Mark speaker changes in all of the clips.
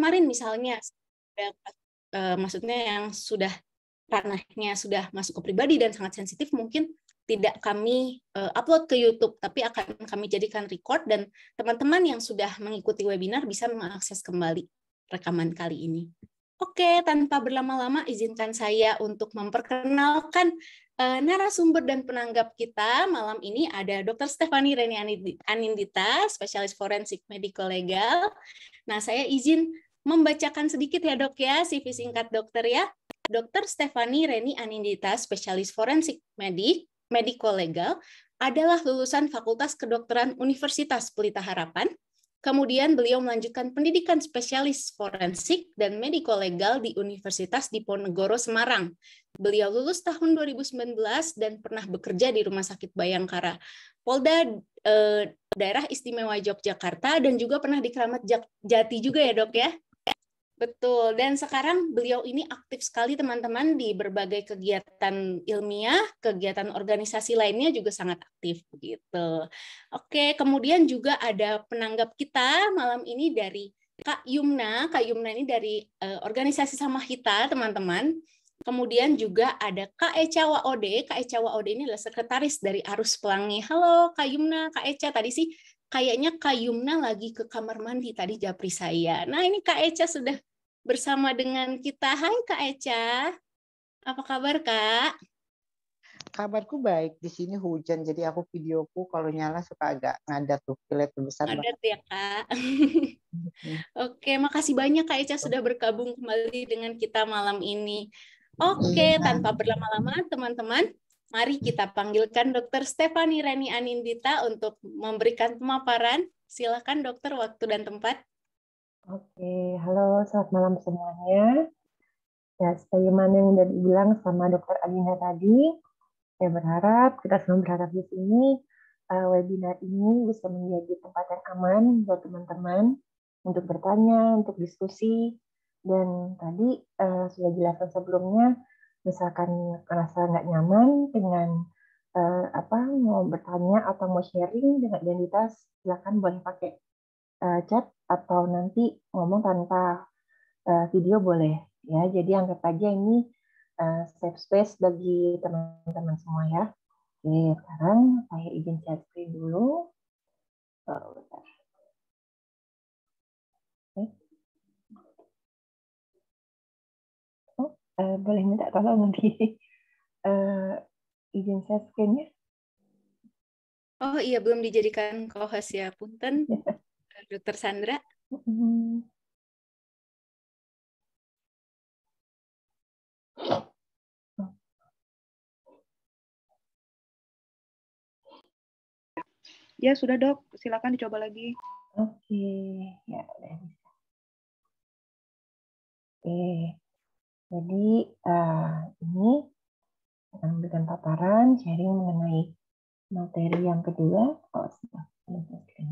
Speaker 1: kemarin misalnya, maksudnya yang sudah ranahnya sudah masuk ke pribadi dan sangat sensitif, mungkin tidak kami upload ke YouTube, tapi akan kami jadikan record dan teman-teman yang sudah mengikuti webinar bisa mengakses kembali rekaman kali ini. Oke, tanpa berlama-lama izinkan saya untuk memperkenalkan narasumber dan penanggap kita malam ini. Ada Dr. Stephanie Reni Anindita, spesialis forensik medico legal. Nah, saya izin membacakan sedikit ya dok ya, CV singkat dokter ya. Dr. Stephanie Reni Anindita, spesialis forensik medico legal, adalah lulusan Fakultas Kedokteran Universitas Pelita Harapan. Kemudian beliau melanjutkan pendidikan spesialis forensik dan medico legal di Universitas Diponegoro Semarang. Beliau lulus tahun 2019 dan pernah bekerja di Rumah Sakit Bayangkara Polda Daerah Istimewa Yogyakarta dan juga pernah di Kramat Jati juga ya dok ya. Betul, dan sekarang beliau ini aktif sekali teman-teman di berbagai kegiatan ilmiah, kegiatan organisasi lainnya juga sangat aktif begitu. Oke, kemudian juga ada penanggap kita malam ini dari Kak Yumna. Kak Yumna ini dari organisasi Samahita, teman-teman. Kemudian juga ada Kak Eca Waode. Kak Eca Waode ini adalah sekretaris dari Arus Pelangi. Halo Kak Yumna, Kak Eca. Tadi sih kayaknya Kak Yumna lagi ke kamar mandi tadi japri saya. Nah ini Kak Eca sudah bersama dengan kita. Hai Kak Eca, apa kabar Kak?
Speaker 2: Kabarku baik. Di sini hujan, jadi aku videoku kalau nyala suka agak ngadat tuh, kelihatan besar
Speaker 1: Ngadat
Speaker 2: banget.
Speaker 1: ya Kak. Oke, makasih banyak Kak Eca sudah bergabung kembali dengan kita malam ini. Oke, tanpa berlama-lama teman-teman, mari kita panggilkan Dr. Stephanie Reni Anindita untuk memberikan pemaparan. Silakan dokter, waktu dan tempat.
Speaker 3: Oke, halo, selamat malam semuanya. Ya, sebagaimana yang sudah dibilang sama Dokter Adinda tadi, saya berharap, kita semua berharap di sini, webinar ini bisa menjadi tempat yang aman buat teman-teman untuk bertanya, untuk diskusi, dan tadi sudah jelaskan sebelumnya, misalkan merasa nggak nyaman dengan mau bertanya atau mau sharing dengan identitas, silakan boleh pakai chat atau nanti ngomong tanpa video boleh ya. Jadi anggap aja ini safe space bagi teman-teman semua ya. Oke, sekarang saya izin share screen dulu. Bentar. Oke. Boleh minta tolong nanti izin share screen-nya.
Speaker 1: Oh iya, belum dijadikan co-host ya, punten. Dokter Sandra.
Speaker 4: Ya sudah dok, silakan dicoba lagi.
Speaker 3: Oke, ya udah bisa. Oke, jadi ini akan memberikan paparan sharing mengenai materi yang kedua. Oke,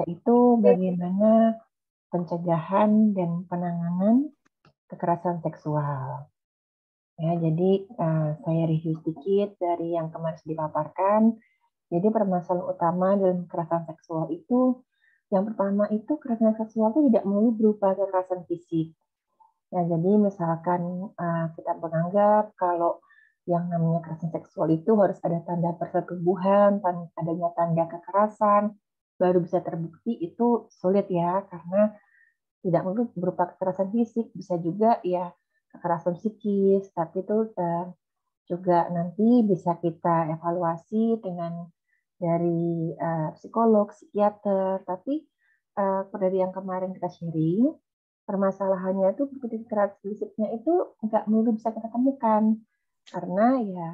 Speaker 3: yaitu bagaimana pencegahan dan penanganan kekerasan seksual. Ya, jadi saya review sedikit dari yang kemarin dipaparkan. Jadi permasalahan utama dalam kekerasan seksual itu, yang pertama itu kekerasan seksual itu tidak melulu berupa kekerasan fisik. Ya, jadi misalkan kita menganggap kalau yang namanya kekerasan seksual itu harus ada tanda persetubuhan, adanya tanda kekerasan, baru bisa terbukti, itu sulit ya, karena tidak melulu berupa kekerasan fisik, bisa juga ya kekerasan psikis, tapi itu juga nanti bisa kita evaluasi dengan dari psikolog, psikiater, tapi dari yang kemarin kita sharing, permasalahannya itu kekerasan fisiknya itu nggak melulu bisa kita temukan, karena ya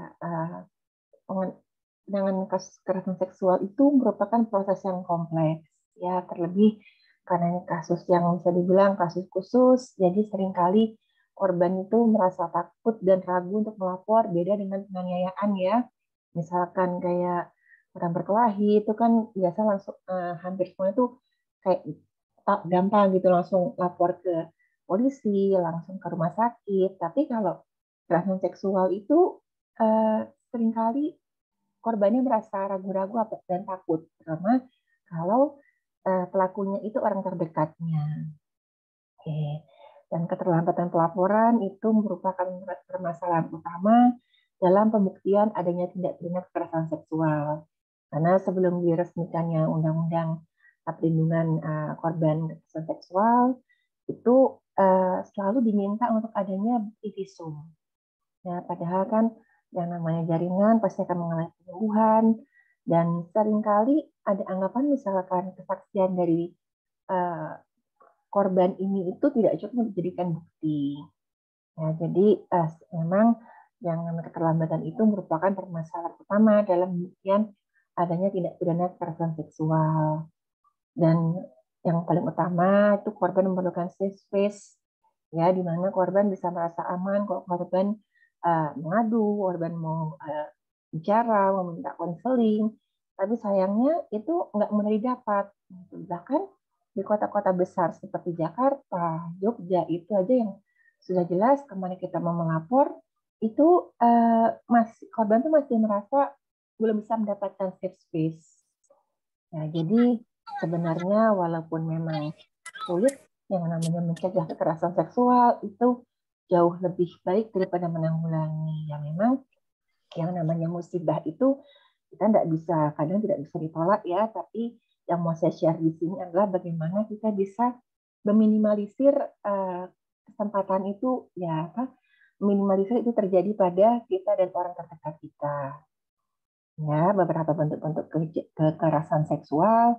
Speaker 3: penanganan kasus kekerasan seksual itu merupakan proses yang kompleks, ya terlebih karena ini kasus yang bisa dibilang kasus khusus, jadi seringkali korban itu merasa takut dan ragu untuk melapor, beda dengan penganiayaan ya. Misalkan kayak orang berkelahi itu kan biasa langsung hampir semua itu kayak gampang gitu langsung lapor ke polisi, langsung ke rumah sakit. Tapi kalau kekerasan seksual itu seringkali korbannya merasa ragu-ragu dan takut, terutama kalau pelakunya itu orang terdekatnya. Dan keterlambatan pelaporan itu merupakan permasalahan utama dalam pembuktian adanya tindak pidana kekerasan seksual. Karena sebelum diresmikannya Undang-Undang Perlindungan Korban Kekerasan Seksual, itu selalu diminta untuk adanya bukti visum. Ya, padahal kan yang namanya jaringan pasti akan mengalami penyembuhan, dan seringkali ada anggapan misalkan kesaksian dari korban ini itu tidak cukup dijadikan bukti. Ya, jadi memang yang namanya keterlambatan itu merupakan permasalahan utama dalam pembuktian adanya tindak pidana kekerasan seksual. Dan yang paling utama itu korban memerlukan safe space, ya, di mana korban bisa merasa aman kalau korban mengadu, korban mau bicara, mau minta konseling. Tapi sayangnya itu nggak mudah didapat. Bahkan di kota-kota besar seperti Jakarta, Jogja, itu aja yang sudah jelas kemana kita mau melapor, itu korban tuh masih merasa belum bisa mendapatkan safe space. Nah, jadi sebenarnya walaupun memang sulit, yang namanya mencegah kekerasan seksual itu jauh lebih baik daripada menanggulangi. Ya memang yang namanya musibah itu kita kadang tidak bisa ditolak ya, tapi yang mau saya share di sini adalah bagaimana kita bisa meminimalisir kesempatan itu, ya minimalisir itu terjadi pada kita dan orang terdekat kita. Ya, beberapa bentuk-bentuk kekerasan seksual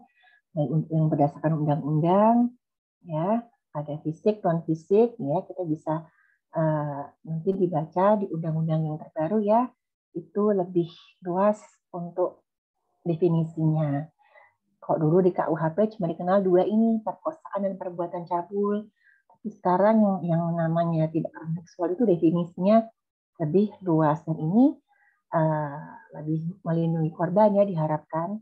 Speaker 3: yang berdasarkan undang-undang, ya, ada fisik, non fisik, ya, kita bisa nanti dibaca di undang-undang yang terbaru ya, itu lebih luas untuk definisinya. Kok dulu di KUHP cuma dikenal dua ini, perkosaan dan perbuatan cabul. Tapi sekarang yang namanya tindak kekerasan seksual itu definisinya lebih luas, dan ini lebih melindungi korban ya diharapkan,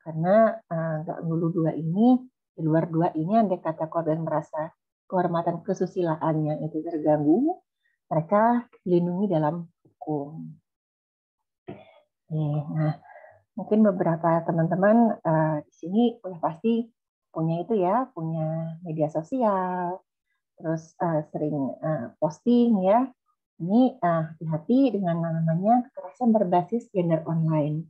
Speaker 3: karena nggak dulu dua ini, di luar dua ini andai kata korban merasa kehormatan kesusilaannya itu terganggu, mereka dilindungi dalam hukum. Nah, mungkin beberapa teman-teman di sini udah pasti punya itu ya, punya media sosial, terus sering posting ya. Ini hati-hati dengan namanya kekerasan berbasis gender online.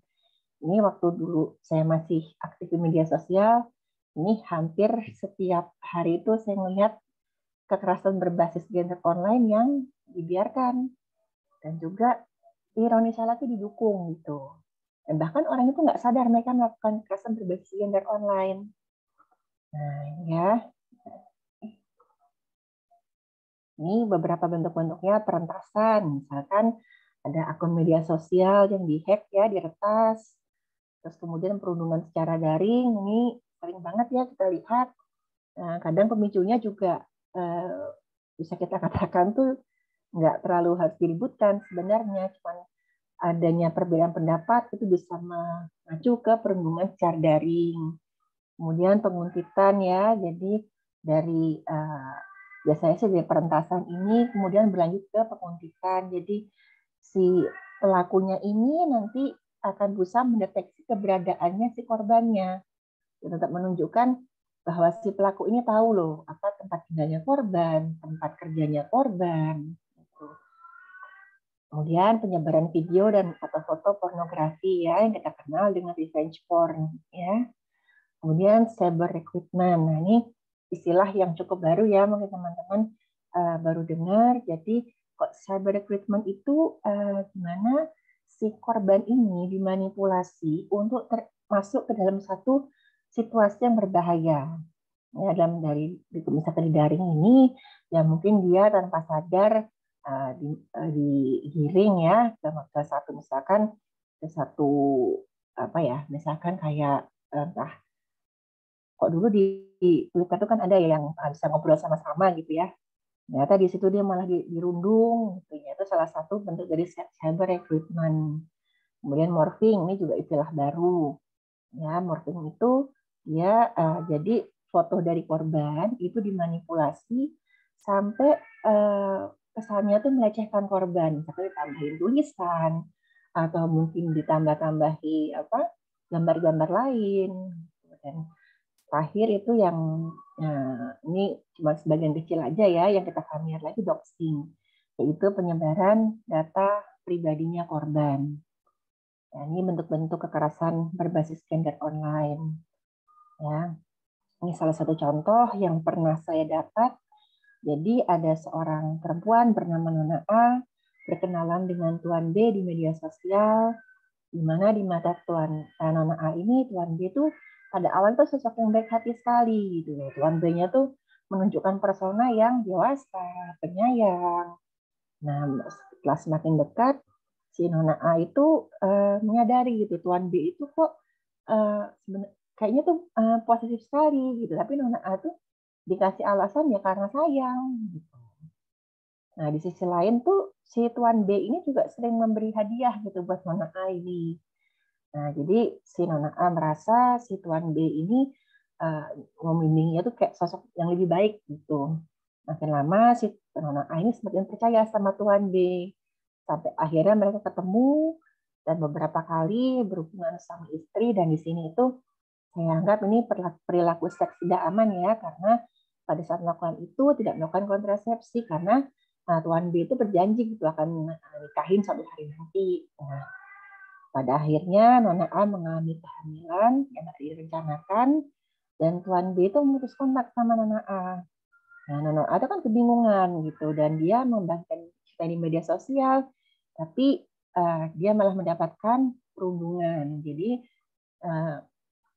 Speaker 3: Ini waktu dulu saya masih aktif di media sosial, ini hampir setiap hari itu saya melihat kekerasan berbasis gender online yang dibiarkan. Dan juga ironisnya lagi didukung gitu. Dan bahkan orang itu nggak sadar mereka melakukan kekerasan berbasis gender online. Nah ya, ini beberapa bentuk-bentuknya perentasan. Misalkan ada akun media sosial yang dihack ya, diretas. Terus kemudian perundungan secara daring, ini sering banget ya kita lihat. Nah, kadang pemicunya juga bisa kita katakan tuh nggak terlalu harus diributkan sebenarnya, cuman adanya perbedaan pendapat itu bisa memacu ke perundungan secara daring. Kemudian penguntitan ya, jadi dari biasanya sih dari perentasan ini kemudian berlanjut ke penguntitan. Jadi si pelakunya ini nanti akan berusaha mendeteksi keberadaannya si korbannya. Tetap menunjukkan bahwa si pelaku ini tahu loh apa tempat tinggalnya korban, tempat kerjanya korban. Kemudian penyebaran video dan foto-foto pornografi ya yang kita kenal dengan revenge porn ya. Kemudian cyber recruitment. Nah, ini istilah yang cukup baru ya, mungkin teman-teman baru dengar. Jadi kok cyber recruitment itu gimana si korban ini dimanipulasi untuk masuk ke dalam satu situasi yang berbahaya. Ya, misalkan di daring ini, ya mungkin dia tanpa sadar digiring ya ke satu apa ya, misalkan kayak entah kok dulu di Twitter itu kan ada ya yang bisa ngobrol sama-sama gitu ya. Ternyata di situ dia malah dirundung gitu ya. Itu salah satu bentuk dari cyber recruitment. Kemudian morphing, ini juga istilah baru. Ya, morphing itu dia jadi foto dari korban itu dimanipulasi sampai kesannya tuh melecehkan korban. Misalnya ditambahin tulisan atau mungkin ditambah-tambahi gambar-gambar lain. Dan terakhir itu yang ini cuma sebagian kecil aja ya yang kita kami lihat lagi doxing, yaitu penyebaran data pribadinya korban. Ya, ini bentuk-bentuk kekerasan berbasis gender online. Ya, ini salah satu contoh yang pernah saya dapat. Jadi ada seorang perempuan bernama Nona A berkenalan dengan Tuan B di media sosial, di mana di mata Nona A ini Tuan B itu pada awal tuh sosok yang baik hati sekali gitu. Tuan B-nya tuh menunjukkan persona yang dewasa, penyayang. Nah, setelah semakin dekat, si Nona A itu menyadari gitu, Tuan B itu kok kayaknya tuh posesif sekali gitu. Tapi Nona A tuh dikasih alasan ya karena sayang gitu. Nah, di sisi lain tuh si Tuan B ini juga sering memberi hadiah gitu buat Nona A ini. Nah, jadi si Nona A merasa si Tuan B ini membimbingnya tuh kayak sosok yang lebih baik gitu. Makin lama si Nona A ini semakin percaya sama Tuan B. Sampai akhirnya mereka ketemu dan beberapa kali berhubungan sama istri, dan di sini itu saya anggap ini perilaku seks tidak aman ya, karena pada saat melakukan itu tidak melakukan kontrasepsi karena Tuan B itu berjanji gitu akan nikahin suatu hari nanti. Nah, pada akhirnya Nona A mengalami kehamilan yang tidak direncanakan dan Tuan B itu memutus kontak sama Nona A. Nah, Nona A itu kan kebingungan gitu dan dia membagikan cerita di media sosial, tapi dia malah mendapatkan perundungan. Jadi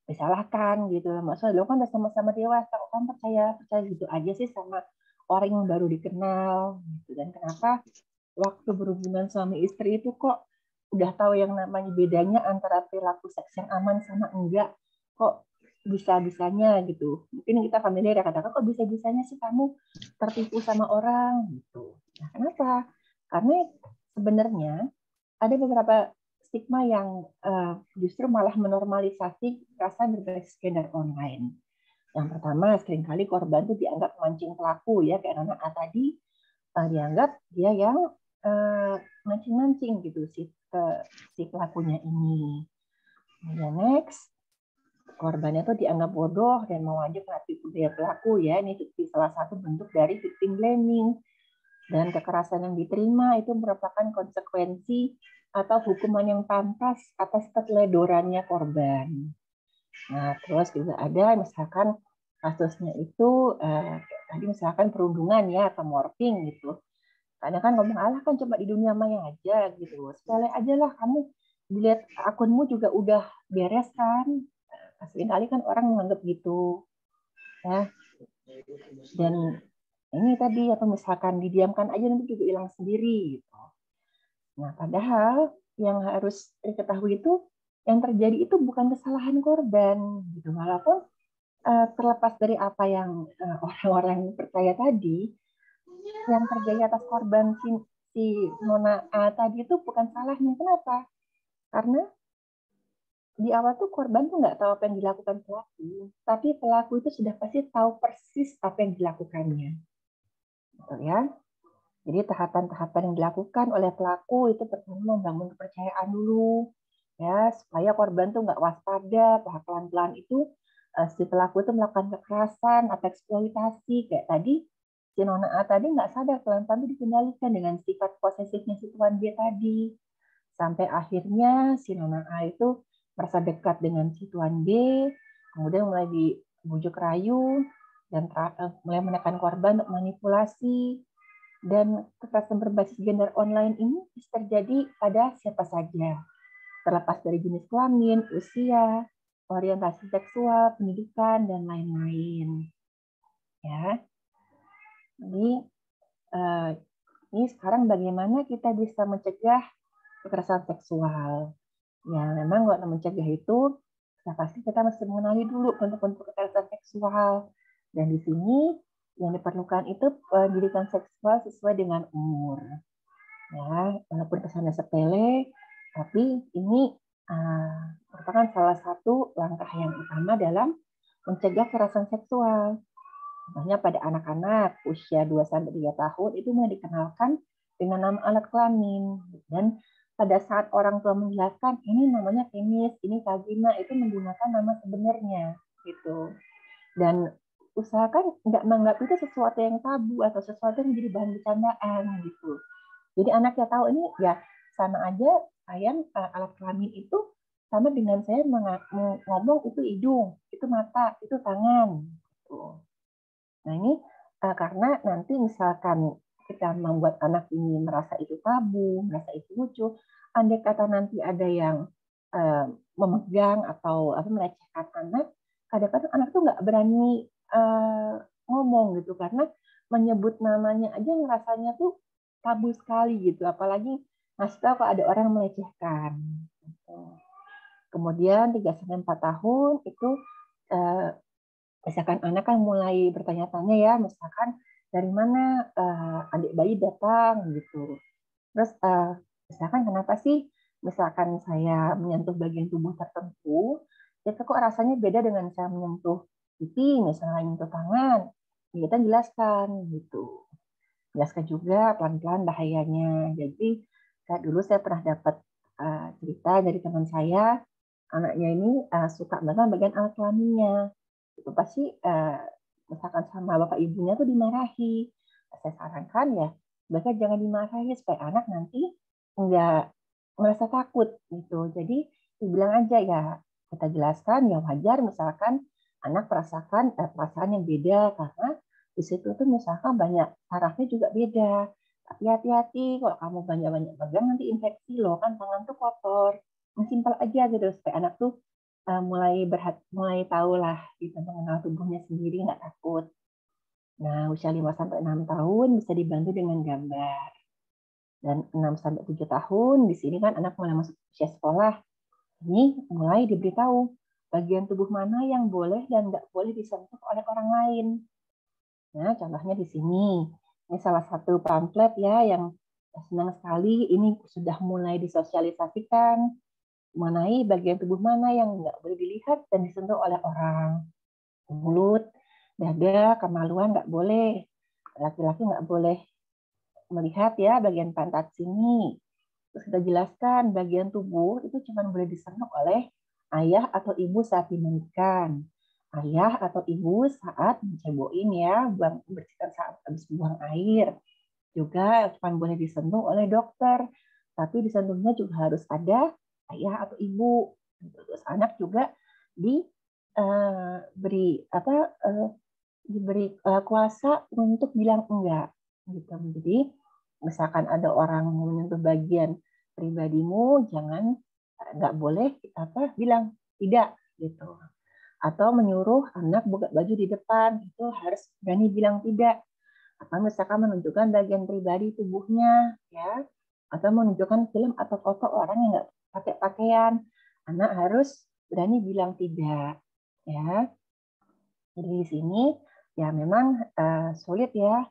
Speaker 3: disalahkan gitu. Maksudnya lo kan udah sama-sama dewasa, kok kan percaya gitu aja sih sama orang yang baru dikenal gitu. Dan kenapa waktu berhubungan suami istri itu kok udah tahu yang namanya bedanya antara perilaku seks yang aman sama enggak, kok bisa-bisanya gitu. Mungkin kita familiar ya, katakan kok bisa-bisanya sih kamu tertipu sama orang gitu. Nah, kenapa? Karena sebenarnya ada beberapa stigma yang justru malah menormalisasi kekerasan berbasis gender online. Yang pertama, seringkali korban itu dianggap mancing pelaku ya, kayak Nona A tadi dianggap dia yang mancing-mancing gitu si pelakunya ini. Kemudian next, korbannya tuh dianggap bodoh dan mewajib tipu daya pelaku ya. Ini salah satu bentuk dari victim blaming. Dan kekerasan yang diterima itu merupakan konsekuensi atau hukuman yang pantas atas keteledorannya korban. Nah, terus juga ada misalkan kasusnya itu tadi misalkan perundungan ya atau morphing gitu. Karena kan ngomong Allah kan cuma di dunia maya aja gitu. Sepele aja lah, kamu dilihat akunmu juga udah beres kan. Seringkali kan orang menganggap gitu. Ya. Dan ini tadi atau misalkan didiamkan aja nanti juga hilang sendiri gitu. Nah, padahal yang harus diketahui itu yang terjadi itu bukan kesalahan korban gitu. Walaupun terlepas dari apa yang orang-orang percaya tadi, yang terjadi atas korban si Nona A tadi itu bukan salahnya. Kenapa? Karena di awal tuh korban tuh nggak tahu apa yang dilakukan pelaku, tapi pelaku itu sudah pasti tahu persis apa yang dilakukannya. Betul ya? Jadi tahapan-tahapan yang dilakukan oleh pelaku itu pertama membangun kepercayaan dulu, ya supaya korban tuh nggak waspada. Pelan-pelan itu si pelaku itu melakukan kekerasan atau eksploitasi kayak tadi si Nona A tadi nggak sadar, pelan-pelan itu dikendalikan dengan sifat posesifnya si Tuan B tadi, sampai akhirnya si Nona A itu merasa dekat dengan si Tuan B, kemudian mulai dibujuk rayu dan mulai menekan korban untuk manipulasi. Dan kekerasan berbasis gender online ini bisa terjadi pada siapa saja, terlepas dari jenis kelamin, usia, orientasi seksual, pendidikan, dan lain-lain. Ya, jadi ini sekarang bagaimana kita bisa mencegah kekerasan seksual? Ya, memang kalau mencegah itu, pasti kita mesti mengenali dulu bentuk-bentuk kekerasan seksual. Dan di sini yang diperlukan itu pendidikan seksual sesuai dengan umur. Ya, walaupun kesannya sepele, tapi ini merupakan salah satu langkah yang utama dalam mencegah kekerasan seksual. Contohnya pada anak-anak usia 2-3 tahun itu mulai dikenalkan dengan nama alat kelamin. Dan pada saat orang tua menjelaskan ini namanya penis, ini vagina, itu menggunakan nama sebenarnya gitu. Dan usahakan nggak menganggap itu sesuatu yang tabu atau sesuatu yang menjadi bahan bercandaan gitu. Jadi anaknya tahu ini ya sama aja sayang, alat kelamin itu sama dengan saya ngomong itu hidung, itu mata, itu tangan. Gitu. Nah ini karena nanti misalkan kita membuat anak ini merasa itu tabu, merasa itu lucu, andai kata nanti ada yang memegang atau melecehkan anak, kadang-kadang anak tuh nggak berani ngomong gitu karena menyebut namanya aja ngerasanya tuh tabu sekali gitu, apalagi ngasih tahu kalau ada orang yang melecehkan. Gitu. Kemudian 3-4 tahun itu misalkan anak kan mulai bertanya-tanya ya, misalkan dari mana adik bayi datang gitu. Terus misalkan kenapa sih misalkan saya menyentuh bagian tubuh tertentu, itu kok rasanya beda dengan saya menyentuh pipi, misalnya menyentuh tangan. Kita jelaskan gitu. Jelaskan juga pelan-pelan bahayanya. Jadi dulu saya pernah dapat cerita dari teman saya, anaknya ini suka banget bagian alat kelaminnya. Itu pasti misalkan sama bapak ibunya tuh dimarahi. Saya sarankan ya, mereka jangan dimarahi supaya anak nanti nggak merasa takut gitu. Jadi dibilang aja ya, kita jelaskan ya wajar misalkan anak merasakan perasaan yang beda karena di situ tuh misalkan banyak sarafnya juga beda. Tapi hati-hati kalau kamu banyak-banyak pegang nanti infeksi loh, kan tangan tuh kotor. Simpel aja gitu supaya anak tuh mulai tahu lah gitu, mengenal tubuhnya sendiri, nggak takut. Nah, usia 5-6 tahun bisa dibantu dengan gambar. Dan 6-7 tahun, di sini kan anak mulai masuk usia sekolah. Ini mulai diberitahu bagian tubuh mana yang boleh dan nggak boleh disentuh oleh orang lain. Nah, contohnya di sini. Ini salah satu pamflet ya yang senang sekali. Ini sudah mulai disosialisasikan mengenai bagian tubuh mana yang nggak boleh dilihat dan disentuh oleh orang. Mulut, dada, kemaluan nggak boleh. Laki-laki nggak boleh melihat ya bagian pantat sini. Terus kita jelaskan bagian tubuh itu cuma boleh disentuh oleh ayah atau ibu saat dimandikan. Ayah atau ibu saat menceboin ya, membersihkan saat habis buang air. Juga cuma boleh disentuh oleh dokter. Tapi disentuhnya juga harus ada ayah atau ibu. Terus anak juga diberi kuasa untuk bilang enggak gitu. Jadi misalkan ada orang menyentuh bagian pribadimu, jangan nggak boleh bilang tidak gitu. Atau menyuruh anak buka baju di depan, itu harus berani bilang tidak. Atau misalkan menunjukkan bagian pribadi tubuhnya ya, atau menunjukkan film atau foto orang yang nggak pakai pakaian, anak harus berani bilang tidak ya. Jadi di sini ya memang sulit ya.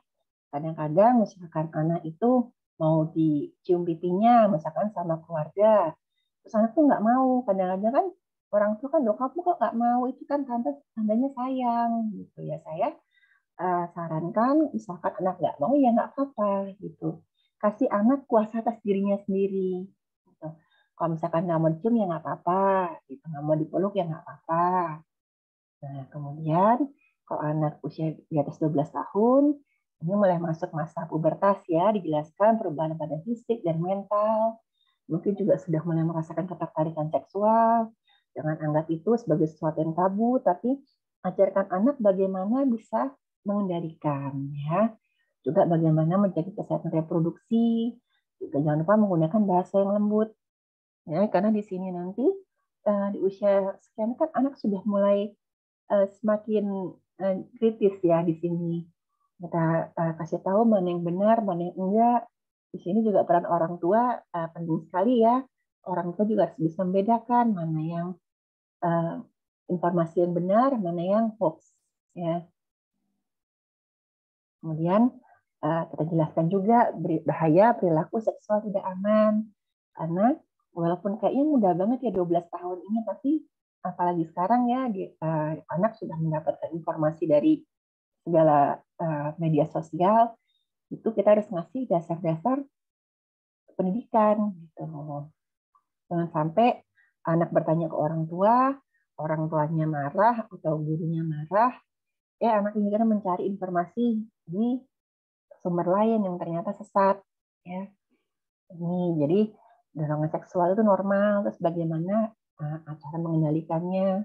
Speaker 3: Kadang-kadang misalkan anak itu mau dicium pipinya, misalkan sama keluarga, terus anak tuh nggak mau. Kadang-kadang kan orang tua kan, kamu kok nggak mau, itu kan tandanya sayang gitu ya. Saya sarankan misalkan anak nggak mau ya nggak apa-apa gitu. Kasih anak kuasa atas dirinya sendiri. Gitu. Kalau misalkan nggak mau dicium ya nggak apa-apa, gitu. Nggak mau dipeluk ya nggak apa-apa. Nah kemudian kalau anak usia di atas 12 tahun, ini mulai masuk masa pubertas ya, dijelaskan perubahan pada fisik dan mental. Mungkin juga sudah mulai merasakan ketertarikan seksual. Jangan anggap itu sebagai sesuatu yang tabu, tapi ajarkan anak bagaimana bisa mengendalikan ya. Juga bagaimana menjaga kesehatan reproduksi. Juga jangan lupa menggunakan bahasa yang lembut. Ya, karena di sini nanti di usia sekian kan anak sudah mulai semakin kritis ya di sini. Kita kasih tahu mana yang benar, mana yang enggak. Di sini juga peran orang tua penting sekali ya. Orang tua juga harus bisa membedakan mana yang informasi yang benar, mana yang hoax. Ya. Kemudian kita jelaskan juga bahaya perilaku seksual tidak aman. Karena walaupun kayaknya mudah banget ya 12 tahun ini, tapi apalagi sekarang ya anak sudah mendapatkan informasi dari segala media sosial, itu kita harus ngasih dasar-dasar pendidikan gitu. Jangan sampai anak bertanya ke orang tuanya marah atau gurunya marah, anak ini kan mencari informasi di sumber lain yang ternyata sesat, ya. Ini jadi dorongan seksual itu normal, terus bagaimana cara mengendalikannya.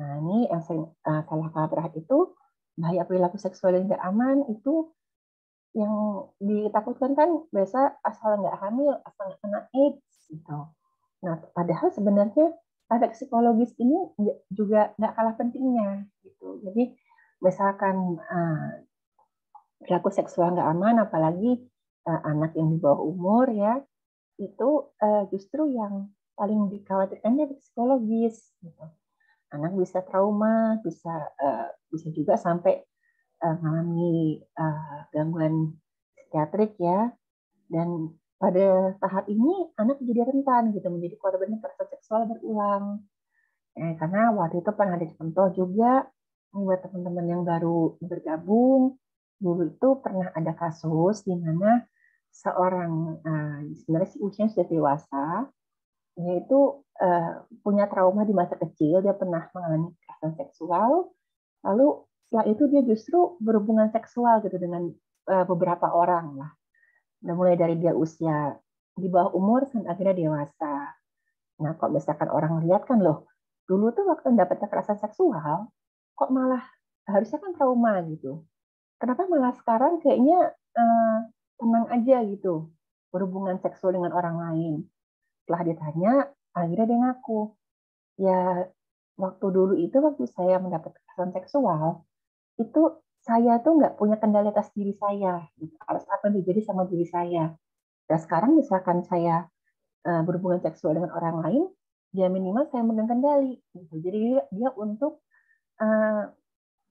Speaker 3: Nah, ini yang salah kaprah itu bahaya perilaku seksual yang tidak aman itu yang ditakutkan kan biasa asal nggak hamil, asal nggak kena AIDS gitu. Nah, padahal sebenarnya efek psikologis ini juga nggak kalah pentingnya gitu. Jadi misalkan perilaku seksual nggak aman, apalagi anak yang di bawah umur ya, itu justru yang paling dikhawatirkannya psikologis gitu. Anak bisa trauma, bisa juga sampai mengalami gangguan psikiatrik ya. Dan pada tahap ini anak jadi rentan gitu menjadi korban kekerasan seksual berulang. Karena waktu itu pernah ada contoh juga buat teman-teman yang baru bergabung, dulu itu pernah ada kasus di mana seorang sebenarnya usianya sudah dewasa, yaitu punya trauma di masa kecil, dia pernah mengalami kekerasan seksual, lalu setelah itu dia justru berhubungan seksual gitu dengan beberapa orang lah. Udah mulai dari dia usia di bawah umur sampai akhirnya dewasa. Nah, kok misalkan orang lihat kan loh, dulu tuh waktu dapat kekerasan seksual, kok malah harusnya kan trauma gitu. Kenapa malah sekarang kayaknya tenang aja gitu berhubungan seksual dengan orang lain? Setelah ditanya, akhirnya dia ngaku, ya waktu dulu itu waktu saya mendapat kekerasan seksual, itu saya tuh nggak punya kendali atas diri saya, gitu. Atas apa yang terjadi sama diri saya. Dan sekarang misalkan saya berhubungan seksual dengan orang lain, ya minimal saya memegang kendali. Gitu. Jadi dia untuk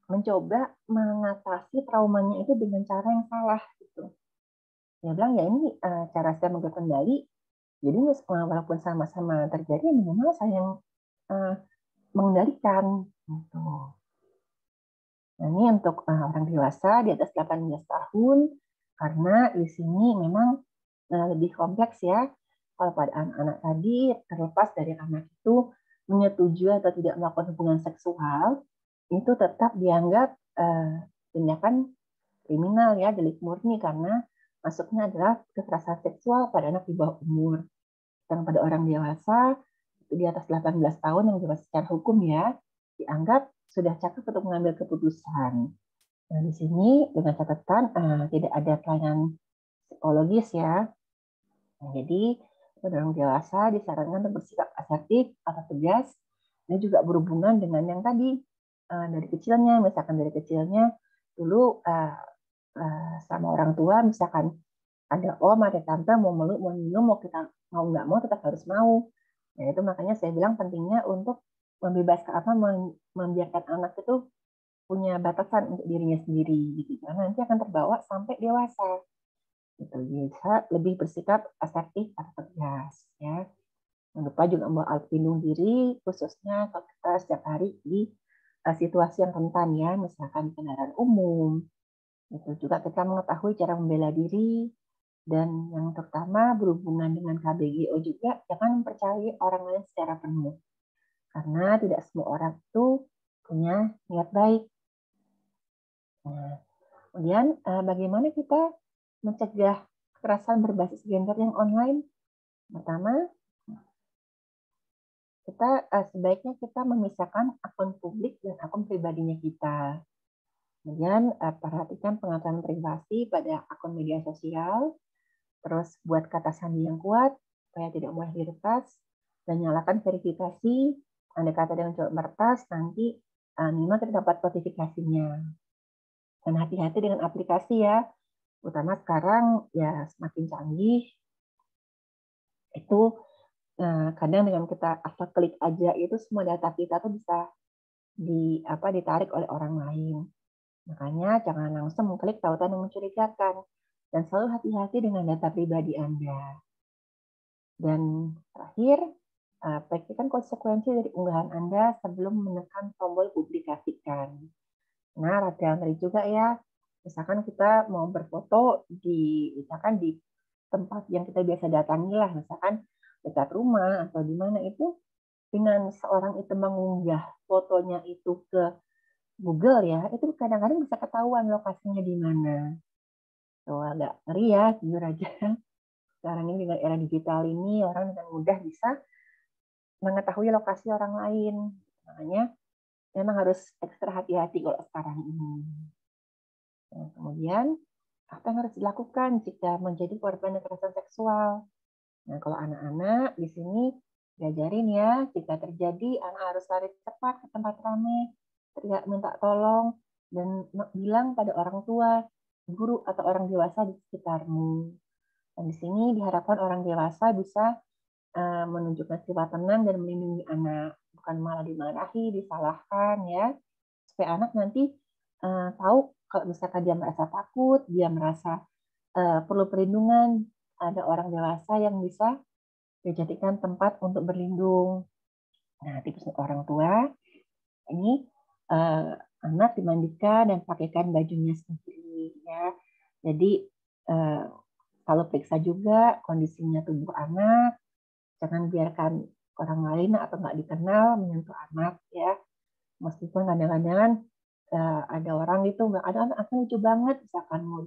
Speaker 3: mencoba mengatasi traumanya itu dengan cara yang salah. Gitu. Dia bilang ya ini cara saya memegang kendali. Jadi walaupun sama-sama terjadi, minimal saya yang mengendalikan. Gitu. Nah, ini untuk orang dewasa di atas 18 tahun, karena di sini memang lebih kompleks ya. Kalau pada anak-anak tadi, terlepas dari anak itu menyetujui atau tidak melakukan hubungan seksual, itu tetap dianggap tindakan kriminal ya, delik murni, karena masuknya adalah kekerasan seksual pada anak di bawah umur. Dan pada orang dewasa, di atas 18 tahun yang dewasa secara hukum ya, dianggap sudah cakap untuk mengambil keputusan. Nah, di sini dengan catatan tidak ada pelayanan psikologis ya. Nah, jadi orang dewasa disarankan untuk bersikap asertif atau tegas dan juga berhubungan dengan yang tadi dari kecilnya, misalkan dari kecilnya dulu sama orang tua, misalkan ada om, ada tante mau meluk, mau minum, mau kita mau nggak mau tetap harus mau. Nah, itu makanya saya bilang pentingnya untuk membebaskan membiarkan anak itu punya batasan untuk dirinya sendiri gitu. Karena nanti akan terbawa sampai dewasa. Gitu. Bisa lebih bersikap asertif atau tegas ya. Jangan lupa juga membawa alat pelindung diri khususnya kalau kita setiap hari di situasi yang rentan ya, misalkan kendaraan umum. Itu juga kita mengetahui cara membela diri. Dan yang terutama berhubungan dengan KBGO juga jangan mempercayai orang lain secara penuh. Karena tidak semua orang itu punya niat baik. Nah, kemudian bagaimana kita mencegah kekerasan berbasis gender yang online? Pertama, kita sebaiknya kita memisahkan akun publik dan akun pribadinya kita. Kemudian perhatikan pengaturan privasi pada akun media sosial. Terus buat kata sandi yang kuat supaya tidak mudah diretas, dan nyalakan verifikasi. Andai kata dengan coba meretas, nanti minimal kita dapat notifikasinya. Dan hati-hati dengan aplikasi ya, utama sekarang ya semakin canggih. Itu kadang dengan kita asal klik aja itu semua data kita tuh bisa ditarik oleh orang lain. Makanya jangan langsung mengklik tautan yang mencurigakan. Dan selalu hati-hati dengan data pribadi Anda. Dan terakhir, perhatikan konsekuensi dari unggahan Anda sebelum menekan tombol publikasikan. Nah, rada ngeri juga ya. Misalkan kita mau berfoto misalkan di tempat yang kita biasa datangi lah, misalkan dekat rumah atau di mana itu, dengan seorang itu mengunggah fotonya itu ke Google ya, itu kadang-kadang bisa ketahuan lokasinya di mana. Tuh agak ngeri ya, jujur aja. Sekarang ini dengan era digital ini, orang dengan mudah bisa mengetahui lokasi orang lain. Makanya memang harus ekstra hati-hati kalau sekarang ini. Nah, kemudian, apa yang harus dilakukan jika menjadi korban kekerasan seksual? Nah, kalau anak-anak di sini diajarin ya, jika terjadi anak harus lari cepat ke tempat ramai, teriak minta tolong, dan bilang pada orang tua, guru, atau orang dewasa di sekitarmu. Dan di sini diharapkan orang dewasa bisa menunjukkan sifat tenang dan melindungi anak, bukan malah dimarahi, disalahkan ya, supaya anak nanti tahu kalau misalkan dia merasa takut, dia merasa perlu perlindungan, ada orang dewasa yang bisa dijadikan tempat untuk berlindung. Nah, tips orang tua ini anak dimandikan dan pakaikan bajunya sendiri ya. Jadi kalau periksa juga kondisinya tubuh anak, jangan biarkan orang lain atau nggak dikenal menyentuh anak ya. Meskipun kadang-kadang ada orang itu nggak ada anak lucu banget, misalkan mau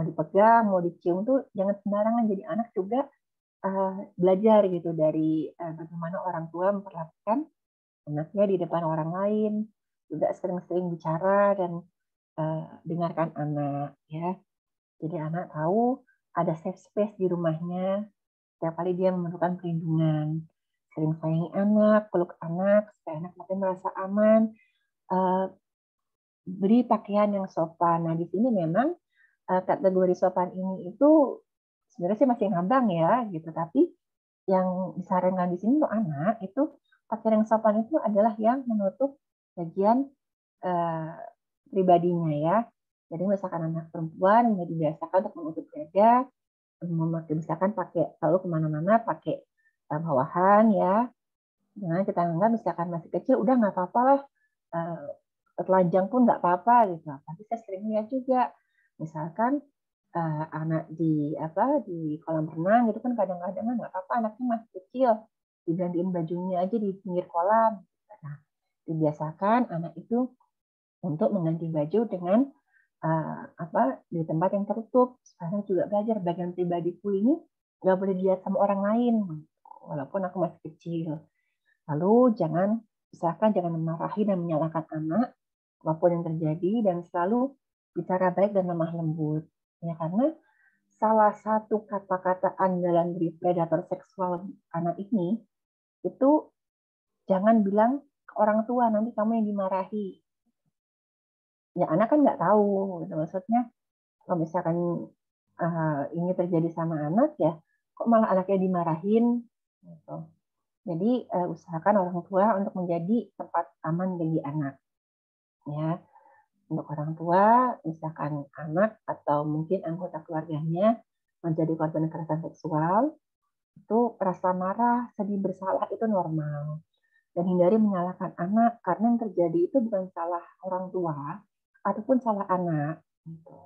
Speaker 3: dipegang, mau dicium tuh jangan sembarangan. Jadi anak juga belajar gitu dari bagaimana orang tua memperlakukan anaknya di depan orang lain, juga sering-sering bicara dan dengarkan anak ya. Jadi anak tahu ada safe space di rumahnya. Setiap kali dia memerlukan perlindungan, sering sayangi anak, peluk anak, supaya anak makin merasa aman. Beri pakaian yang sopan. Nah, di sini memang kategori sopan ini itu sebenarnya sih masih ngambang ya, gitu. Tapi yang disarankan di sini untuk anak itu pakaian yang sopan itu adalah yang menutup bagian pribadinya ya. Jadi misalkan anak perempuan yang dibiasakan untuk menutup dada, memakai misalkan pakai selalu kemana-mana pakai bawahan ya. Jangan kita anggap misalkan masih kecil udah nggak apa-apa lah, telanjang pun nggak apa-apa gitu. Tapi saya sering lihat juga misalkan anak di kolam renang gitu kan kadang-kadang nggak apa-apa anaknya masih kecil digantiin bajunya aja di pinggir kolam. Nah, dibiasakan anak itu untuk mengganti baju dengan di tempat yang tertutup. Sekarang juga belajar bagian pribadiku ini nggak boleh dilihat sama orang lain walaupun aku masih kecil. Lalu jangan memarahi dan menyalahkan anak apapun yang terjadi dan selalu bicara baik dan lemah lembut. Ya, karena salah satu kata-kata andalan dari predator seksual anak ini itu jangan bilang ke orang tua, nanti kamu yang dimarahi. Ya anak kan nggak tahu, gitu. Maksudnya kalau misalkan ini terjadi sama anak ya, kok malah anaknya dimarahin, gitu. Jadi usahakan orang tua untuk menjadi tempat aman bagi anak. Ya, untuk orang tua, misalkan anak atau mungkin anggota keluarganya menjadi korban kekerasan seksual, itu rasa marah, sedih, bersalah itu normal. Dan hindari menyalahkan anak karena yang terjadi itu bukan salah orang tua ataupun salah anak. Gitu.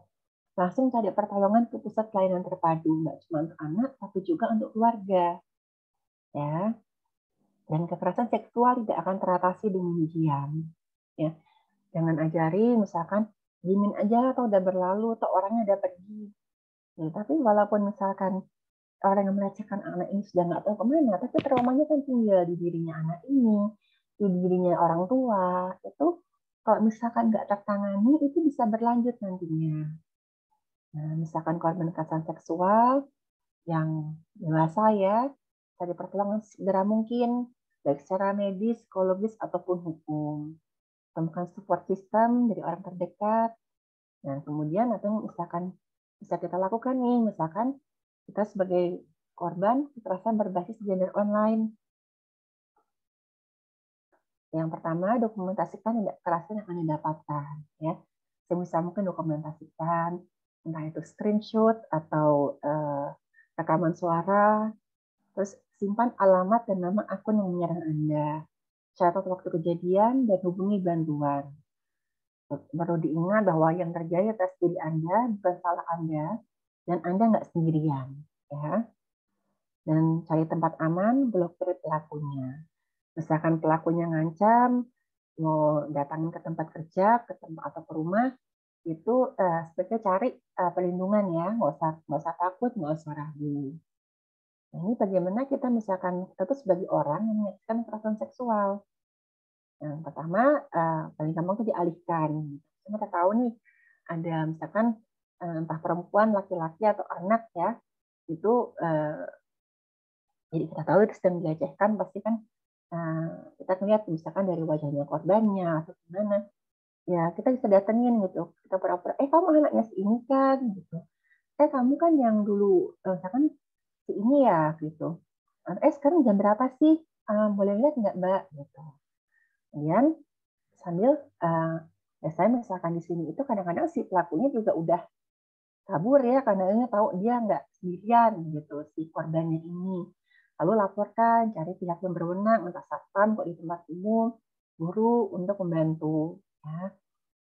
Speaker 3: Langsung cari pertolongan ke pusat pelayanan terpadu, nggak cuma untuk anak tapi juga untuk keluarga. Ya. Dan kekerasan seksual tidak akan teratasi dengan diam. Ya. Jangan ajari misalkan diemin aja atau udah berlalu atau orangnya udah pergi. Ya, tapi walaupun misalkan orang yang melecehkan anak ini sudah nggak tahu kemana, tapi traumanya kan tinggal di dirinya anak ini, di dirinya orang tua. Itu kalau misalkan nggak tertangani, itu bisa berlanjut nantinya. Nah, misalkan korban kekerasan seksual yang dewasa ya, cari pertolongan segera mungkin, baik secara medis, psikologis, ataupun hukum. Temukan support system dari orang terdekat. Dan kemudian apa yang misalkan bisa kita lakukan nih, misalkan kita sebagai korban kekerasan berbasis gender online. Yang pertama, dokumentasikan kekerasan yang Anda dapatkan. Ya. Sebisa mungkin dokumentasikan, entah itu screenshot atau rekaman suara, terus simpan alamat dan nama akun yang menyerang Anda. Catat waktu kejadian dan hubungi bantuan. Perlu diingat bahwa yang terjadi atas diri Anda bukan salah Anda, dan Anda nggak sendirian. Ya. Dan cari tempat aman, blokir pelakunya. Misalkan pelakunya ngancam, mau datangin ke tempat kerja, ke tempat atau ke rumah, itu sebaiknya cari perlindungan ya, nggak usah takut, nggak usah ragu. Nah, ini bagaimana kita misalkan kita tuh sebagai orang yang menyaksikan kekerasan seksual. Yang pertama paling gampang itu dialihkan. Kita tahu nih ada misalkan entah perempuan, laki-laki atau anak ya, itu jadi kita tahu itu sedang dilecehkan, pasti kan kita ngeliat misalkan dari wajahnya korbannya atau gimana. Ya kita bisa datengin gitu, kita pura-pura kamu anaknya si ini kan gitu, kamu kan yang dulu misalkan si ini ya gitu, sekarang jam berapa sih, boleh lihat nggak mbak gitu. Kemudian sambil saya misalkan di sini itu kadang-kadang si pelakunya juga udah kabur ya, karena dia tahu dia nggak sendirian gitu si korbannya ini, lalu laporkan, cari pihak yang berwenang, entah satpam kok di tempat umum, guru untuk membantu ya.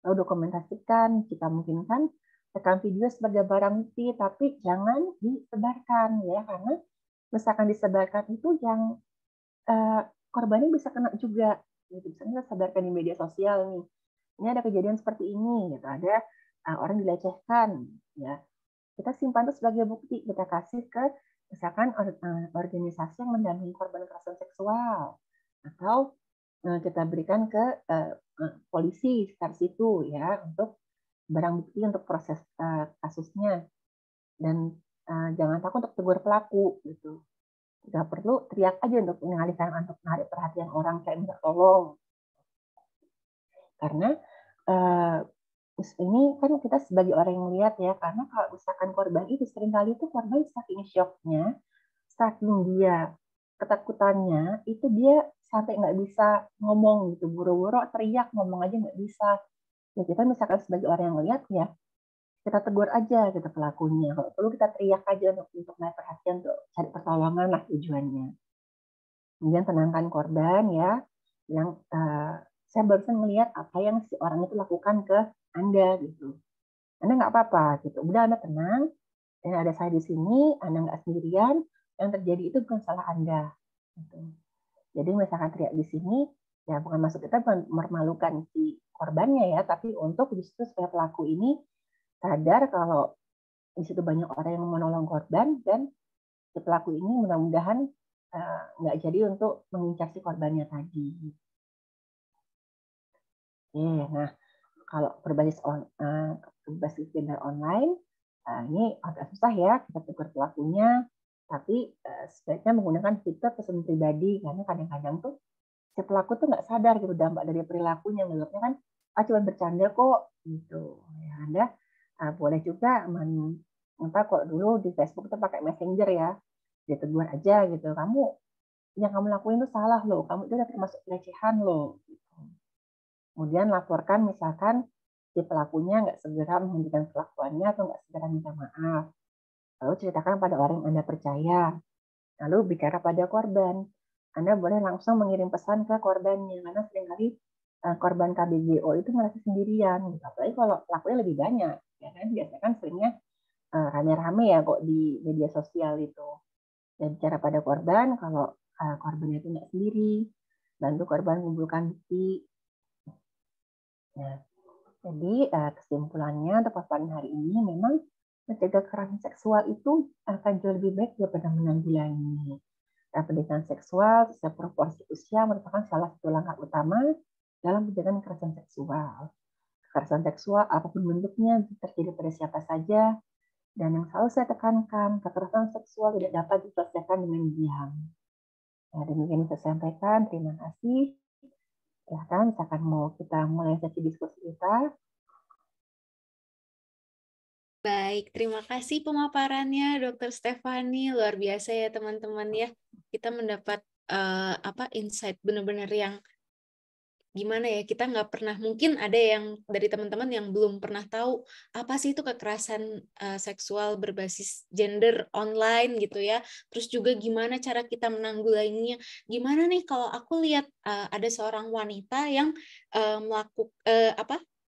Speaker 3: Lalu dokumentasikan, jika mungkin kan rekam video sebagai barang bukti, tapi jangan disebarkan ya, karena misalkan disebarkan itu yang korbannya bisa kena juga. Gitu. Misalnya sebarkan di media sosial nih, ini ada kejadian seperti ini, gitu. Ada orang dilecehkan, ya kita simpan itu sebagai bukti, kita kasih ke misalkan organisasi yang mendampingi korban kekerasan seksual, atau kita berikan ke polisi sekitar situ ya untuk barang bukti untuk proses kasusnya. Dan jangan takut untuk tegur pelaku gitu. Jika perlu teriak aja untuk mengalihkan, untuk menarik perhatian orang, kayak minta tolong. Karena ini kan kita sebagai orang yang melihat ya, karena kalau misalkan korban itu seringkali itu korban saking shocknya, saking dia ketakutannya, itu dia sampai nggak bisa ngomong gitu, buru-buru teriak, ngomong aja nggak bisa. Ya kita misalkan sebagai orang yang melihat ya, kita tegur aja gitu pelakunya. Kalau perlu kita teriak aja untuk naik perhatian, untuk cari pertolongan lah tujuannya. Kemudian tenangkan korban ya, yang saya barusan melihat apa yang si orang itu lakukan ke Anda gitu. Anda nggak apa-apa gitu. Udah Anda tenang, dan ada saya di sini, Anda nggak sendirian, yang terjadi itu bukan salah Anda. Gitu. Jadi misalkan teriak di sini, ya bukan maksud kita memalukan si korbannya ya, tapi untuk justru supaya pelaku ini sadar kalau di situ banyak orang yang menolong korban, dan si pelaku ini mudah-mudahan nggak jadi untuk mengincar si korbannya tadi. Nah kalau berbasis gender online, ini agak susah ya kita tegur pelakunya, tapi sebaiknya menggunakan fitur pesan pribadi, karena kadang-kadang tuh si pelaku tuh nggak sadar gitu dampak dari perilakunya, menurutnya kan cuma bercanda kok gitu. Ya, Anda boleh juga kok dulu di Facebook tuh pakai Messenger ya, ditegur aja gitu, kamu yang kamu lakuin itu salah loh, kamu itu udah termasuk pelecehan loh. Gitu. Kemudian laporkan misalkan si pelakunya nggak segera menghentikan kelakuannya atau nggak segera minta maaf. Lalu ceritakan pada orang yang Anda percaya. Lalu bicara pada korban. Anda boleh langsung mengirim pesan ke korbannya, karena seringkali korban KBGO itu merasa sendirian. Gitu. Apalagi kalau pelakunya lebih banyak. Ya kan? Biasanya kan seringnya rame-rame ya kok di media sosial itu. Dan bicara pada korban, kalau korbannya itu nggak sendiri, bantu korban mengumpulkan bukti. Nah, jadi kesimpulannya untuk paparan hari ini, memang mencegah kekerasan seksual itu akan jauh lebih baik daripada menanggulangi. Pendidikan seksual sesuai proporsi usia merupakan salah satu langkah utama dalam pencegahan kekerasan seksual. Kekerasan seksual apapun bentuknya bisa terjadi pada siapa saja, dan yang selalu saya tekankan, kekerasan seksual tidak dapat diselesaikan dengan diam. Nah, demikian yang saya sampaikan. Terima kasih. Silahkan, misalkan mau kita mulai sesi diskusi kita.
Speaker 1: Baik, terima kasih pemaparannya Dr. Stefani. Luar biasa ya teman-teman ya. Kita mendapat insight benar-benar yang gimana ya, kita nggak pernah, mungkin ada yang dari teman-teman yang belum pernah tahu apa sih itu kekerasan seksual berbasis gender online gitu ya. Terus juga gimana cara kita menanggulanginya. Gimana nih kalau aku lihat ada seorang wanita yang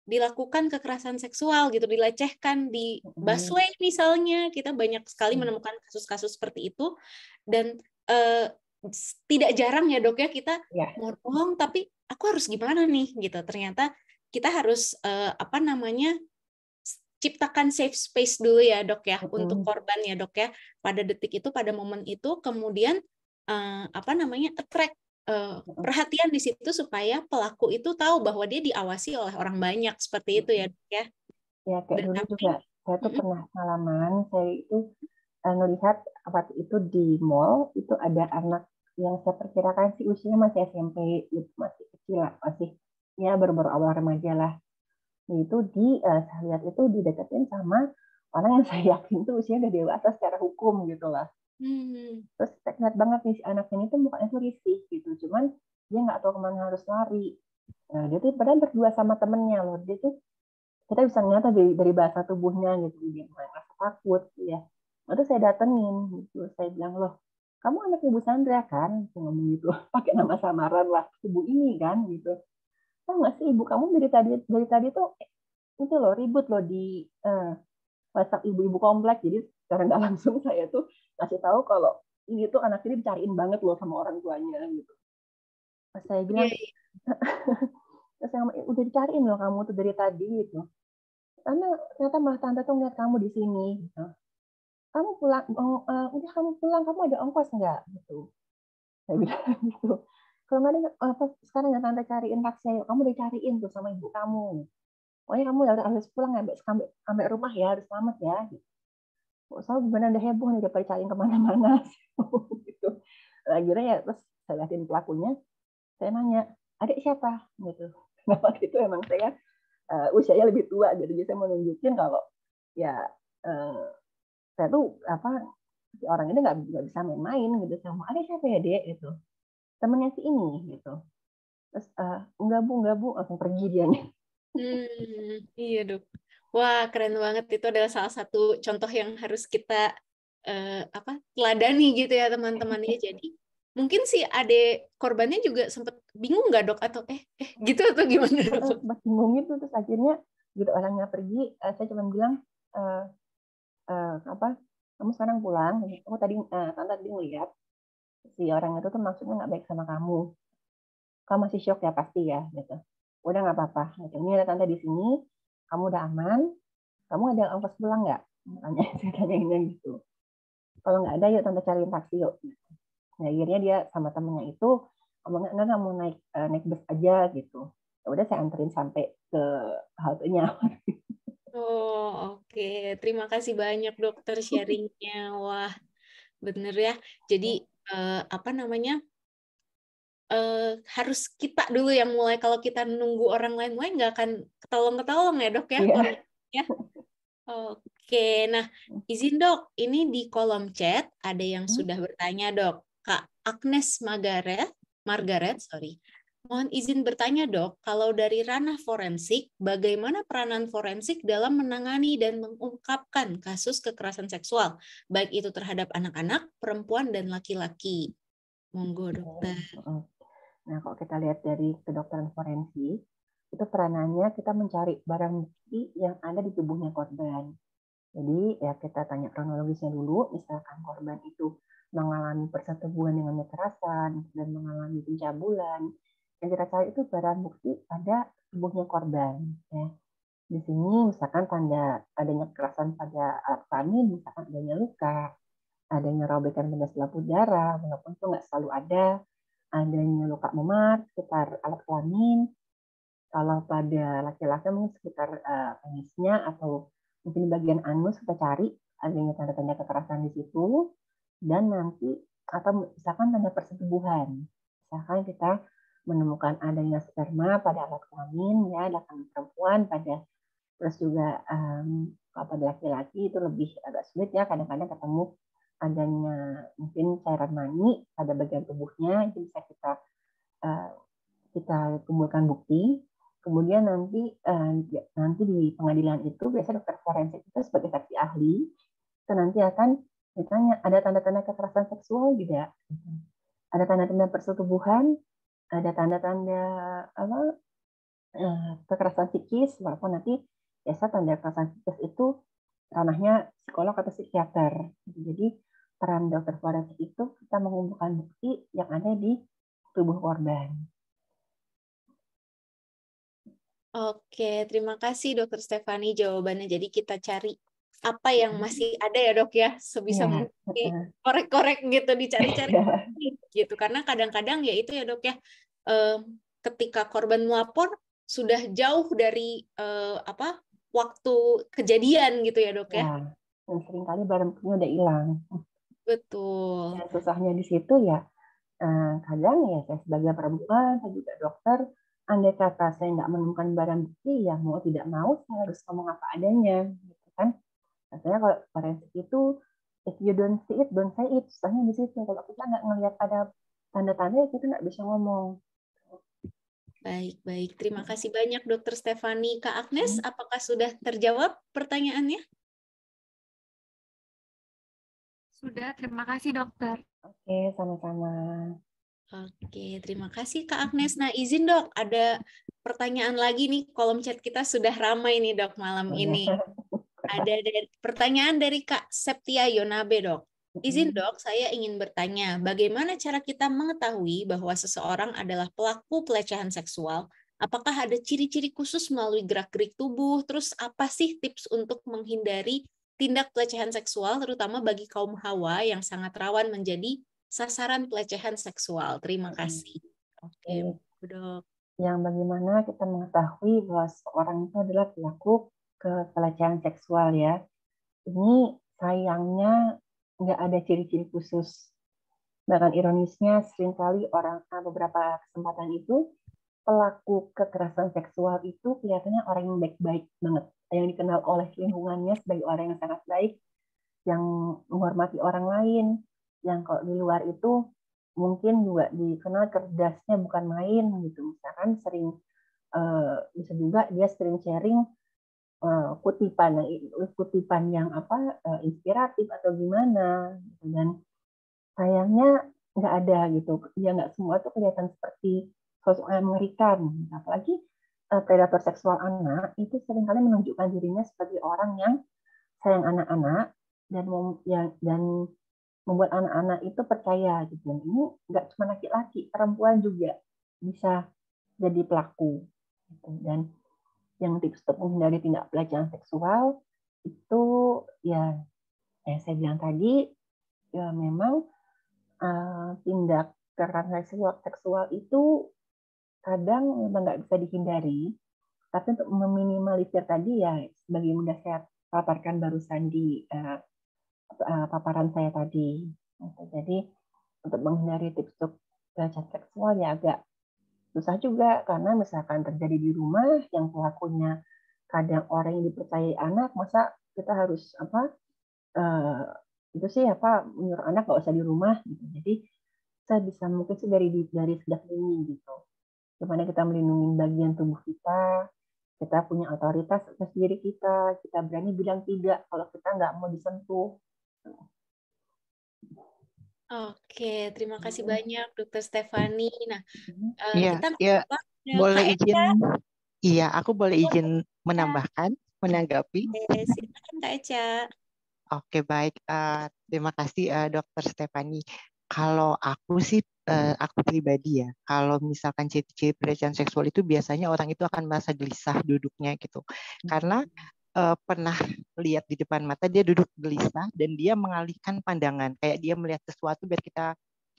Speaker 1: dilakukan kekerasan seksual gitu, dilecehkan di busway misalnya, kita banyak sekali menemukan kasus-kasus seperti itu, dan tidak jarang ya dok ya kita
Speaker 3: Ya.
Speaker 1: mau bohong tapi aku harus gimana nih gitu. Ternyata kita harus ciptakan safe space dulu ya dok ya untuk korban ya dok ya pada detik itu, pada momen itu, kemudian attract perhatian di situ supaya pelaku itu tahu bahwa dia diawasi oleh orang banyak seperti itu ya dok ya.
Speaker 3: Ya kayak
Speaker 1: Dan
Speaker 3: dulu juga saya tuh pernah pengalaman, saya itu ngelihat apa itu di mall itu ada anak yang saya perkirakan sih usianya masih SMP, itu masih kecil lah, masih ya baru-baru awal remaja lah. Itu saya lihat itu dideketin sama orang yang saya yakin tuh usianya udah dewasa secara hukum gitu lah. Terus saya lihat banget nih si anak ini tuh mukanya tuh risih gitu, cuman dia nggak tahu kemana harus lari. Nah dia tuh padahal berdua sama temennya loh, dia tuh kita bisa ngeliat dari bahasa tubuhnya gitu, dia mulai merasa takut ya. Lalu saya datengin gitu, saya bilang, loh kamu anak Ibu Sandra kan, saya ngomong gitu pakai nama samaran lah, ibu ini kan gitu. Tahu nggak sih ibu kamu dari tadi tuh itu loh ribut loh di WhatsApp ibu-ibu komplek. Jadi secara nggak langsung saya tuh kasih tahu kalau ini tuh anak ini dicariin banget loh sama orang tuanya gitu. Pas saya bilang, terus saya ngomong, udah dicariin loh kamu tuh dari tadi gitu. Karena ternyata malah tante tuh ngeliat kamu di sini. Gitu. Kamu pulang, udah kamu pulang, kamu ada ongkos nggak? Gitu. Saya bilang gitu. Kalau nggak ada, sekarang nggak tante cariin taksi, ayo kamu udah cariin tuh sama ibu kamu. Pokoknya kamu harus pulang sampai rumah ya, harus selamat ya. Gitu. Soalnya benar udah heboh nih, udah pada cariin kemana-mana. Gitu. Akhirnya ya terus saya liatin pelakunya, saya nanya, adik siapa? Gitu. Nah waktu itu emang saya usianya lebih tua, jadi saya mau nunjukin kalau ya saya tuh si orang ini nggak bisa main-main gitu. Saya mau, adik siapa ya dek? Gitu. Temennya si ini gitu. Terus enggak bu, langsung pergi dianya.
Speaker 1: Iya dok. Wah keren banget, itu adalah salah satu contoh yang harus kita teladani gitu ya teman-teman ya. Jadi mungkin si adik korbannya juga sempat bingung nggak dok, atau gitu atau gimana dok?
Speaker 3: Sempat bingung itu, terus akhirnya gitu orangnya pergi, saya cuma bilang kamu sekarang pulang. Kamu tante tadi ngeliat si orang itu tuh maksudnya nggak baik sama kamu masih shock ya pasti ya gitu. Udah nggak apa-apa, ini ada tante di sini, kamu udah aman, kamu ada ongkos pulang nggak? Saya tanyain gitu. Kalau nggak ada, yuk tante cariin taksi yuk. Nah, akhirnya dia sama temennya itu ngomong, enggak mau naik bus aja gitu. Ya udah saya anterin sampai ke haltenya.
Speaker 1: Oh oke. Terima kasih banyak dokter sharingnya. Wah bener ya. Jadi harus kita dulu yang mulai. Kalau kita nunggu orang lain mulai, nggak akan ketolong ya dok ya.
Speaker 3: Yeah.
Speaker 1: Oke, nah izin dok, ini di kolom chat ada yang sudah bertanya dok. Kak Agnes Margaret, sorry. Mohon izin bertanya dok, kalau dari ranah forensik, bagaimana peranan forensik dalam menangani dan mengungkapkan kasus kekerasan seksual, baik itu terhadap anak-anak, perempuan, dan laki-laki? Monggo dokter.
Speaker 3: Nah, kalau kita lihat dari kedokteran forensik, itu peranannya kita mencari barang bukti yang ada di tubuhnya korban. Jadi ya kita tanya kronologisnya dulu, misalkan korban itu mengalami persetubuhan dengan kekerasan dan mengalami pencabulan, yang kita cari itu barang bukti pada tubuhnya korban. Ya. Di sini misalkan tanda adanya kekerasan pada alat kelamin, misalkan adanya luka, adanya robekan pada selaput darah, walaupun itu nggak selalu adanya luka memar sekitar alat kelamin. Kalau pada laki-laki mungkin sekitar penisnya atau mungkin di bagian anus, kita cari adanya tanda-tanda kekerasan di situ. Dan nanti atau misalkan tanda persetubuhan, misalkan kita menemukan adanya sperma pada alat kelamin ya, ada kelamin perempuan terus juga pada laki-laki itu lebih agak sulit ya, kadang-kadang ketemu adanya mungkin cairan mani pada bagian tubuhnya, itu bisa kita kumpulkan bukti. Kemudian nanti di pengadilan itu biasanya dokter forensik itu sebagai saksi ahli itu nanti akan ditanya, ada tanda-tanda kekerasan seksual tidak, ada tanda-tanda persetubuhan, ada tanda-tanda kekerasan psikis, walaupun nanti biasa tanda kekerasan psikis itu ranahnya psikolog atau psikiater. Jadi peran dokter forensik itu kita mengumpulkan bukti yang ada di tubuh korban.
Speaker 1: Oke, terima kasih Dokter Stefani jawabannya. Jadi kita cari apa yang masih ada ya dok ya, sebisa
Speaker 3: Iya.
Speaker 1: mungkin korek-korek gitu, dicari-cari gitu. Karena kadang-kadang ya itu ya dok ya, ketika korban melapor sudah jauh dari waktu kejadian gitu ya dok ya.
Speaker 3: Ya, dan seringkali barang buktinya udah hilang.
Speaker 1: Betul.
Speaker 3: Dan susahnya di situ ya, kadang ya saya sebagai perempuan, saya juga dokter, andai kata saya nggak menemukan barang bukti, ya mau tidak mau saya harus ngomong apa adanya, gitu kan? Katanya kalau forensik itu, if you don't see it, don't say it. Susahnya di situ. Kalau kita nggak ngelihat ada tanda-tanda, kita nggak bisa ngomong.
Speaker 1: Baik. Terima kasih banyak Dokter Stefani. Kak Agnes, apakah sudah terjawab pertanyaannya?
Speaker 5: Sudah, terima kasih dokter.
Speaker 3: Oke, sama-sama.
Speaker 1: Oke, terima kasih Kak Agnes. Nah, izin dok, ada pertanyaan lagi nih, kolom chat kita sudah ramai nih dok malam ini. Ada pertanyaan dari Kak Septia Yonabe dok. Izin dok, saya ingin bertanya, bagaimana cara kita mengetahui bahwa seseorang adalah pelaku pelecehan seksual? Apakah ada ciri-ciri khusus melalui gerak-gerik tubuh? Terus apa sih tips untuk menghindari tindak pelecehan seksual, terutama bagi kaum hawa yang sangat rawan menjadi sasaran pelecehan seksual? Terima kasih. Oke, dok.
Speaker 3: Yang bagaimana kita mengetahui bahwa seorang itu adalah pelaku pelecehan seksual ya. Ini sayangnya nggak ada ciri-ciri khusus. Bahkan ironisnya seringkali beberapa kesempatan itu pelaku kekerasan seksual itu kelihatannya orang yang baik-baik banget, yang dikenal oleh lingkungannya sebagai orang yang sangat baik, yang menghormati orang lain, yang kalau di luar itu mungkin juga dikenal cerdasnya bukan main gitu. Misalkan bisa juga dia sering sharing kutipan yang inspiratif atau gimana gitu. Dan sayangnya nggak ada gitu, ya nggak semua tuh kelihatan seperti sosok yang mengerikan. Apalagi predator seksual anak itu seringkali menunjukkan dirinya sebagai orang yang sayang anak-anak dan membuat anak-anak itu percaya gitu. Dan ini nggak cuma laki-laki, perempuan juga bisa jadi pelaku gitu. Dan yang tips untuk menghindari tindak pelecehan seksual itu ya saya bilang tadi, ya memang tindak kekerasan seksual itu kadang memang nggak bisa dihindari, tapi untuk meminimalisir tadi ya sebagai mudah saya paparkan barusan di paparan saya tadi. Jadi untuk menghindari tips untuk pelecehan seksual ya agak susah juga, karena misalkan terjadi di rumah yang pelakunya kadang orang yang dipercayai anak, masa kita harus menyuruh anak nggak usah di rumah gitu. Jadi saya bisa mungkin sih dari sejak dini gitu. Gimana kita melindungi bagian tubuh kita punya otoritas atas diri kita berani bilang tidak kalau kita nggak mau disentuh.
Speaker 1: Oke, terima kasih banyak Dokter Stefani. Nah, kita
Speaker 2: boleh izin? Iya, aku boleh izin menambahkan, menanggapi.
Speaker 1: Silakan Kak Eca.
Speaker 2: Oke, baik. Terima kasih Dokter Stefani. Kalau aku sih, aku pribadi ya, kalau misalkan ciri-ciri pelecehan seksual itu biasanya orang itu akan merasa gelisah duduknya gitu. Karena pernah lihat di depan mata dia duduk gelisah dan dia mengalihkan pandangan, kayak dia melihat sesuatu biar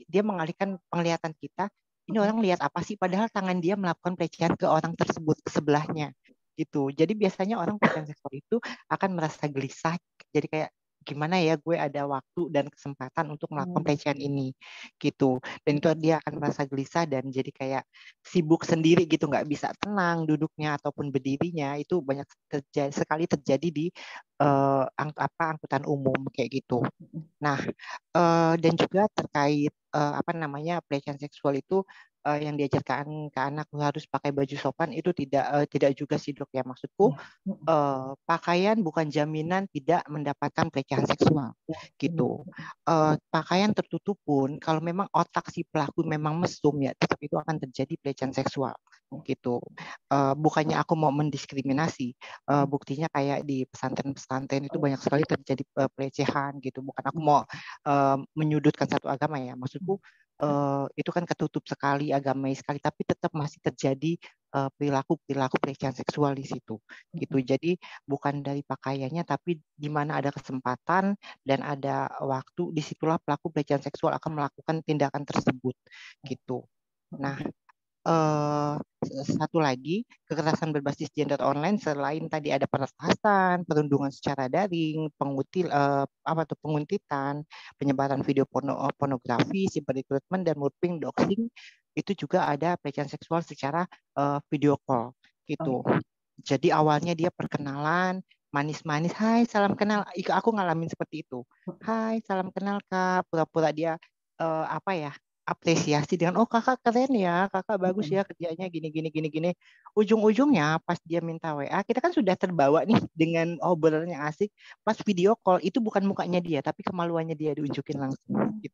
Speaker 2: dia mengalihkan penglihatan kita. Ini orang lihat apa sih? Padahal tangan dia melakukan pelecehan ke orang tersebut, ke sebelahnya gitu. Jadi biasanya orang pelecehan seksual itu akan merasa gelisah. Jadi kayak gimana ya gue ada waktu dan kesempatan untuk melakukan pelecehan ini gitu. Dan itu dia akan merasa gelisah dan jadi kayak sibuk sendiri gitu, nggak bisa tenang duduknya ataupun berdirinya. Itu banyak sekali terjadi di angkutan umum kayak gitu. Nah, dan juga terkait pelecehan seksual itu yang diajarkan ke anak harus pakai baju sopan, itu tidak juga sih dok ya, maksudku pakaian bukan jaminan tidak mendapatkan pelecehan seksual gitu. Pakaian tertutup pun kalau memang otak si pelaku memang mesum ya tetap itu akan terjadi pelecehan seksual gitu. Bukannya aku mau mendiskriminasi, buktinya kayak di pesantren-pesantren itu banyak sekali terjadi pelecehan gitu. Bukan aku mau menyudutkan satu agama ya, maksudku itu kan ketutup sekali, agamais sekali, tapi tetap masih terjadi perilaku pelecehan seksual di situ gitu. Jadi bukan dari pakaiannya, tapi di mana ada kesempatan dan ada waktu, disitulah pelaku pelecehan seksual akan melakukan tindakan tersebut gitu. Nah, satu lagi, kekerasan berbasis gender online selain tadi ada peretasan, perundungan secara daring, penguntitan, penyebaran video pornografi, cyber recruitment dan mobbing, doxing, itu juga ada pelecehan seksual secara video call gitu. Jadi awalnya dia perkenalan, manis-manis, hai salam kenal, aku ngalamin seperti itu. Hai salam kenal Kak, pura-pura dia apa ya, apresiasi dengan oh kakak keren ya, kakak bagus ya kerjanya gini gini gini gini. Ujung-ujungnya pas dia minta WA, kita kan sudah terbawa nih dengan obrolan yang asik. Pas video call itu bukan mukanya dia, tapi kemaluannya dia diunjukin langsung. Gitu.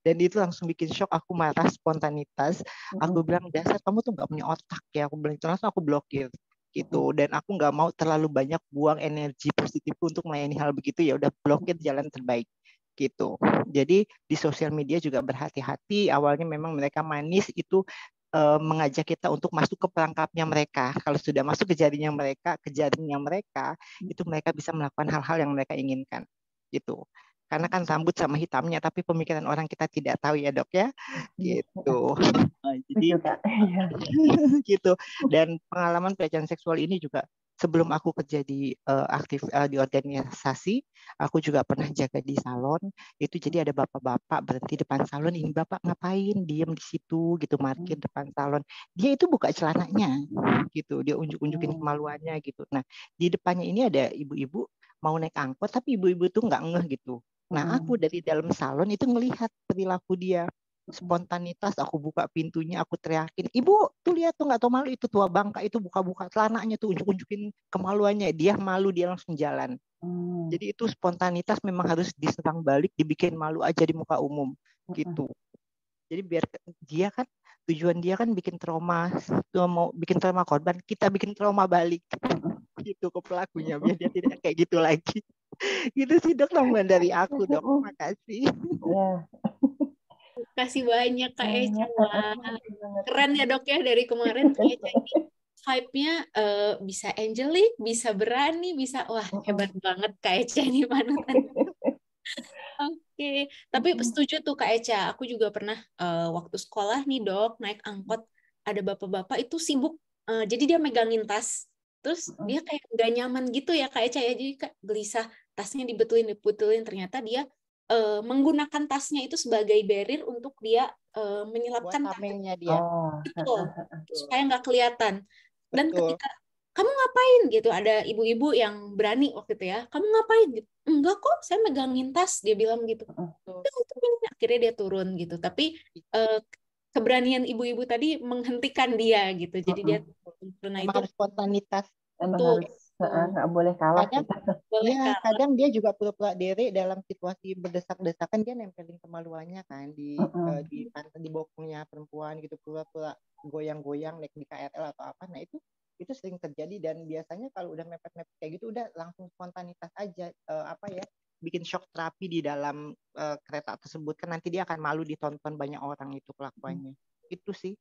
Speaker 2: Dan itu langsung bikin shock, aku marah spontanitas. Aku bilang dasar kamu tuh nggak punya otak ya, aku bilang itu langsung aku blokir gitu. Dan aku nggak mau terlalu banyak buang energi positif untuk melayani hal begitu, ya udah blokir jalan terbaik gitu. Jadi di sosial media juga berhati-hati. Awalnya memang mereka manis itu mengajak kita untuk masuk ke perangkapnya mereka. Kalau sudah masuk ke jaringnya mereka, itu mereka bisa melakukan hal-hal yang mereka inginkan. Gitu. Karena kan rambut sama hitamnya, tapi pemikiran orang kita tidak tahu ya dok ya. Gitu. Jadi gitu. Dan pengalaman pelecehan seksual ini juga sebelum aku kerja di aktif di organisasi, aku juga pernah jaga di salon. Itu jadi ada bapak-bapak berhenti depan salon, ini bapak ngapain diem di situ gitu, parkir depan salon. Dia itu buka celananya gitu, dia unjukin kemaluannya gitu. Nah di depannya ini ada ibu-ibu mau naik angkot, tapi ibu-ibu tuh nggak ngeh gitu. Nah aku dari dalam salon itu melihat perilaku dia, spontanitas, aku buka pintunya, aku teriakin, ibu tuh lihat tuh nggak tahu malu, itu tua bangka itu buka-buka celananya tuh, unjukin kemaluannya, dia malu, dia langsung jalan. Jadi itu spontanitas memang harus diserang balik, dibikin malu aja di muka umum gitu. Jadi biar dia kan tujuan dia kan bikin trauma, mau bikin trauma korban, kita bikin trauma balik gitu ke pelakunya biar dia tidak kayak gitu lagi. Gitu sih dok, tambahan dari aku dok. Makasih.
Speaker 1: Kasih banyak Kak Eca. Keren ya dok ya, dari kemarin Kak Eca ini vibe-nya bisa angelic, bisa berani, bisa wah hebat banget Kak Eca ini panutan. Oke, tapi setuju tuh Kak Eca. Aku juga pernah waktu sekolah nih dok, naik angkot, ada bapak-bapak itu sibuk, jadi dia megangin tas, terus dia kayak nggak nyaman gitu ya Kak Eca ya, jadi kayak gelisah, tasnya dibetulin, ternyata dia menggunakan tasnya itu sebagai barrier untuk dia menyelapkan
Speaker 2: tamengnya dia.
Speaker 1: Betul, supaya nggak kelihatan. Dan ketika kamu ngapain gitu, ada ibu-ibu yang berani waktu itu ya, kamu ngapain gitu, enggak kok saya megangin tas, dia bilang gitu. Akhirnya dia turun gitu, tapi keberanian ibu-ibu tadi menghentikan dia gitu, jadi dia turun. Itu
Speaker 2: harus spontanitas.
Speaker 3: Emang harus nggak boleh kalah.
Speaker 2: Kadang dia juga pura-pura dere dalam situasi berdesak-desakan, dia nempelin kemaluannya kan di bokongnya perempuan gitu, pura-pura goyang-goyang naik di KRL atau apa. Nah itu sering terjadi, dan biasanya kalau udah mepet-mepet kayak gitu udah langsung spontanitas aja, bikin shock terapi di dalam kereta tersebut kan, nanti dia akan malu ditonton banyak orang itu kelakuannya. Itu sih.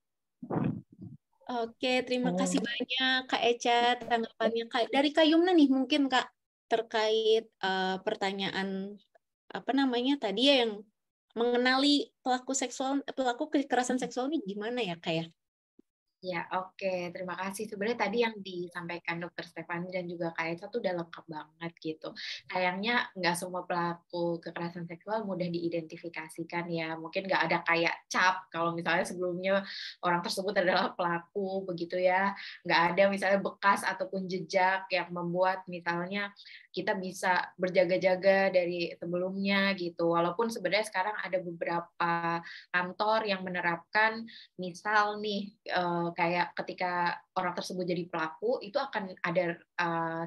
Speaker 1: Oke, terima kasih banyak Kak Eca tanggapannya. Dari Kak Yumna nih mungkin Kak, terkait pertanyaan apa namanya tadi ya, yang mengenali pelaku kekerasan seksual ini gimana ya Kak ya?
Speaker 6: Ya, oke. Terima kasih. Sebenarnya tadi yang disampaikan Dr. Stefani dan juga Kak Eca tuh udah lengkap banget gitu. Sayangnya nggak semua pelaku kekerasan seksual mudah diidentifikasikan ya. Mungkin nggak ada kayak cap kalau misalnya sebelumnya orang tersebut adalah pelaku begitu ya. Nggak ada misalnya bekas ataupun jejak yang membuat misalnya kita bisa berjaga-jaga dari sebelumnya gitu. Walaupun sebenarnya sekarang ada beberapa kantor yang menerapkan misal nih kayak ketika orang tersebut jadi pelaku itu akan ada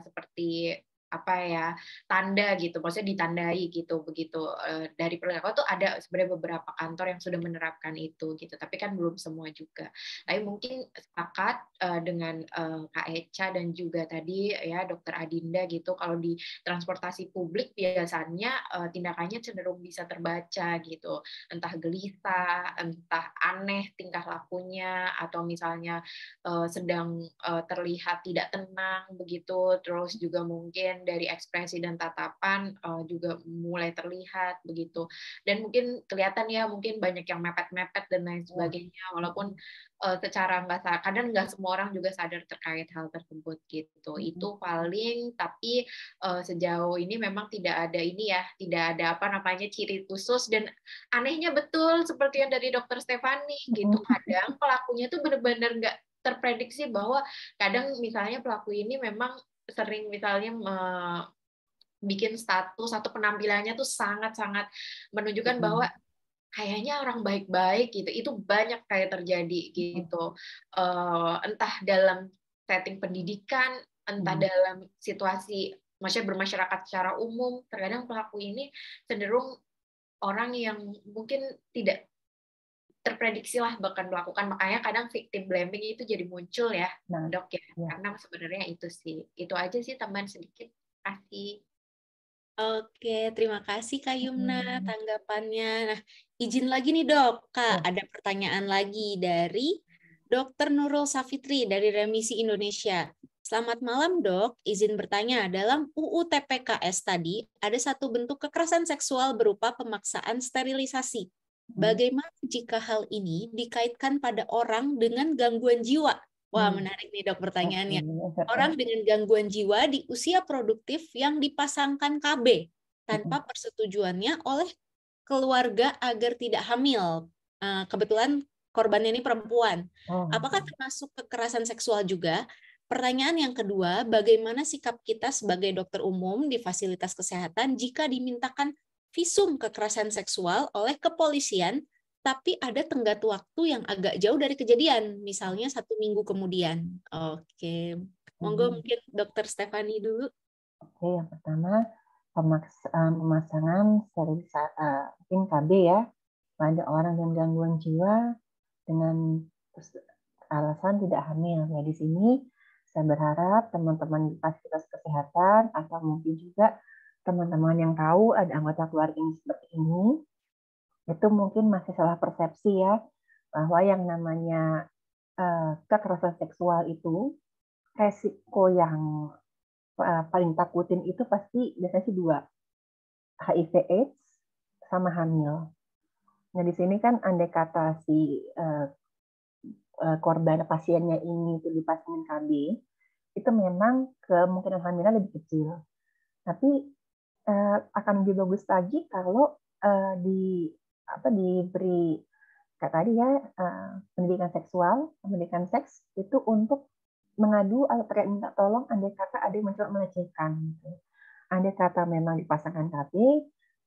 Speaker 6: seperti tanda gitu, maksudnya ditandai gitu begitu. Dari perlakuan tuh ada sebenarnya beberapa kantor yang sudah menerapkan itu gitu, tapi kan belum semua juga. Tapi mungkin sepakat dengan Kak Echa dan juga tadi ya Dokter Adinda gitu, kalau di transportasi publik biasanya tindakannya cenderung bisa terbaca gitu, entah gelisah, entah aneh tingkah lakunya, atau misalnya sedang terlihat tidak tenang begitu, terus juga mungkin dari ekspresi dan tatapan juga mulai terlihat begitu, dan mungkin kelihatan ya mungkin banyak yang mepet-mepet dan lain sebagainya, walaupun secara kadang nggak semua orang juga sadar terkait hal tersebut gitu. Itu paling, tapi sejauh ini memang tidak ada tidak ada ciri khusus, dan anehnya betul seperti yang dari Dokter Stefani gitu, kadang pelakunya tuh benar-benar nggak terprediksi, bahwa kadang misalnya pelaku ini memang sering misalnya bikin status atau penampilannya tuh sangat-sangat menunjukkan bahwa kayaknya orang baik-baik gitu. Itu banyak kayak terjadi gitu. Entah dalam setting pendidikan, entah dalam situasi maksudnya bermasyarakat secara umum, terkadang pelaku ini cenderung orang yang mungkin tidak terprediksi lah bahkan melakukan, makanya kadang victim blaming itu jadi muncul ya, Dok ya. Karena sebenarnya itu sih. Itu aja sih tambahan sedikit. Kasih.
Speaker 1: Oke, terima kasih Kak Yumna tanggapannya. Nah, izin lagi nih Dok, Kak, ada pertanyaan lagi dari Dr. Nurul Safitri dari Remisi Indonesia. Selamat malam Dok, izin bertanya, dalam UU TPKS tadi ada satu bentuk kekerasan seksual berupa pemaksaan sterilisasi. Bagaimana jika hal ini dikaitkan pada orang dengan gangguan jiwa? Wah, menarik nih Dok pertanyaannya. Orang dengan gangguan jiwa di usia produktif yang dipasangkan KB tanpa persetujuannya oleh keluarga agar tidak hamil. Kebetulan korbannya ini perempuan. Apakah termasuk kekerasan seksual juga? Pertanyaan yang kedua, bagaimana sikap kita sebagai dokter umum di fasilitas kesehatan jika dimintakan visum kekerasan seksual oleh kepolisian, tapi ada tenggat waktu yang agak jauh dari kejadian, misalnya 1 minggu kemudian. Oke, monggo mungkin Dokter Stefani dulu.
Speaker 3: Oke, yang pertama pemasangan mungkin KB ya pada orang dengan gangguan jiwa dengan alasan tidak hamil. Ya di sini saya berharap teman-teman di fasilitas kesehatan atau mungkin juga teman-teman yang tahu ada anggota keluarga yang seperti ini, itu mungkin masih salah persepsi ya, bahwa yang namanya kekerasan seksual itu resiko yang paling takutin itu pasti biasanya sih 2, HIV/AIDS sama hamil. Nah di sini kan andai kata si korban pasiennya ini itu dipasangin KB, itu memang kemungkinan hamilnya lebih kecil. Tapi akan lebih bagus lagi kalau diberi kayak tadi ya pendidikan seks itu untuk mengadu atau minta tolong andai kata ada yang mencoba melecehkan gitu. Andai kata memang dipasangkan KB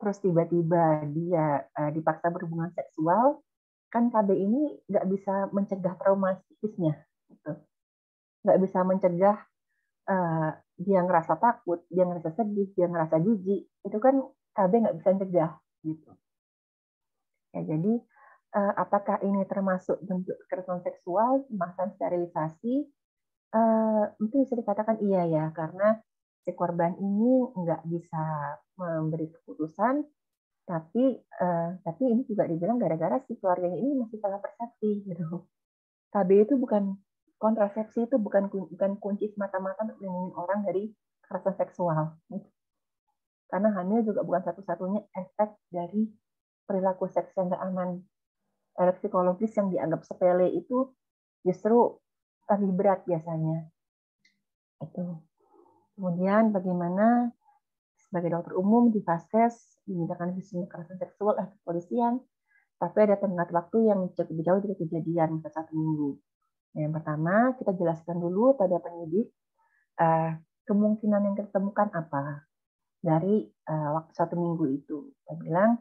Speaker 3: terus tiba-tiba dia dipaksa berhubungan seksual, kan KB ini nggak bisa mencegah trauma psikisnya gitu. Nggak bisa mencegah dia ngerasa takut, dia ngerasa sedih, dia ngerasa jijik, itu kan KB nggak bisa mencegah gitu. Ya, jadi apakah ini termasuk bentuk kekerasan seksual, pemaksaan sterilisasi? Mungkin bisa dikatakan iya ya, karena si korban ini nggak bisa memberi keputusan, tapi ini juga dibilang gara-gara si keluarganya ini masih salah persepsi gitu. KB itu bukan kontrasepsi, itu bukan kunci semata-mata untuk melindungi orang dari kekerasan seksual. Karena hamil juga bukan satu-satunya efek dari perilaku seks yang nggak aman. Efek psikologis yang dianggap sepele itu justru lebih berat biasanya. Itu. Kemudian bagaimana sebagai dokter umum di Vaskes dimintakan visum kekerasan seksual oleh kepolisian, tapi ada tenggat waktu yang cukup jauh dari kejadian, 1 minggu. Yang pertama, kita jelaskan dulu pada penyidik kemungkinan yang kita temukan apa dari waktu 1 minggu itu. Saya bilang,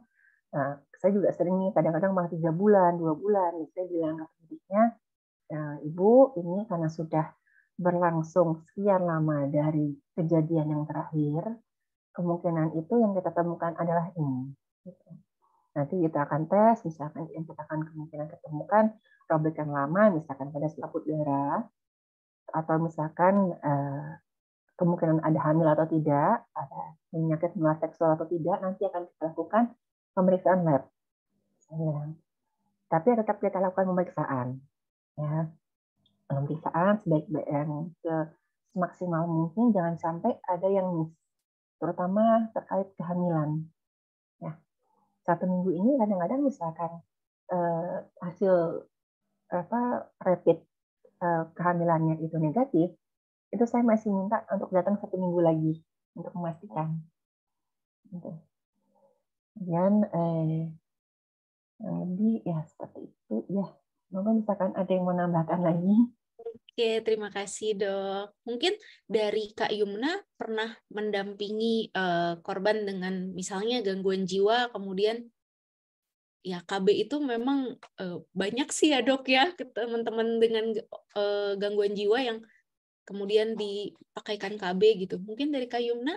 Speaker 3: saya juga sering nih kadang-kadang malah 3 bulan, 2 bulan. Saya bilang ke penyidiknya, Ibu, ini karena sudah berlangsung sekian lama dari kejadian yang terakhir, kemungkinan itu yang kita temukan adalah ini. Nanti kita akan tes, misalkan yang kita akan kemungkinan ketemukan robekan lama, misalkan pada selaput darah, atau misalkan kemungkinan ada hamil atau tidak, ada penyakit menular seksual atau tidak, nanti akan kita lakukan pemeriksaan lab. Tapi tetap kita lakukan pemeriksaan. Ya. Pemeriksaan sebaik-baik yang semaksimal mungkin, jangan sampai ada yang miss, terutama terkait kehamilan. Ya. 1 minggu ini kadang-kadang misalkan hasil rapid kehamilannya itu negatif, itu saya masih minta untuk datang 1 minggu lagi untuk memastikan. Kemudian yang lebih ya seperti itu ya. Semoga misalkan ada yang mau nambahkan lagi.
Speaker 1: Oke, terima kasih dok. Mungkin dari Kak Yumna pernah mendampingi korban dengan misalnya gangguan jiwa, kemudian ya KB itu memang banyak sih ya dok ya, teman-teman dengan gangguan jiwa yang kemudian dipakaikan KB gitu. Mungkin dari Kak Yumna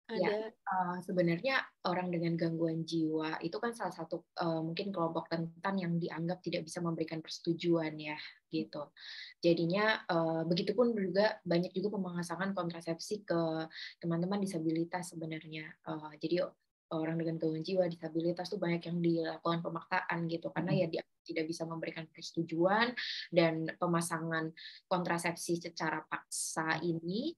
Speaker 1: ada?
Speaker 6: Ya, sebenarnya orang dengan gangguan jiwa itu kan salah satu mungkin kelompok rentan yang dianggap tidak bisa memberikan persetujuan ya gitu. Jadinya begitupun juga banyak juga pemasangan kontrasepsi ke teman-teman disabilitas sebenarnya. Jadi orang dengan gangguan jiwa, disabilitas tuh banyak yang dilakukan pemaksaan gitu karena ya dia tidak bisa memberikan persetujuan, dan pemasangan kontrasepsi secara paksa ini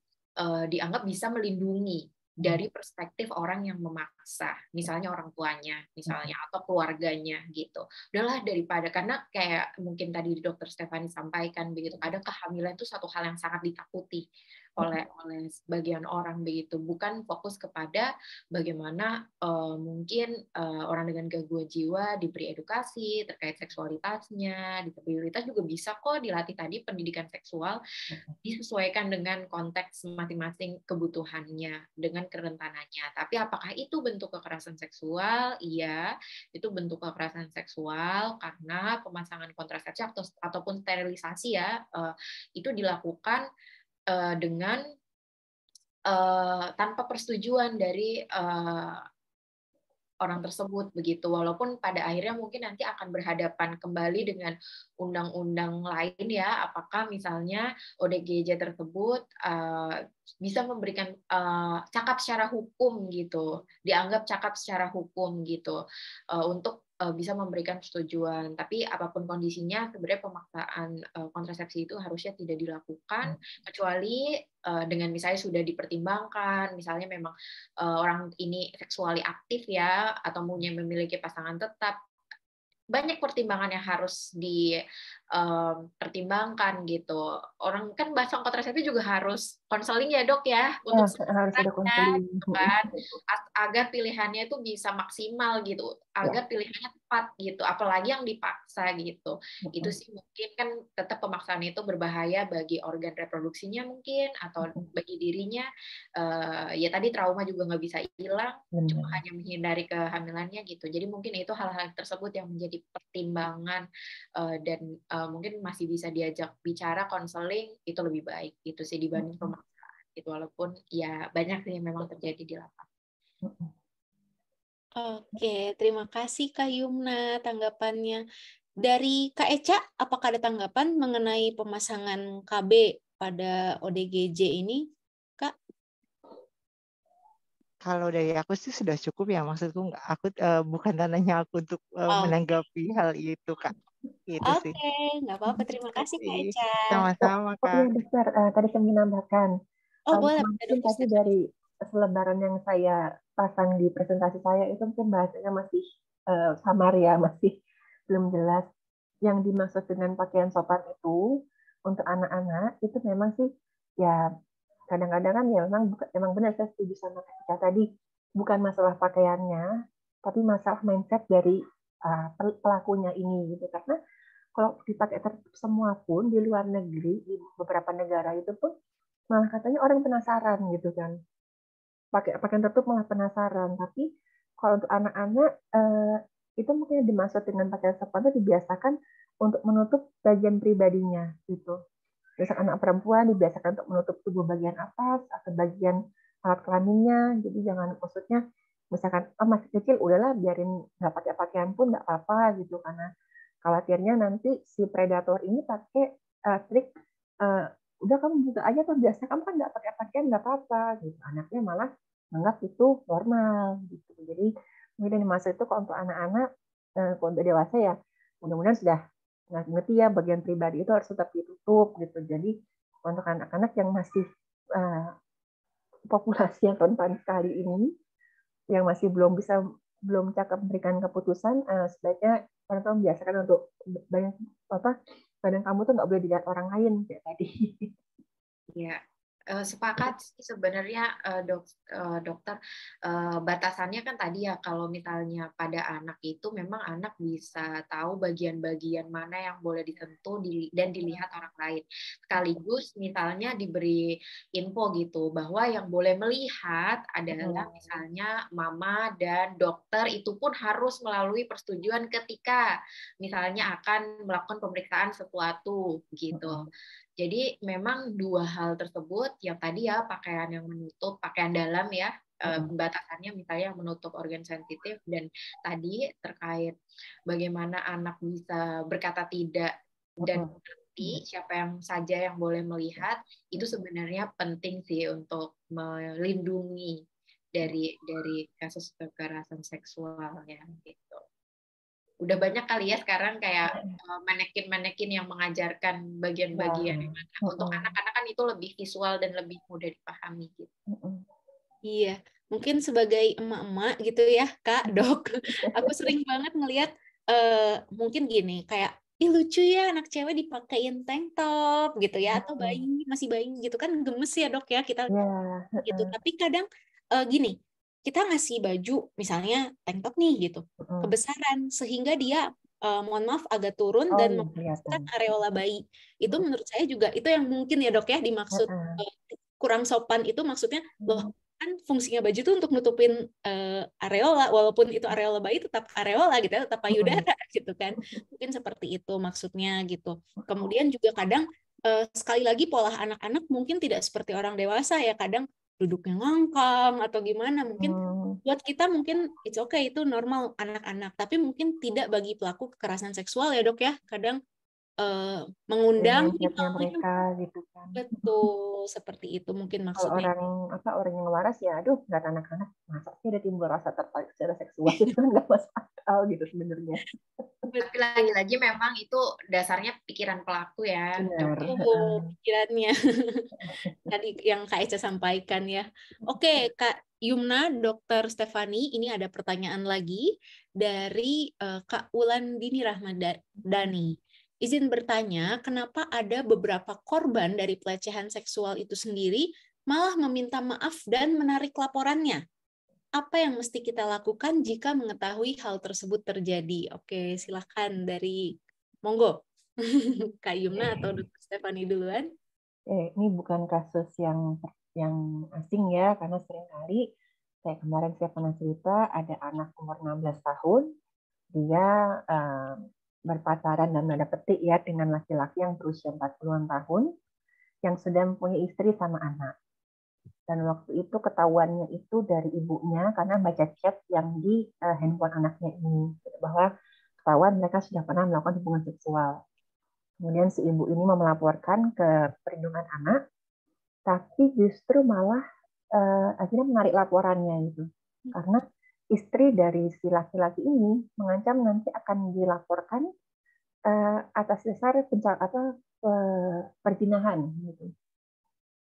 Speaker 6: dianggap bisa melindungi dari perspektif orang yang memaksa, misalnya orang tuanya, misalnya atau keluarganya gitu. Udahlah daripada, karena kayak mungkin tadi Dokter Stefani sampaikan begitu, kadang kehamilan itu satu hal yang sangat ditakuti oleh sebagian orang begitu, bukan fokus kepada bagaimana mungkin orang dengan gangguan jiwa diberi edukasi terkait seksualitasnya, disabilitas juga bisa kok dilatih tadi pendidikan seksual, disesuaikan dengan konteks masing-masing kebutuhannya, dengan kerentanannya. Tapi apakah itu bentuk kekerasan seksual? Iya, itu bentuk kekerasan seksual karena pemasangan kontrasepsi ataupun sterilisasi ya, itu dilakukan dengan tanpa persetujuan dari orang tersebut begitu, walaupun pada akhirnya mungkin nanti akan berhadapan kembali dengan undang-undang lain ya, apakah misalnya ODGJ tersebut bisa memberikan cakap secara hukum gitu, dianggap cakap secara hukum gitu untuk bisa memberikan persetujuan. Tapi apapun kondisinya sebenarnya pemaksaan kontrasepsi itu harusnya tidak dilakukan kecuali dengan misalnya sudah dipertimbangkan, misalnya memang orang ini seksuali aktif ya, atau memiliki pasangan tetap, banyak pertimbangan yang harus dipertimbangkan gitu. Orang kan bahasa kontrasepsi juga harus konseling ya dok ya, untuk
Speaker 3: harus ada konseling
Speaker 6: gitu kan, agar pilihannya itu bisa maksimal gitu, agar pilihannya tepat gitu, apalagi yang dipaksa gitu. Itu sih mungkin kan tetap pemaksaan itu berbahaya bagi organ reproduksinya mungkin, atau bagi dirinya. Ya tadi trauma juga nggak bisa hilang, cuma hanya menghindari kehamilannya gitu. Jadi mungkin itu hal-hal tersebut yang menjadi pertimbangan, dan mungkin masih bisa diajak bicara, konseling, itu lebih baik gitu sih dibanding pemaksaan gitu, walaupun ya banyak sih yang memang terjadi di lapangan.
Speaker 1: Oke, terima kasih Kak Yumna tanggapannya. Dari Kak Eca, apakah ada tanggapan mengenai pemasangan KB pada ODGJ ini, Kak?
Speaker 2: Kalau dari aku sih sudah cukup ya, maksudku aku bukan ranahnya aku untuk menanggapi hal itu Kak. Gitu
Speaker 1: Oke,
Speaker 2: sih.
Speaker 1: nggak apa-apa. Terima kasih Kak Eca.
Speaker 2: Sama-sama Kak.
Speaker 3: Iya dokter, tadi saya ingin menambahkan.
Speaker 1: Boleh.
Speaker 3: Mungkin tadi dari selebaran yang saya pasang di presentasi saya itu mungkin bahasanya masih samar ya, masih belum jelas. Yang dimaksud dengan pakaian sopan itu untuk anak-anak itu memang sih ya kadang-kadang kan ya memang benar, saya setuju sama Kak tadi, bukan masalah pakaiannya, tapi masalah mindset dari pelakunya ini gitu. Karena kalau dipakai tertutup semua pun di luar negeri, di beberapa negara itu pun malah katanya orang penasaran gitu kan, pakai pakaian tertutup malah penasaran. Tapi kalau untuk anak-anak itu mungkin dimaksud dengan pakaian sopan itu dibiasakan untuk menutup bagian pribadinya gitu. Misalkan anak perempuan dibiasakan untuk menutup tubuh bagian atas atau bagian alat kelaminnya. Jadi jangan, maksudnya misalkan masih kecil udahlah biarin nggak pakai pakaian pun nggak apa-apa gitu, karena khawatirnya nanti si predator ini pakai trik udah kamu buka aja tuh, biasa kamu kan nggak pakai pakaian nggak apa-apa gitu. Anaknya malah menganggap itu normal gitu. Jadi mungkin di masa itu kalau untuk anak-anak, kalau udah dewasa ya mudah-mudahan sudah ngerti ya bagian pribadi itu harus tetap ditutup gitu. Jadi untuk anak-anak yang masih populasi yang rentan sekali ini, yang masih belum cakap memberikan keputusan, sebaiknya orang tua membiasakan untuk banyak badan kamu tuh nggak boleh dilihat orang lain kayak tadi.
Speaker 6: Iya, sepakat sih sebenarnya dokter, batasannya kan tadi ya, kalau misalnya pada anak itu memang anak bisa tahu bagian-bagian mana yang boleh disentuh dan dilihat orang lain. Sekaligus misalnya diberi info gitu bahwa yang boleh melihat adalah misalnya mama dan dokter, itu pun harus melalui persetujuan ketika misalnya akan melakukan pemeriksaan sesuatu gitu. Jadi memang dua hal tersebut, yang tadi ya pakaian yang menutup, pakaian dalam ya, batasannya misalnya yang menutup organ sensitif, dan tadi terkait bagaimana anak bisa berkata tidak dan mengerti siapa yang saja yang boleh melihat, itu sebenarnya penting sih untuk melindungi dari kasus kekerasan seksual ya gitu. Udah banyak kali ya sekarang kayak manekin-manekin yang mengajarkan bagian-bagian untuk anak-anak, kan itu lebih visual dan lebih mudah dipahami gitu.
Speaker 1: Iya, mungkin sebagai emak-emak gitu ya Kak, Dok, aku sering banget ngelihat mungkin gini, kayak ih lucu ya anak cewek dipakein tank top gitu ya, atau bayi masih bayi gitu kan, gemes ya Dok ya kita gitu. Tapi kadang gini, kita ngasih baju misalnya tank top nih gitu, kebesaran sehingga dia mohon maaf agak turun dan memperlihatkan areola bayi. Itu menurut saya juga itu yang mungkin ya Dok ya dimaksud kurang sopan, itu maksudnya loh kan fungsinya baju itu untuk nutupin areola, walaupun itu areola bayi tetap areola gitu ya, tetap payudara gitu kan. Mungkin seperti itu maksudnya gitu. Kemudian juga kadang sekali lagi pola anak-anak mungkin tidak seperti orang dewasa ya, kadang duduknya ngangkang atau gimana, mungkin buat kita mungkin it's okay, itu normal anak-anak, tapi mungkin tidak bagi pelaku kekerasan seksual ya Dok ya, kadang mengundang
Speaker 3: mereka gitu kan.
Speaker 1: Betul, seperti itu mungkin maksudnya.
Speaker 3: Kalau orang yang waras ya, aduh nggak anak-anak masa sih ada timbul rasa tertarik secara seksual, itu kan nggak masuk akal gitu sebenarnya.
Speaker 6: Tapi lagi-lagi memang itu dasarnya pikiran pelaku ya.
Speaker 3: Benar.
Speaker 1: Pikirannya. Tadi yang Kak Eca sampaikan ya. Oke, Kak Yumna, Dr. Stefani, ini ada pertanyaan lagi dari Kak Wulandini Rahmadani. Izin bertanya, kenapa ada beberapa korban dari pelecehan seksual itu sendiri malah meminta maaf dan menarik laporannya? Apa yang mesti kita lakukan jika mengetahui hal tersebut terjadi? Oke, silakan dari monggo. Kak Yumna atau Dr. Stefani duluan.
Speaker 3: Ini bukan kasus yang asing ya, karena seringkali kemarin saya pernah cerita ada anak umur 16 tahun, dia berpacaran dan tanda petik ya dengan laki-laki yang berusia 40-an tahun yang sudah mempunyai istri sama anak. Dan waktu itu ketahuannya itu dari ibunya karena baca chat yang di handphone anaknya ini, bahwa ketahuan mereka sudah pernah melakukan hubungan seksual. Kemudian si ibu ini mau melaporkan ke perlindungan anak, tapi justru malah akhirnya menarik laporannya gitu. Karena istri dari si laki-laki ini mengancam nanti akan dilaporkan atas dasar perzinahan gitu.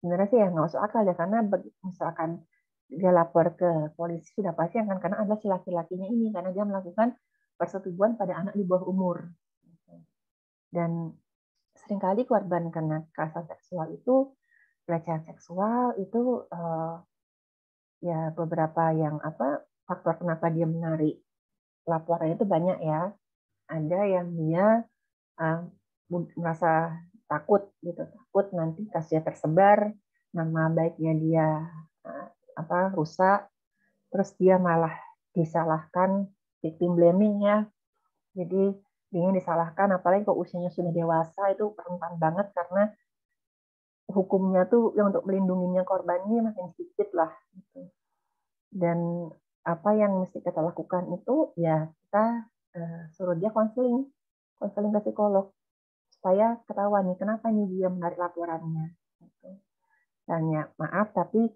Speaker 3: Sebenarnya sih ya nggak masuk akal ya, karena misalkan dia lapor ke polisi sudah pasti akan karena ada si laki-lakinya ini, karena dia melakukan persetubuhan pada anak di bawah umur. Dan seringkali korban kena kekerasan seksual itu, pelecehan seksual itu ya beberapa yang faktor kenapa dia menarik laporan itu banyak ya. Ada yang dia merasa takut gitu, takut nanti kasusnya tersebar, nama baiknya dia rusak, terus dia malah disalahkan, victim blaming ya. Jadi ingin disalahkan, apalagi kalau usianya sudah dewasa, itu rentan banget karena hukumnya tuh yang untuk melindunginya korban ini makin sedikit lah gitu. Dan apa yang mesti kita lakukan itu ya kita suruh dia konseling ke psikolog supaya ketahuan nih kenapa nih dia menarik laporannya gitu. Tanya maaf tapi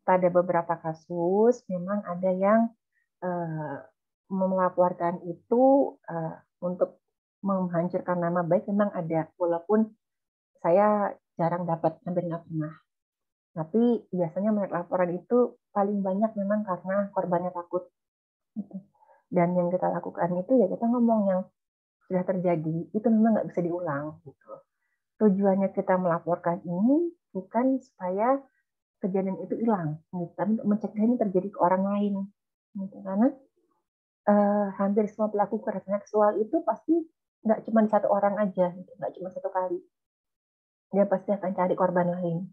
Speaker 3: pada beberapa kasus memang ada yang melaporkan itu untuk menghancurkan nama baik, memang ada, walaupun saya jarang dapat, hampir nggak pernah. Tapi biasanya menarik laporan itu paling banyak memang karena korbannya takut. Dan yang kita lakukan itu ya kita ngomong yang sudah terjadi itu memang nggak bisa diulang gitu. Tujuannya kita melaporkan ini bukan supaya kejadian itu hilang, gitu, tapi untuk mencegah ini terjadi ke orang lain. Gitu. Karena hampir semua pelaku kekerasan seksual itu pasti nggak cuma satu orang aja, gitu. Nggak cuma satu kali. Dia pasti akan cari korban lain.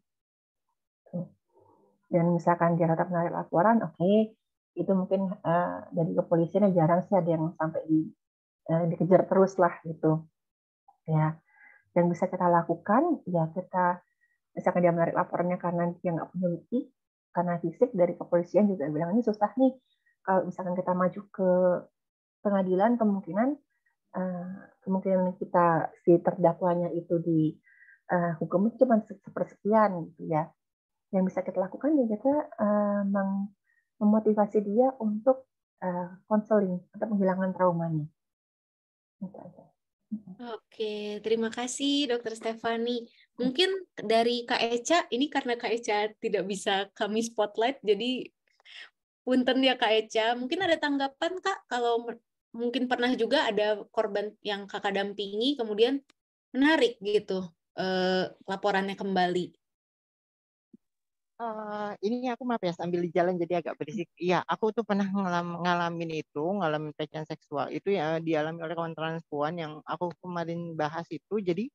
Speaker 3: Dan misalkan dia tetap menarik laporan, oke, itu mungkin dari kepolisian jarang sih ada yang sampai dikejar terus lah gitu. Ya, yang bisa kita lakukan ya kita misalkan dia menarik laporannya karena dia nggak punya bukti, karena fisik dari kepolisian juga bilang ini susah nih. Kalau misalkan kita maju ke pengadilan, kemungkinan kita si terdakwanya itu di hukum cuma sepersekian gitu ya. Yang bisa kita lakukan ya kita memotivasi dia untuk konseling atau menghilangkan traumanya. Gitu aja.
Speaker 1: Oke, terima kasih Dokter Stefani. Mungkin dari Kak Eca, ini karena Kak Eca tidak bisa kami spotlight, jadi punten ya Kak Eca. Mungkin ada tanggapan Kak, kalau mungkin pernah juga ada korban yang Kakak dampingi, kemudian menarik gitu laporannya kembali.
Speaker 2: Ini aku maaf ya sambil di jalan jadi agak berisik. Iya, aku tuh pernah ngalamin pelecehan seksual itu ya dialami oleh kawan transpuan yang aku kemarin bahas itu. Jadi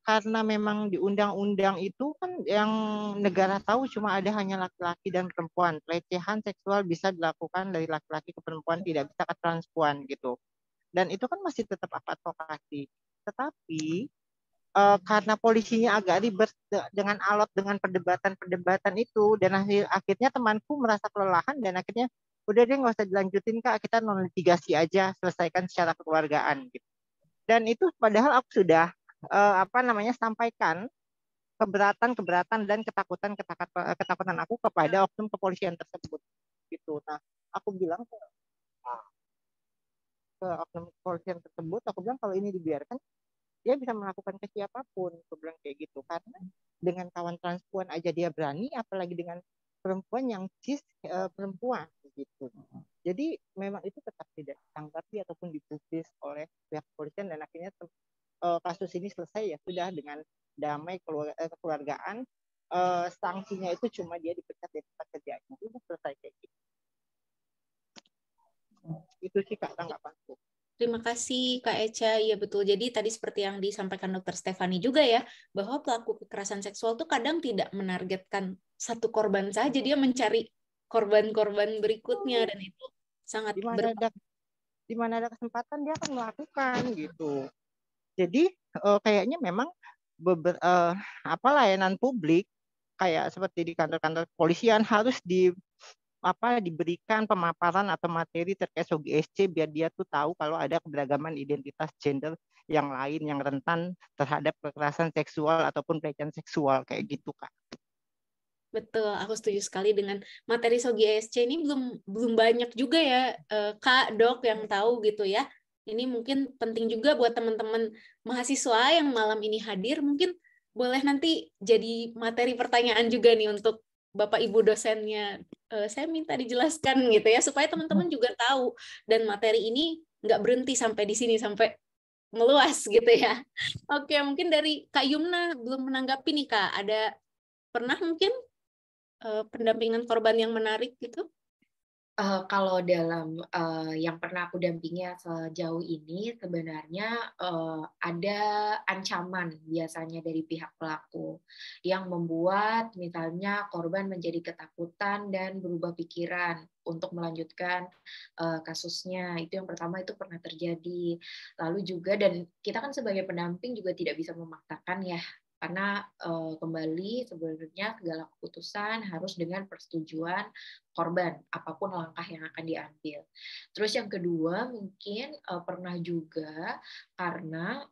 Speaker 2: karena memang di undang-undang itu kan yang negara tahu cuma ada hanya laki-laki dan perempuan. Pelecehan seksual bisa dilakukan dari laki-laki ke perempuan, tidak bisa ke transpuan gitu. Dan itu kan masih tetap advokasi. Tetapi karena polisinya agak ribet dengan alot dengan perdebatan itu, dan akhirnya temanku merasa kelelahan dan akhirnya udah deh nggak usah dilanjutin Kak, kita non litigasi aja, selesaikan secara kekeluargaan gitu. Dan itu padahal aku sudah sampaikan keberatan dan ketakutan aku kepada oknum kepolisian tersebut gitu. Nah, aku bilang ke oknum kepolisian tersebut, aku bilang kalau ini dibiarkan dia bisa melakukan ke siapapun, aku bilang kayak gitu. Karena dengan kawan transpuan aja dia berani, apalagi dengan perempuan yang cis perempuan gitu. Jadi memang itu tetap tidak ditanggapi ataupun dipublis oleh pihak kepolisian, dan akhirnya kasus ini selesai ya sudah dengan damai kekeluargaan. Sanksinya itu cuma dia dipecat dari tempat kerjanya, udah selesai kayak gitu. Itu sih Kak tanggapanku.
Speaker 1: Terima kasih Kak Eca. Iya betul. Jadi tadi seperti yang disampaikan Dokter Stefani juga ya, bahwa pelaku kekerasan seksual tuh kadang tidak menargetkan satu korban saja, dia mencari korban-korban berikutnya, dan itu sangat
Speaker 2: di mana ada kesempatan dia akan melakukan gitu. Jadi kayaknya memang layanan publik kayak seperti di kantor-kantor kepolisian harus diberikan pemaparan atau materi terkait SOGSC biar dia tuh tahu kalau ada keberagaman identitas gender yang lain yang rentan terhadap kekerasan seksual ataupun pelecehan seksual kayak gitu Kak.
Speaker 1: Betul, aku setuju sekali dengan materi SOGSC ini belum banyak juga ya Kak Dok yang tahu gitu ya. Ini mungkin penting juga buat teman-teman mahasiswa yang malam ini hadir, mungkin boleh nanti jadi materi pertanyaan juga nih untuk Bapak Ibu dosennya. Saya minta dijelaskan gitu ya, supaya teman-teman juga tahu, dan materi ini nggak berhenti sampai di sini, sampai meluas gitu ya. Oke, mungkin dari Kak Yumna belum menanggapi nih Kak, ada pernah mungkin pendampingan korban yang menarik gitu?
Speaker 6: Kalau dalam yang pernah aku dampingi sejauh ini, sebenarnya ada ancaman biasanya dari pihak pelaku yang membuat misalnya korban menjadi ketakutan dan berubah pikiran untuk melanjutkan kasusnya. Itu yang pertama, itu pernah terjadi. Lalu juga, dan kita kan sebagai pendamping juga tidak bisa memaksakan ya Karena kembali sebenarnya segala keputusan harus dengan persetujuan korban, apapun langkah yang akan diambil. Terus yang kedua mungkin pernah juga karena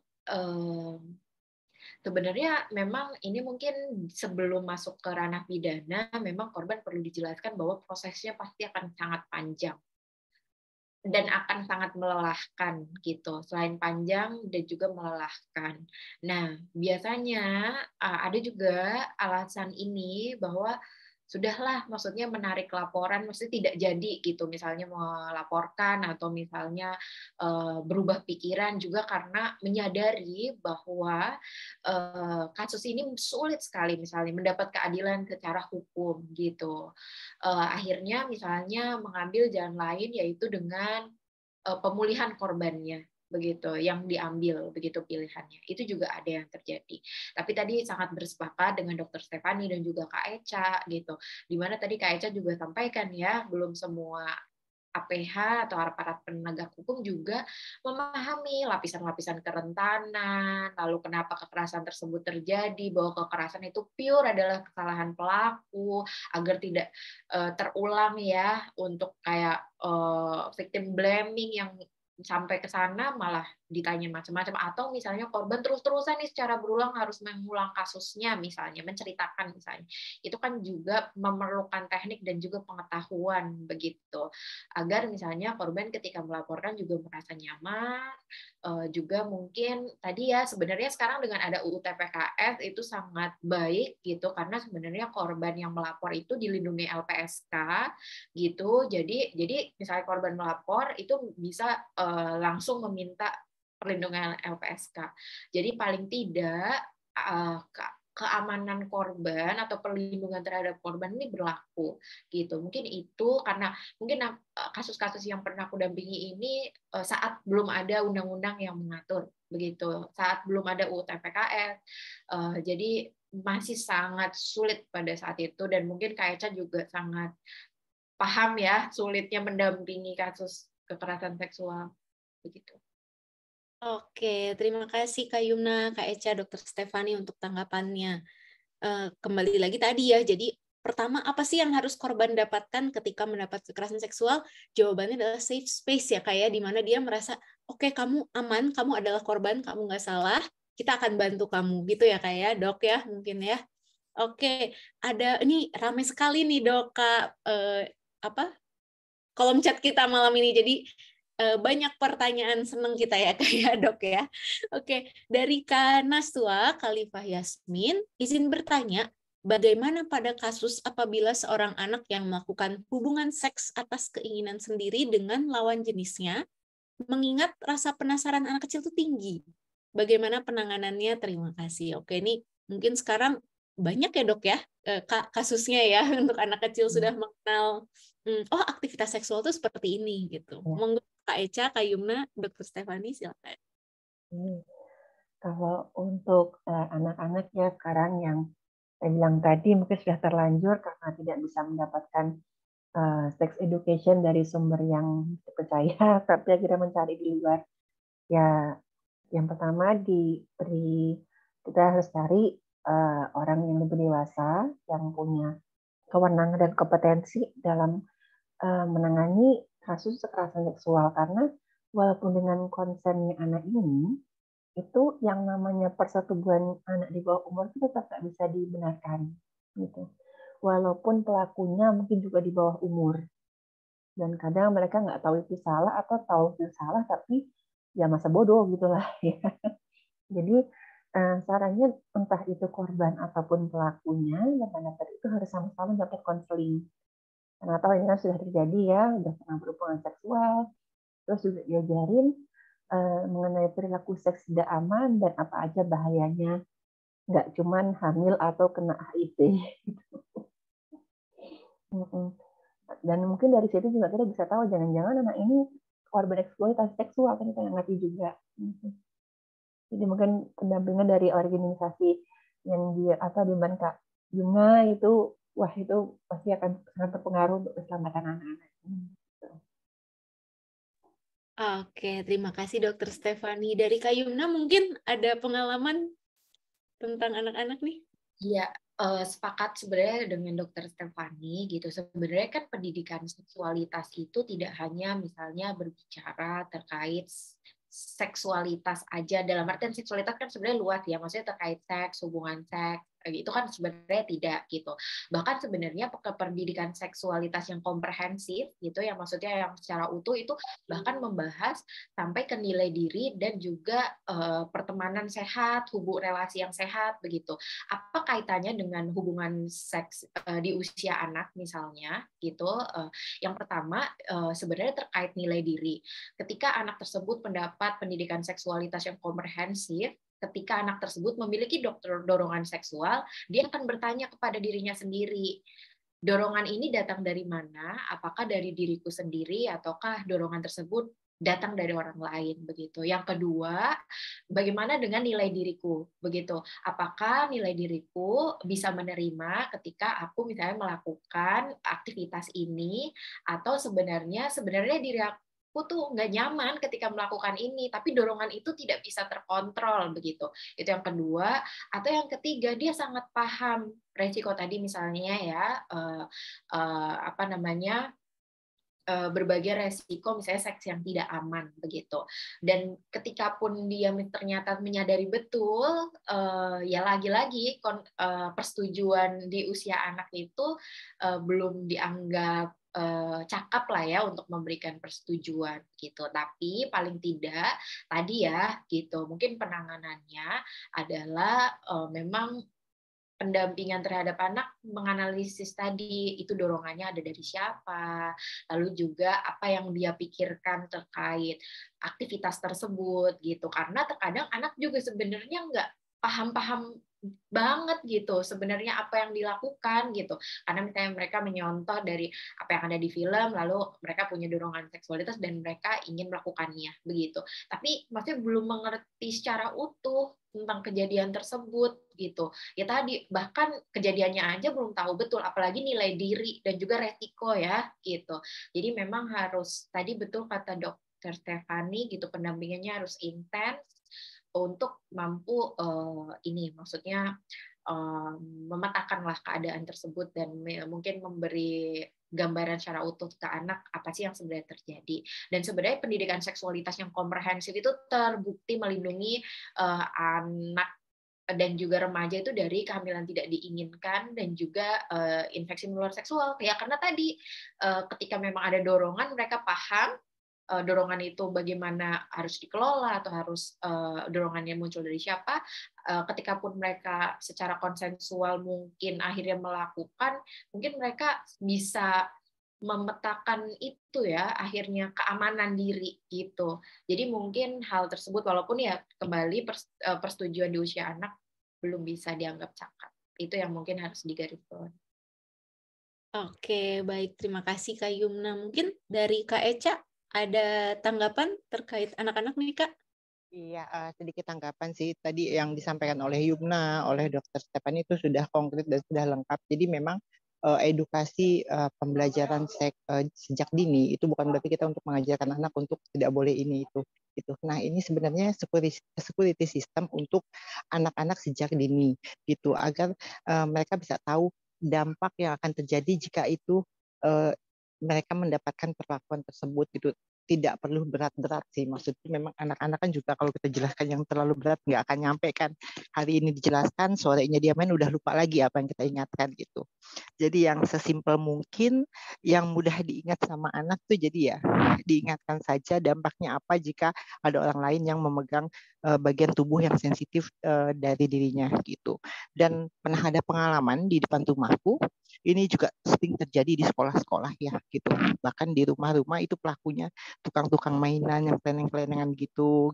Speaker 6: sebenarnya memang ini mungkin sebelum masuk ke ranah pidana, memang korban perlu dijelaskan bahwa prosesnya pasti akan sangat panjang dan akan sangat melelahkan gitu. Selain panjang dan juga melelahkan. Nah, biasanya ada juga alasan ini bahwa sudahlah, maksudnya menarik laporan, maksudnya tidak jadi gitu, misalnya melaporkan atau misalnya berubah pikiran juga karena menyadari bahwa kasus ini sulit sekali misalnya mendapat keadilan secara hukum gitu. Akhirnya misalnya mengambil jalan lain yaitu dengan pemulihan korbannya begitu yang diambil begitu pilihannya. Itu juga ada yang terjadi. Tapi tadi sangat bersepakat dengan Dr. Stefani dan juga Kak Eca gitu. Di mana tadi Kak Eca juga sampaikan ya, belum semua APH atau aparat penegak hukum juga memahami lapisan-lapisan kerentanan, lalu kenapa kekerasan tersebut terjadi, bahwa kekerasan itu pure adalah kesalahan pelaku, agar tidak terulang ya, untuk kayak victim blaming yang sampai ke sana malah ditanya macam-macam, atau misalnya korban terus-terusan nih secara berulang harus mengulang kasusnya, misalnya menceritakan misalnya, itu kan juga memerlukan teknik dan juga pengetahuan begitu, agar misalnya korban ketika melaporkan juga merasa nyaman. Juga mungkin tadi ya, sebenarnya sekarang dengan ada UU TPKS itu sangat baik gitu, karena sebenarnya korban yang melapor itu dilindungi LPSK gitu. Jadi misalnya korban melapor itu bisa langsung meminta perlindungan LPSK. Jadi paling tidak keamanan korban atau perlindungan terhadap korban ini berlaku gitu. Mungkin itu karena mungkin kasus-kasus yang pernah aku dampingi ini saat belum ada undang-undang yang mengatur begitu, saat belum ada UU TPKS, jadi masih sangat sulit pada saat itu, dan mungkin Kak Eca juga sangat paham ya sulitnya mendampingi kasus kekerasan seksual begitu.
Speaker 1: Oke, terima kasih Kak Yumna, Kak Eca, Dr. Stefani untuk tanggapannya. Kembali lagi tadi ya, jadi pertama apa sih yang harus korban dapatkan ketika mendapat kekerasan seksual? Jawabannya adalah safe space ya kayak di mana dia merasa oke, kamu aman, kamu adalah korban, kamu nggak salah, kita akan bantu kamu gitu ya kayak Dok ya mungkin ya. Oke, ada ini ramai sekali nih Dok Kak kolom chat kita malam ini, jadi banyak pertanyaan seneng kita ya kayak Dok ya. Oke, dari Kak Naswa Khalifah Yasmin, izin bertanya, bagaimana pada kasus apabila seorang anak yang melakukan hubungan seks atas keinginan sendiri dengan lawan jenisnya, mengingat rasa penasaran anak kecil itu tinggi? Bagaimana penanganannya? Terima kasih. Oke, ini mungkin sekarang banyak ya Dok ya kasusnya ya untuk anak kecil sudah mengenal aktivitas seksual itu seperti ini gitu. Monggo Kak Eca, Kak Yumna, Dr. Stefani silakan.
Speaker 3: Kalau untuk anak-anak ya sekarang yang saya bilang tadi mungkin sudah terlanjur karena tidak bisa mendapatkan sex education dari sumber yang dipercaya, tapi akhirnya mencari di luar. Ya, yang pertama kita harus cari orang yang lebih dewasa yang punya kewenangan dan kompetensi dalam menangani kasus kekerasan seksual, karena walaupun dengan konsennya anak ini, itu yang namanya persetubuhan anak di bawah umur itu tetap tak bisa dibenarkan gitu. Walaupun pelakunya mungkin juga di bawah umur, dan kadang mereka nggak tahu itu salah atau tahu itu salah tapi ya masa bodoh gitulah ya. Jadi sarannya entah itu korban ataupun pelakunya yang dapat itu harus sama-sama dapat konseling. Karena tahu ini kan sudah terjadi ya, sudah pernah berhubungan seksual, terus juga diajarin mengenai perilaku seks tidak aman dan apa aja bahayanya, nggak cuman hamil atau kena HIV. Dan mungkin dari situ juga kita bisa tahu jangan-jangan anak ini korban eksploitasi seksual, kan kita nggak ngerti juga. Jadi mungkin pendampingan dari organisasi yang di Kak Yumna itu, wah itu pasti akan sangat berpengaruh untuk keselamatan anak-anak.
Speaker 1: Oke, terima kasih Dr. Stefani. Dari Kak Yumna mungkin ada pengalaman tentang anak-anak nih?
Speaker 6: Iya, sepakat sebenarnya dengan Dokter Stefani gitu. Sebenarnya kan pendidikan seksualitas itu tidak hanya misalnya berbicara terkait seksualitas aja, dalam artian seksualitas kan sebenarnya luas ya, maksudnya terkait seks, hubungan seks, itu kan sebenarnya tidak gitu. Bahkan sebenarnya pendidikan seksualitas yang komprehensif gitu, yang maksudnya yang secara utuh itu bahkan membahas sampai ke nilai diri dan juga pertemanan sehat, relasi yang sehat begitu. Apa kaitannya dengan hubungan seks di usia anak misalnya gitu? Yang pertama sebenarnya terkait nilai diri. Ketika anak tersebut mendapat pendidikan seksualitas yang komprehensif, ketika anak tersebut memiliki dorongan seksual, dia akan bertanya kepada dirinya sendiri, dorongan ini datang dari mana? Apakah dari diriku sendiri ataukah dorongan tersebut datang dari orang lain begitu. Yang kedua, bagaimana dengan nilai diriku begitu? Apakah nilai diriku bisa menerima ketika aku misalnya melakukan aktivitas ini, atau sebenarnya diri aku tuh nggak nyaman ketika melakukan ini, tapi dorongan itu tidak bisa terkontrol begitu. Itu yang kedua. Atau yang ketiga, dia sangat paham resiko tadi misalnya ya berbagai resiko misalnya seks yang tidak aman begitu. Dan ketika pun dia ternyata menyadari betul, ya lagi-lagi persetujuan di usia anak itu belum dianggap cakap lah ya untuk memberikan persetujuan gitu. Tapi paling tidak tadi ya gitu, mungkin penanganannya adalah memang pendampingan terhadap anak, menganalisis tadi itu dorongannya ada dari siapa, lalu juga apa yang dia pikirkan terkait aktivitas tersebut gitu. Karena terkadang anak juga sebenarnya nggak paham-paham banget gitu sebenarnya apa yang dilakukan gitu, karena misalnya mereka menyontoh dari apa yang ada di film, lalu mereka punya dorongan seksualitas dan mereka ingin melakukannya begitu, tapi maksudnya belum mengerti secara utuh tentang kejadian tersebut gitu ya. Tadi bahkan kejadiannya aja belum tahu betul, apalagi nilai diri dan juga resiko ya gitu. Jadi memang harus tadi betul kata Dokter Stefani gitu, pendampingannya harus intens untuk mampu ini maksudnya memetakanlah keadaan tersebut dan mungkin memberi gambaran secara utuh ke anak apa sih yang sebenarnya terjadi. Dan sebenarnya pendidikan seksualitas yang komprehensif itu terbukti melindungi anak dan juga remaja itu dari kehamilan tidak diinginkan dan juga infeksi menular seksual. Ya karena tadi ketika memang ada dorongan, mereka paham dorongan itu bagaimana harus dikelola atau harus dorongannya muncul dari siapa. Ketika pun mereka secara konsensual mungkin akhirnya melakukan, mungkin mereka bisa memetakan itu ya akhirnya keamanan diri gitu. Jadi mungkin hal tersebut walaupun ya kembali persetujuan di usia anak belum bisa dianggap cakap. Itu yang mungkin harus digarisbawahi.
Speaker 1: Oke, baik. Terima kasih Kak Yumna. Mungkin dari Kak Eca ada tanggapan terkait anak-anak nih, Kak?
Speaker 2: Iya, sedikit tanggapan sih. Tadi yang disampaikan oleh Yumna, oleh Dokter Stefani itu sudah konkret dan sudah lengkap. Jadi memang edukasi pembelajaran seks sejak dini itu bukan berarti kita untuk mengajarkan anak untuk tidak boleh ini itu. Nah, ini sebenarnya security system untuk anak-anak sejak dini gitu, agar mereka bisa tahu dampak yang akan terjadi jika itu mereka mendapatkan perlakuan tersebut gitu. Tidak perlu berat-berat sih, maksudnya memang anak-anak kan juga kalau kita jelaskan yang terlalu berat nggak akan nyampe kan. Hari ini dijelaskan, sorenya dia main udah lupa lagi apa yang kita ingatkan gitu. Jadi yang sesimpel mungkin, yang mudah diingat sama anak tuh jadi ya diingatkan saja dampaknya apa jika ada orang lain yang memegang bagian tubuh yang sensitif dari dirinya gitu. Dan pernah ada pengalaman di depan rumahku, ini juga sering terjadi di sekolah-sekolah ya gitu. Bahkan di rumah-rumah itu pelakunya tukang-tukang mainan yang keleneng-kelenengan gitu.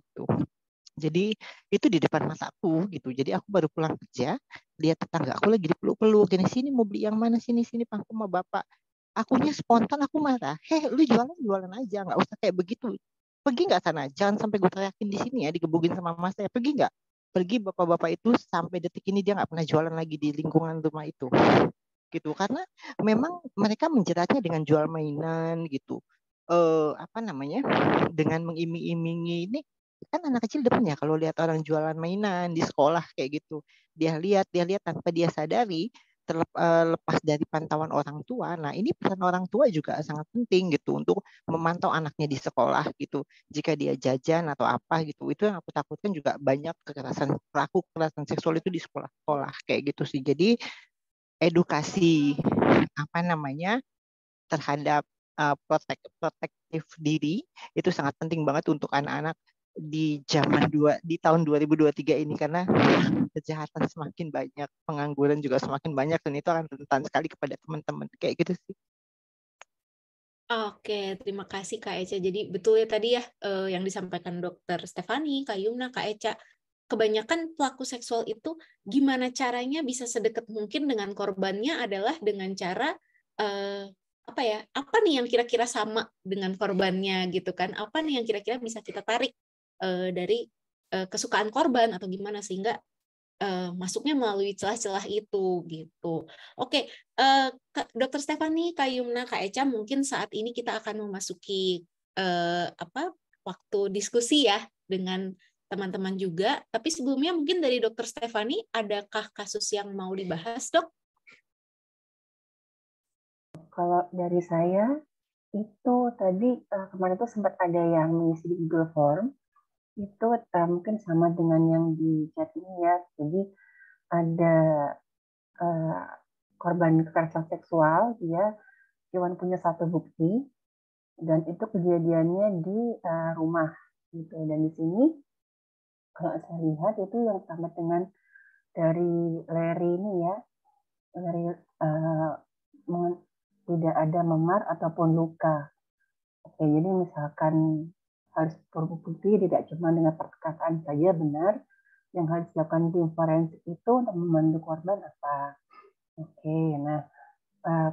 Speaker 2: Jadi itu di depan mataku gitu. Jadi aku baru pulang kerja, lihat tetangga aku lagi dipeluk-peluk. Gini, sini mau beli yang mana, sini Pak, aku sama bapak. Akunya spontan aku marah. Lu jualan aja, nggak usah kayak begitu. Pergi nggak sana, jangan sampai gue teriakin di sini ya, digebukin sama mas saya. Pergi nggak? Pergi bapak-bapak itu sampai detik ini dia nggak pernah jualan lagi di lingkungan rumah itu. Gitu, karena memang mereka menjeratnya dengan jual mainan gitu. Dengan mengiming-imingi ini kan anak kecil demen ya kalau lihat orang jualan mainan di sekolah kayak gitu. Dia lihat tanpa dia sadari, lepas dari pantauan orang tua. Nah, ini peran orang tua juga sangat penting gitu untuk memantau anaknya di sekolah gitu. Jika dia jajan atau apa gitu, itu yang aku takutkan juga banyak pelaku kekerasan seksual itu di sekolah-sekolah kayak gitu sih. Jadi edukasi apa namanya terhadap protektif diri itu sangat penting banget untuk anak-anak di tahun 2023 ini, karena kejahatan semakin banyak, pengangguran juga semakin banyak, dan itu akan rentan sekali kepada teman-teman kayak gitu sih.
Speaker 1: Oke, terima kasih Kak Eca. Jadi betul ya tadi ya yang disampaikan Dokter Stefani, Kak Yumna, Kak Eca. Kebanyakan pelaku seksual itu gimana caranya bisa sedekat mungkin dengan korbannya adalah dengan cara apa ya? Apa nih yang kira-kira sama dengan korbannya gitu kan? Apa nih yang kira-kira bisa kita tarik dari kesukaan korban atau gimana sehingga masuknya melalui celah-celah itu gitu. Oke, Dokter Stefani, Kak Yumna, Kak Eca, mungkin saat ini kita akan memasuki waktu diskusi ya dengan teman-teman juga. Tapi sebelumnya mungkin dari Dokter Stefani, adakah kasus yang mau dibahas, Dok?
Speaker 3: Kalau dari saya itu tadi kemarin itu sempat ada yang mengisi di Google Form. Itu mungkin sama dengan yang di chat ini ya. Jadi ada korban kekerasan seksual, dia cuma punya satu bukti, dan itu kejadiannya di rumah gitu. Dan di sini kalau saya lihat itu yang sama dengan dari Larry ini ya, Larry tidak ada memar ataupun luka. Oke, jadi misalkan harus terbukti tidak cuma dengan perkataan saja benar, yang harus dilakukan tim forensik itu untuk membantu korban apa. Oke, nah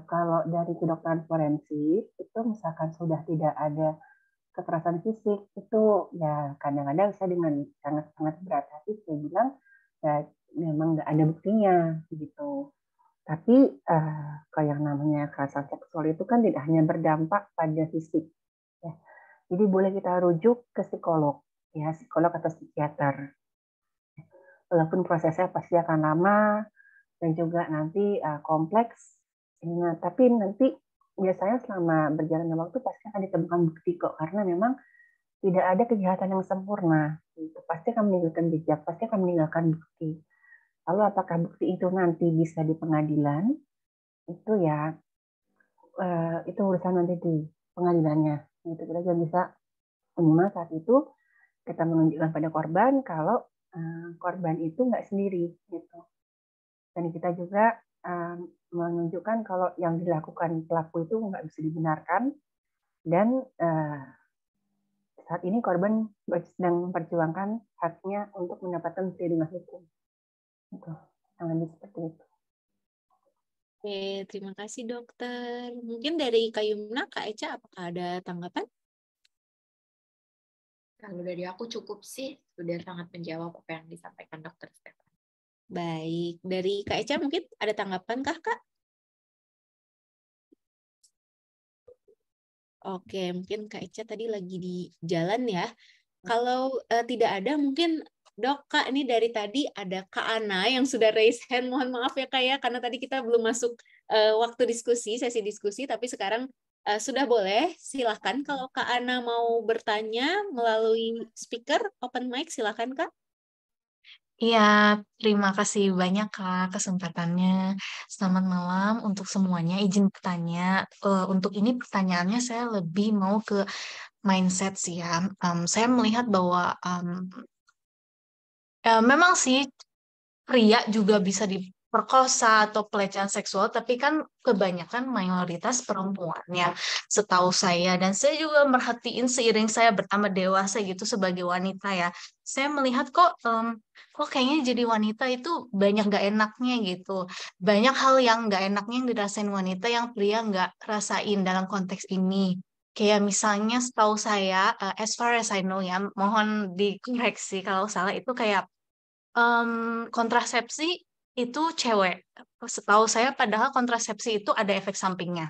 Speaker 3: kalau dari kedokteran forensik itu misalkan sudah tidak ada kekerasan fisik, itu ya kadang-kadang saya dengan sangat-sangat berat hati saya bilang ya memang nggak ada buktinya gitu. Tapi kalau yang namanya kekerasan seksual itu kan tidak hanya berdampak pada fisik, ya. Jadi boleh kita rujuk ke psikolog, ya psikolog atau psikiater. Walaupun prosesnya pasti akan lama dan juga nanti kompleks. Nah, tapi nanti biasanya selama berjalannya waktu pasti akan ditemukan bukti kok, karena memang tidak ada kejahatan yang sempurna. Itu pasti akan meninggalkan jejak, pasti akan meninggalkan bukti. Lalu apakah bukti itu nanti bisa di pengadilan? Itu ya itu urusan nanti di pengadilannya. Itu kita bisa minimal saat itu kita menunjukkan pada korban kalau korban itu nggak sendiri gitu. Dan kita juga menunjukkan kalau yang dilakukan pelaku itu nggak bisa dibenarkan, dan saat ini korban sedang memperjuangkan haknya untuk mendapatkan perlindungan hukum. Itu lebih seperti itu.
Speaker 1: Oke, terima kasih dokter. Mungkin dari Kak Yumna, Kak Eca, apakah ada tanggapan?
Speaker 6: Kalau dari aku cukup sih, sudah sangat menjawab apa yang disampaikan Dokter Stefan.
Speaker 1: Baik, dari Kak Eca mungkin ada tanggapan kah, Kak? Oke, mungkin Kak Eca tadi lagi di jalan ya. Kalau tidak ada, mungkin Dok, Kak, ini dari tadi ada Kak Ana yang sudah raise hand. Mohon maaf ya Kak ya, karena tadi kita belum masuk waktu diskusi, sesi diskusi, tapi sekarang sudah boleh. Silahkan kalau Kak Ana mau bertanya melalui speaker, open mic, silahkan Kak.
Speaker 7: Iya, terima kasih banyak Kak kesempatannya. Selamat malam untuk semuanya. Izin bertanya, untuk ini pertanyaannya saya lebih mau ke mindset sih ya. Saya melihat bahwa memang sih pria juga bisa diperkosa atau pelecehan seksual, tapi kan kebanyakan mayoritas perempuan ya, setahu saya. Dan saya juga merhatiin seiring saya bertambah dewasa gitu sebagai wanita ya, saya melihat kok kayaknya jadi wanita itu banyak gak enaknya gitu. Banyak hal yang gak enaknya yang dirasain wanita yang pria gak rasain dalam konteks ini. Kayak misalnya setahu saya, as far as I know ya, mohon dikoreksi kalau salah, itu kayak kontrasepsi itu cewek. Setahu saya padahal kontrasepsi itu ada efek sampingnya.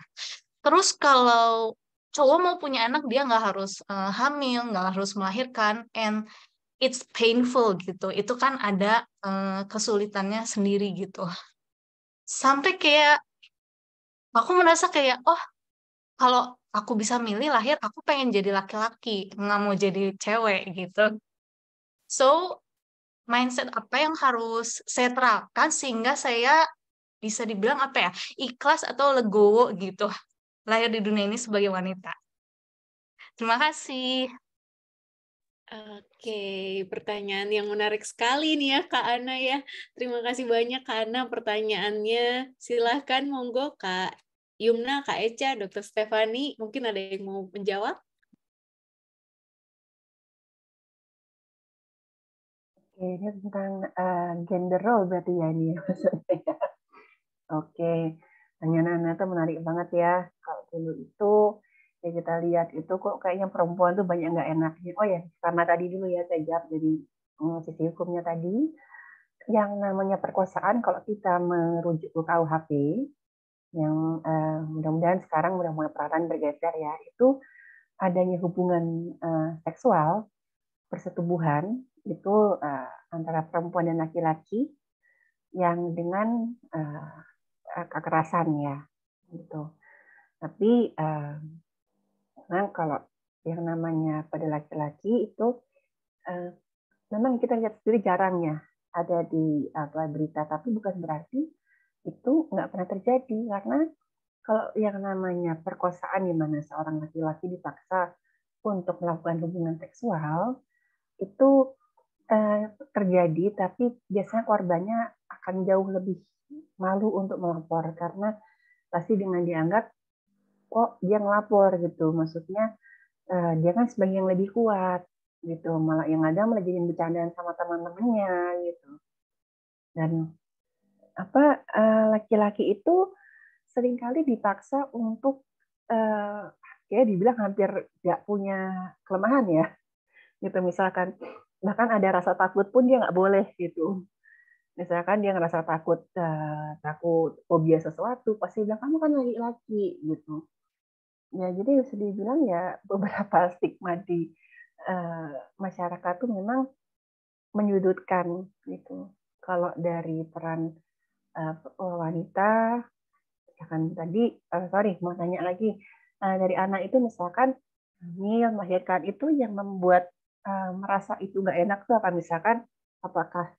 Speaker 7: Terus kalau cowok mau punya anak dia nggak harus hamil, nggak harus melahirkan, and it's painful gitu. Itu kan ada kesulitannya sendiri gitu. Sampai kayak aku merasa kayak, oh kalau aku bisa milih lahir, aku pengen jadi laki-laki, nggak mau jadi cewek gitu. So, mindset apa yang harus saya terapkan sehingga saya bisa dibilang apa ya, ikhlas atau legowo gitu, lahir di dunia ini sebagai wanita. Terima kasih.
Speaker 1: Oke, pertanyaan yang menarik sekali nih ya Kak Ana ya. Terima kasih banyak Kak Ana pertanyaannya. Silahkan monggo Kak Yumna, Kak Eca, Dr. Stefani, mungkin ada yang mau menjawab?
Speaker 3: Oke, ini tentang gender role berarti ya ini ya maksudnya. Oke, pertanyaan Nana itu menarik banget ya. Kalau dulu itu ya kita lihat itu kok kayaknya perempuan tuh banyak nggak enaknya. Oh ya, karena tadi dulu ya saya jawab dari sisi hukumnya tadi. Yang namanya perkosaan kalau kita merujuk ke KUHP, yang mudah-mudahan sekarang udah mulai peraturan bergeser ya, itu adanya hubungan seksual persetubuhan itu antara perempuan dan laki-laki yang dengan kekerasan ya gitu. Tapi memang kalau yang namanya pada laki-laki itu memang kita lihat sendiri jarangnya ada di berita, tapi bukan berarti itu nggak pernah terjadi, karena kalau yang namanya perkosaan di mana seorang laki-laki dipaksa untuk melakukan hubungan seksual itu terjadi, tapi biasanya korbannya akan jauh lebih malu untuk melapor karena pasti dengan dianggap kok dia ngelapor gitu, maksudnya dia kan sebagai yang lebih kuat gitu, malah yang ada malah jadi bercandaan sama teman-temannya gitu. Dan laki-laki itu seringkali dipaksa untuk kayak dibilang hampir nggak punya kelemahan ya gitu, misalkan bahkan ada rasa takut pun dia nggak boleh gitu. Misalkan dia ngerasa takut fobia sesuatu, pasti bilang kamu kan laki-laki gitu. Ya jadi bisa dibilang ya beberapa stigma di masyarakat tuh memang menyudutkan gitu. Kalau dari peran wanita, misalkan tadi, mau tanya lagi, dari anak itu misalkan hamil, melahirkan itu yang membuat merasa itu nggak enak tuh apa misalkan, apakah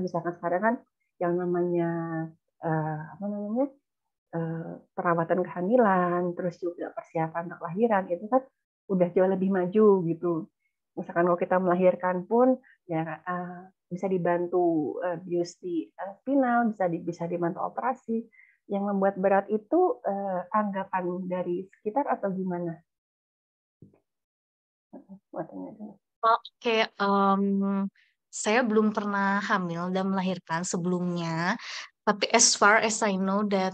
Speaker 3: misalkan sekarang kan yang namanya perawatan kehamilan, terus juga persiapan untuk lahiran itu kan udah jauh lebih maju gitu. Misalkan kalau kita melahirkan pun ya bisa dibantu bius di spinal, bisa dibantu operasi. Yang membuat berat itu anggapan dari sekitar atau gimana?
Speaker 7: Oke, saya belum pernah hamil dan melahirkan sebelumnya, tapi as far as I know that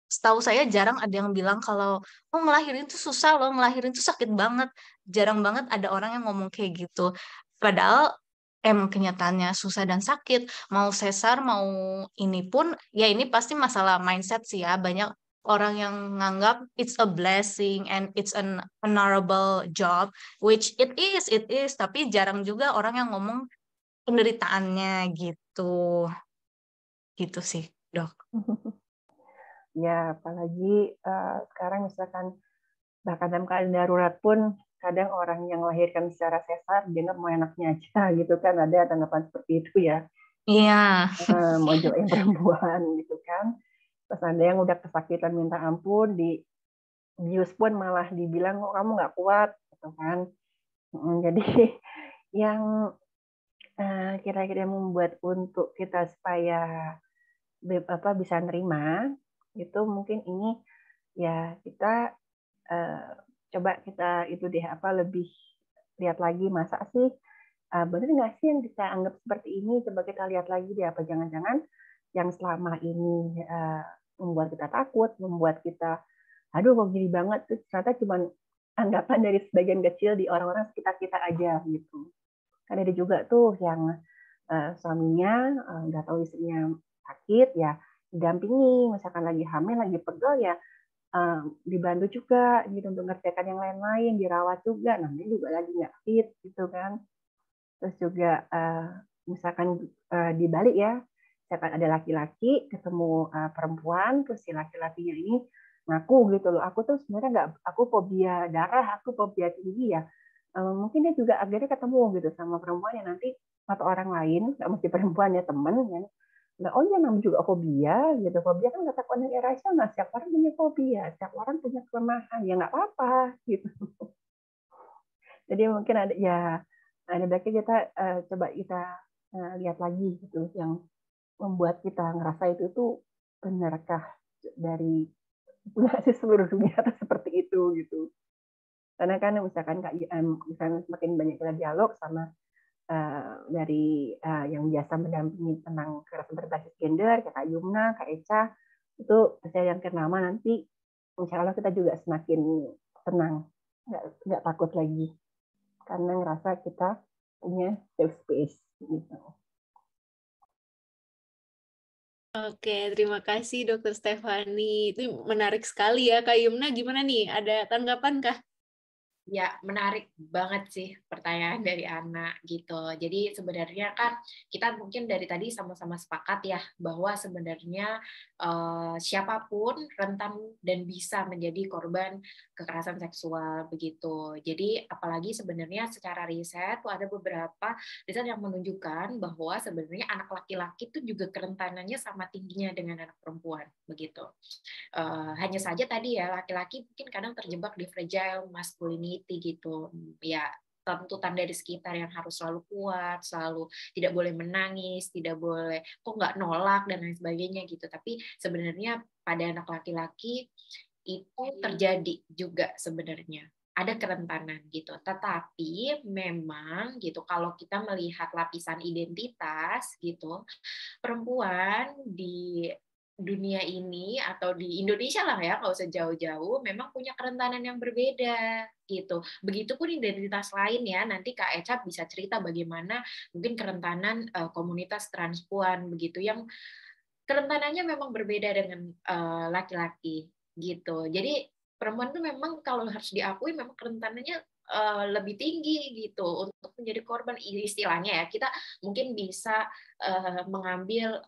Speaker 7: setahu saya jarang ada yang bilang kalau oh ngelahirin itu susah loh, ngelahirin itu sakit banget. Jarang banget ada orang yang ngomong kayak gitu. Padahal emang kenyataannya susah dan sakit. Mau sesar, mau ini pun, ya ini pasti masalah mindset sih ya. Banyak orang yang nganggap it's a blessing and it's an honorable job, which it is. Tapi jarang juga orang yang ngomong penderitaannya gitu. Gitu sih, Dok.
Speaker 3: Ya, apalagi sekarang misalkan bahkan dalam keadaan darurat pun kadang orang yang melahirkan secara sesar dianggap mau enaknya aja gitu kan, ada tanggapan seperti itu ya.
Speaker 7: Iya.
Speaker 3: Mojok yang perempuan gitu kan. Terus ada yang udah kesakitan minta ampun, di bius pun malah dibilang kok kamu nggak kuat gitu kan. Jadi yang kira-kira membuat untuk kita supaya bisa nerima itu mungkin ini ya kita coba kita itu deh lebih lihat lagi, masa sih benar nggak sih yang kita anggap seperti ini, coba kita lihat lagi deh apa jangan-jangan yang selama ini membuat kita takut, membuat kita aduh kok gini banget tuh ternyata cuma anggapan dari sebagian kecil di orang-orang sekitar kita aja gitu. Kan ada juga tuh yang suaminya nggak tahu istrinya sakit ya didampingi, misalkan lagi hamil lagi pegel ya dibantu juga gitu untuk ngerjakan yang lain-lain, dirawat juga, nanti juga lagi nggak fit gitu kan. Terus juga misalkan dibalik ya, misalkan ada laki-laki ketemu perempuan, terus si laki-lakinya ini ngaku gitu loh, aku tuh sebenarnya nggak, aku fobia darah, aku fobia tinggi ya. Mungkin dia juga akhirnya ketemu gitu sama perempuan yang nanti atau orang lain, nggak mesti perempuan ya, temen kan. Nah, oh ya namanya juga fobia gitu. Fobia kan kata kondisi irasional, setiap orang punya fobia, setiap orang punya kelemahan, ya nggak apa-apa gitu. Jadi mungkin ada ya, ada baiknya kita coba kita lihat lagi gitu, yang membuat kita ngerasa itu tuh benarkah dari seluruh dunia atau seperti itu gitu. Karena kan misalkan misalnya semakin banyak kita dialog sama dari yang biasa mendampingi tentang kekerasan berbasis gender, kayak Kak Yumna, Kak Eca, itu saya yang kenama nanti, insya Allah kita juga semakin tenang, nggak takut lagi, karena ngerasa kita punya safe space gitu.
Speaker 1: Oke, terima kasih Dokter Stefani. Itu menarik sekali ya, Kak Yumna. Gimana nih? Ada tanggapan kah?
Speaker 6: Ya, menarik banget sih pertanyaan dari Ana gitu. Jadi sebenarnya kan kita mungkin dari tadi sama-sama sepakat ya bahwa sebenarnya siapapun rentan dan bisa menjadi korban kekerasan seksual begitu. Jadi apalagi sebenarnya secara riset ada beberapa riset yang menunjukkan bahwa sebenarnya anak laki-laki itu juga kerentanannya sama tingginya dengan anak perempuan begitu. Hanya saja tadi ya laki-laki mungkin kadang terjebak di fragile masculinity gitu ya, tuntutan dari sekitar yang harus selalu kuat, selalu tidak boleh menangis, tidak boleh kok nggak nolak dan lain sebagainya gitu. Tapi sebenarnya pada anak laki-laki itu terjadi juga sebenarnya ada kerentanan gitu. Tetapi memang gitu kalau kita melihat lapisan identitas gitu, perempuan di dunia ini atau di Indonesia lah ya, nggak usah jauh-jauh, memang punya kerentanan yang berbeda gitu. Begitupun identitas lain ya, nanti Kak Eca bisa cerita bagaimana mungkin kerentanan komunitas transpuan begitu, yang kerentanannya memang berbeda dengan laki-laki gitu. Jadi perempuan itu memang kalau harus diakui memang kerentanannya lebih tinggi gitu untuk menjadi korban, istilahnya ya. Kita mungkin bisa mengambil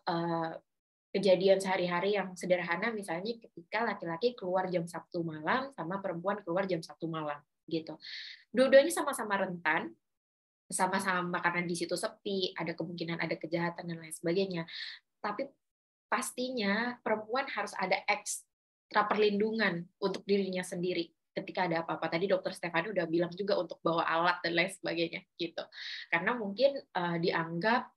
Speaker 6: kejadian sehari-hari yang sederhana, misalnya ketika laki-laki keluar jam 1 malam sama perempuan keluar jam 1 malam gitu. Dua-duanya sama-sama rentan, sama-sama karena di situ sepi, ada kemungkinan ada kejahatan dan lain sebagainya. Tapi pastinya perempuan harus ada ekstra perlindungan untuk dirinya sendiri ketika ada apa-apa. Tadi Dokter Stefani udah bilang juga untuk bawa alat dan lain sebagainya gitu. Karena mungkin dianggap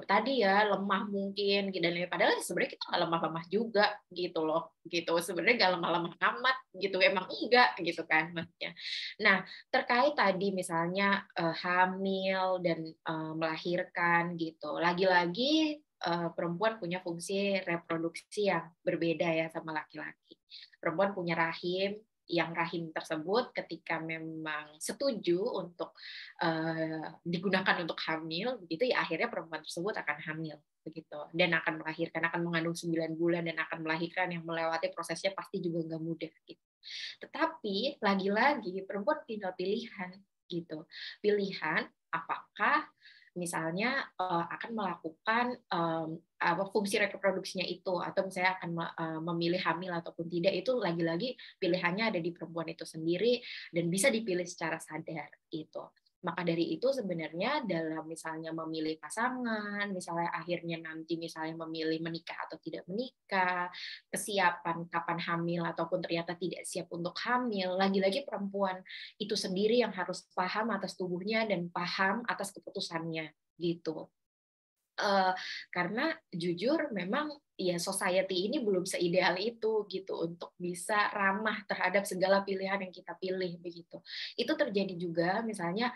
Speaker 6: tadi ya lemah mungkin dan padahal sebenarnya kita nggak lemah-lemah juga gitu loh, gitu sebenarnya nggak lemah-lemah amat gitu, emang enggak gitu kan maksudnya. Nah terkait tadi misalnya hamil dan melahirkan gitu, lagi-lagi perempuan punya fungsi reproduksi yang berbeda ya sama laki-laki. Perempuan punya rahim, yang rahim tersebut ketika memang setuju untuk digunakan untuk hamil begitu ya, akhirnya perempuan tersebut akan hamil begitu dan akan melahirkan, akan mengandung 9 bulan dan akan melahirkan, yang melewati prosesnya pasti juga nggak mudah gitu. Tetapi lagi-lagi perempuan tinggal pilihan gitu, pilihan apakah misalnya akan melakukan fungsi reproduksinya itu, atau misalnya akan memilih hamil ataupun tidak, itu lagi-lagi pilihannya ada di perempuan itu sendiri dan bisa dipilih secara sadar gitu. Maka dari itu sebenarnya dalam misalnya memilih pasangan, misalnya akhirnya nanti misalnya memilih menikah atau tidak menikah, kesiapan kapan hamil ataupun ternyata tidak siap untuk hamil, lagi-lagi perempuan itu sendiri yang harus paham atas tubuhnya dan paham atas keputusannya gitu. Karena jujur memang ya society ini belum seideal itu gitu untuk bisa ramah terhadap segala pilihan yang kita pilih begitu. Itu terjadi juga misalnya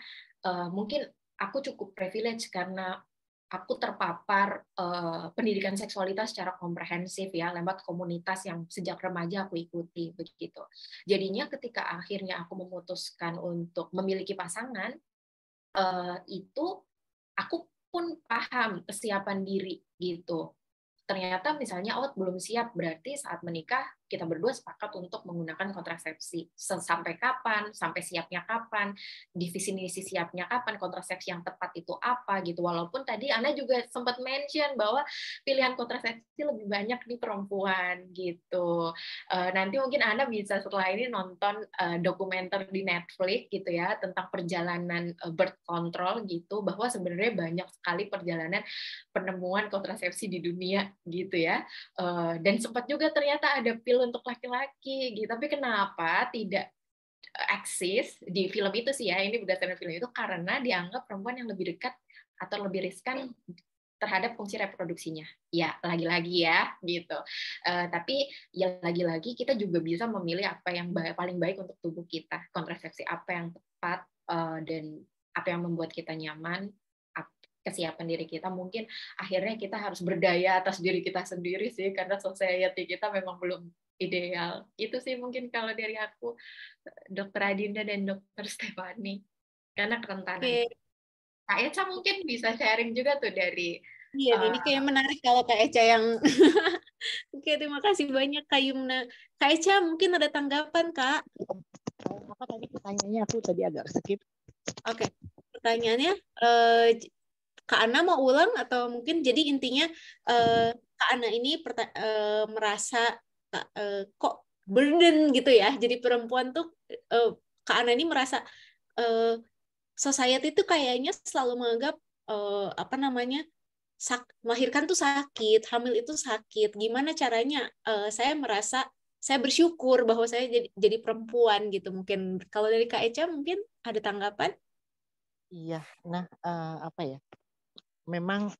Speaker 6: mungkin aku cukup privilege karena aku terpapar pendidikan seksualitas secara komprehensif ya lewat komunitas yang sejak remaja aku ikuti begitu. Jadinya ketika akhirnya aku memutuskan untuk memiliki pasangan, itu aku pun paham kesiapan diri gitu. Ternyata misalnya belum siap, berarti saat menikah kita berdua sepakat untuk menggunakan kontrasepsi. Sampai kapan, sampai siapnya kapan, definisi siapnya kapan, kontrasepsi yang tepat itu apa gitu. Walaupun tadi Ana juga sempat mention bahwa pilihan kontrasepsi lebih banyak di perempuan gitu. Nanti mungkin Ana bisa setelah ini nonton dokumenter di Netflix gitu ya tentang perjalanan birth control gitu, bahwa sebenarnya banyak sekali perjalanan penemuan kontrasepsi di dunia gitu ya. Dan sempat juga ternyata ada pil untuk laki-laki gitu. Tapi kenapa tidak eksis di film itu sih ya, ini berdasarkan film itu, karena dianggap perempuan yang lebih dekat atau lebih riskan terhadap fungsi reproduksinya. Ya, lagi-lagi ya, gitu. Tapi ya lagi-lagi kita juga bisa memilih apa yang paling baik untuk tubuh kita. Kontrasepsi apa yang tepat, dan apa yang membuat kita nyaman, kesiapan diri kita. Mungkin akhirnya kita harus berdaya atas diri kita sendiri sih, karena society kita memang belum ideal. Itu sih mungkin kalau dari aku, Dr. Adinda dan Dr. Stefani. Karena kerentanan.
Speaker 1: Oke.
Speaker 6: Kak Eca mungkin bisa sharing juga tuh dari...
Speaker 1: Iya, ini kayak menarik kalau Kak Eca yang... Oke, terima kasih banyak Kak Yumna. Kak Eca mungkin ada tanggapan, Kak?
Speaker 2: Apa tadi pertanyaannya? Aku tadi agak skip.
Speaker 1: Oke, pertanyaannya, Kak Ana mau ulang atau mungkin jadi intinya Kak Ana ini merasa kok burden gitu ya, jadi perempuan tuh Kak Ana ini merasa society itu kayaknya selalu menganggap melahirkan tuh sakit, hamil itu sakit. Gimana caranya saya merasa saya bersyukur bahwa saya jadi perempuan gitu. Mungkin kalau dari Kak Eca mungkin ada tanggapan?
Speaker 2: Iya, nah apa ya? Memang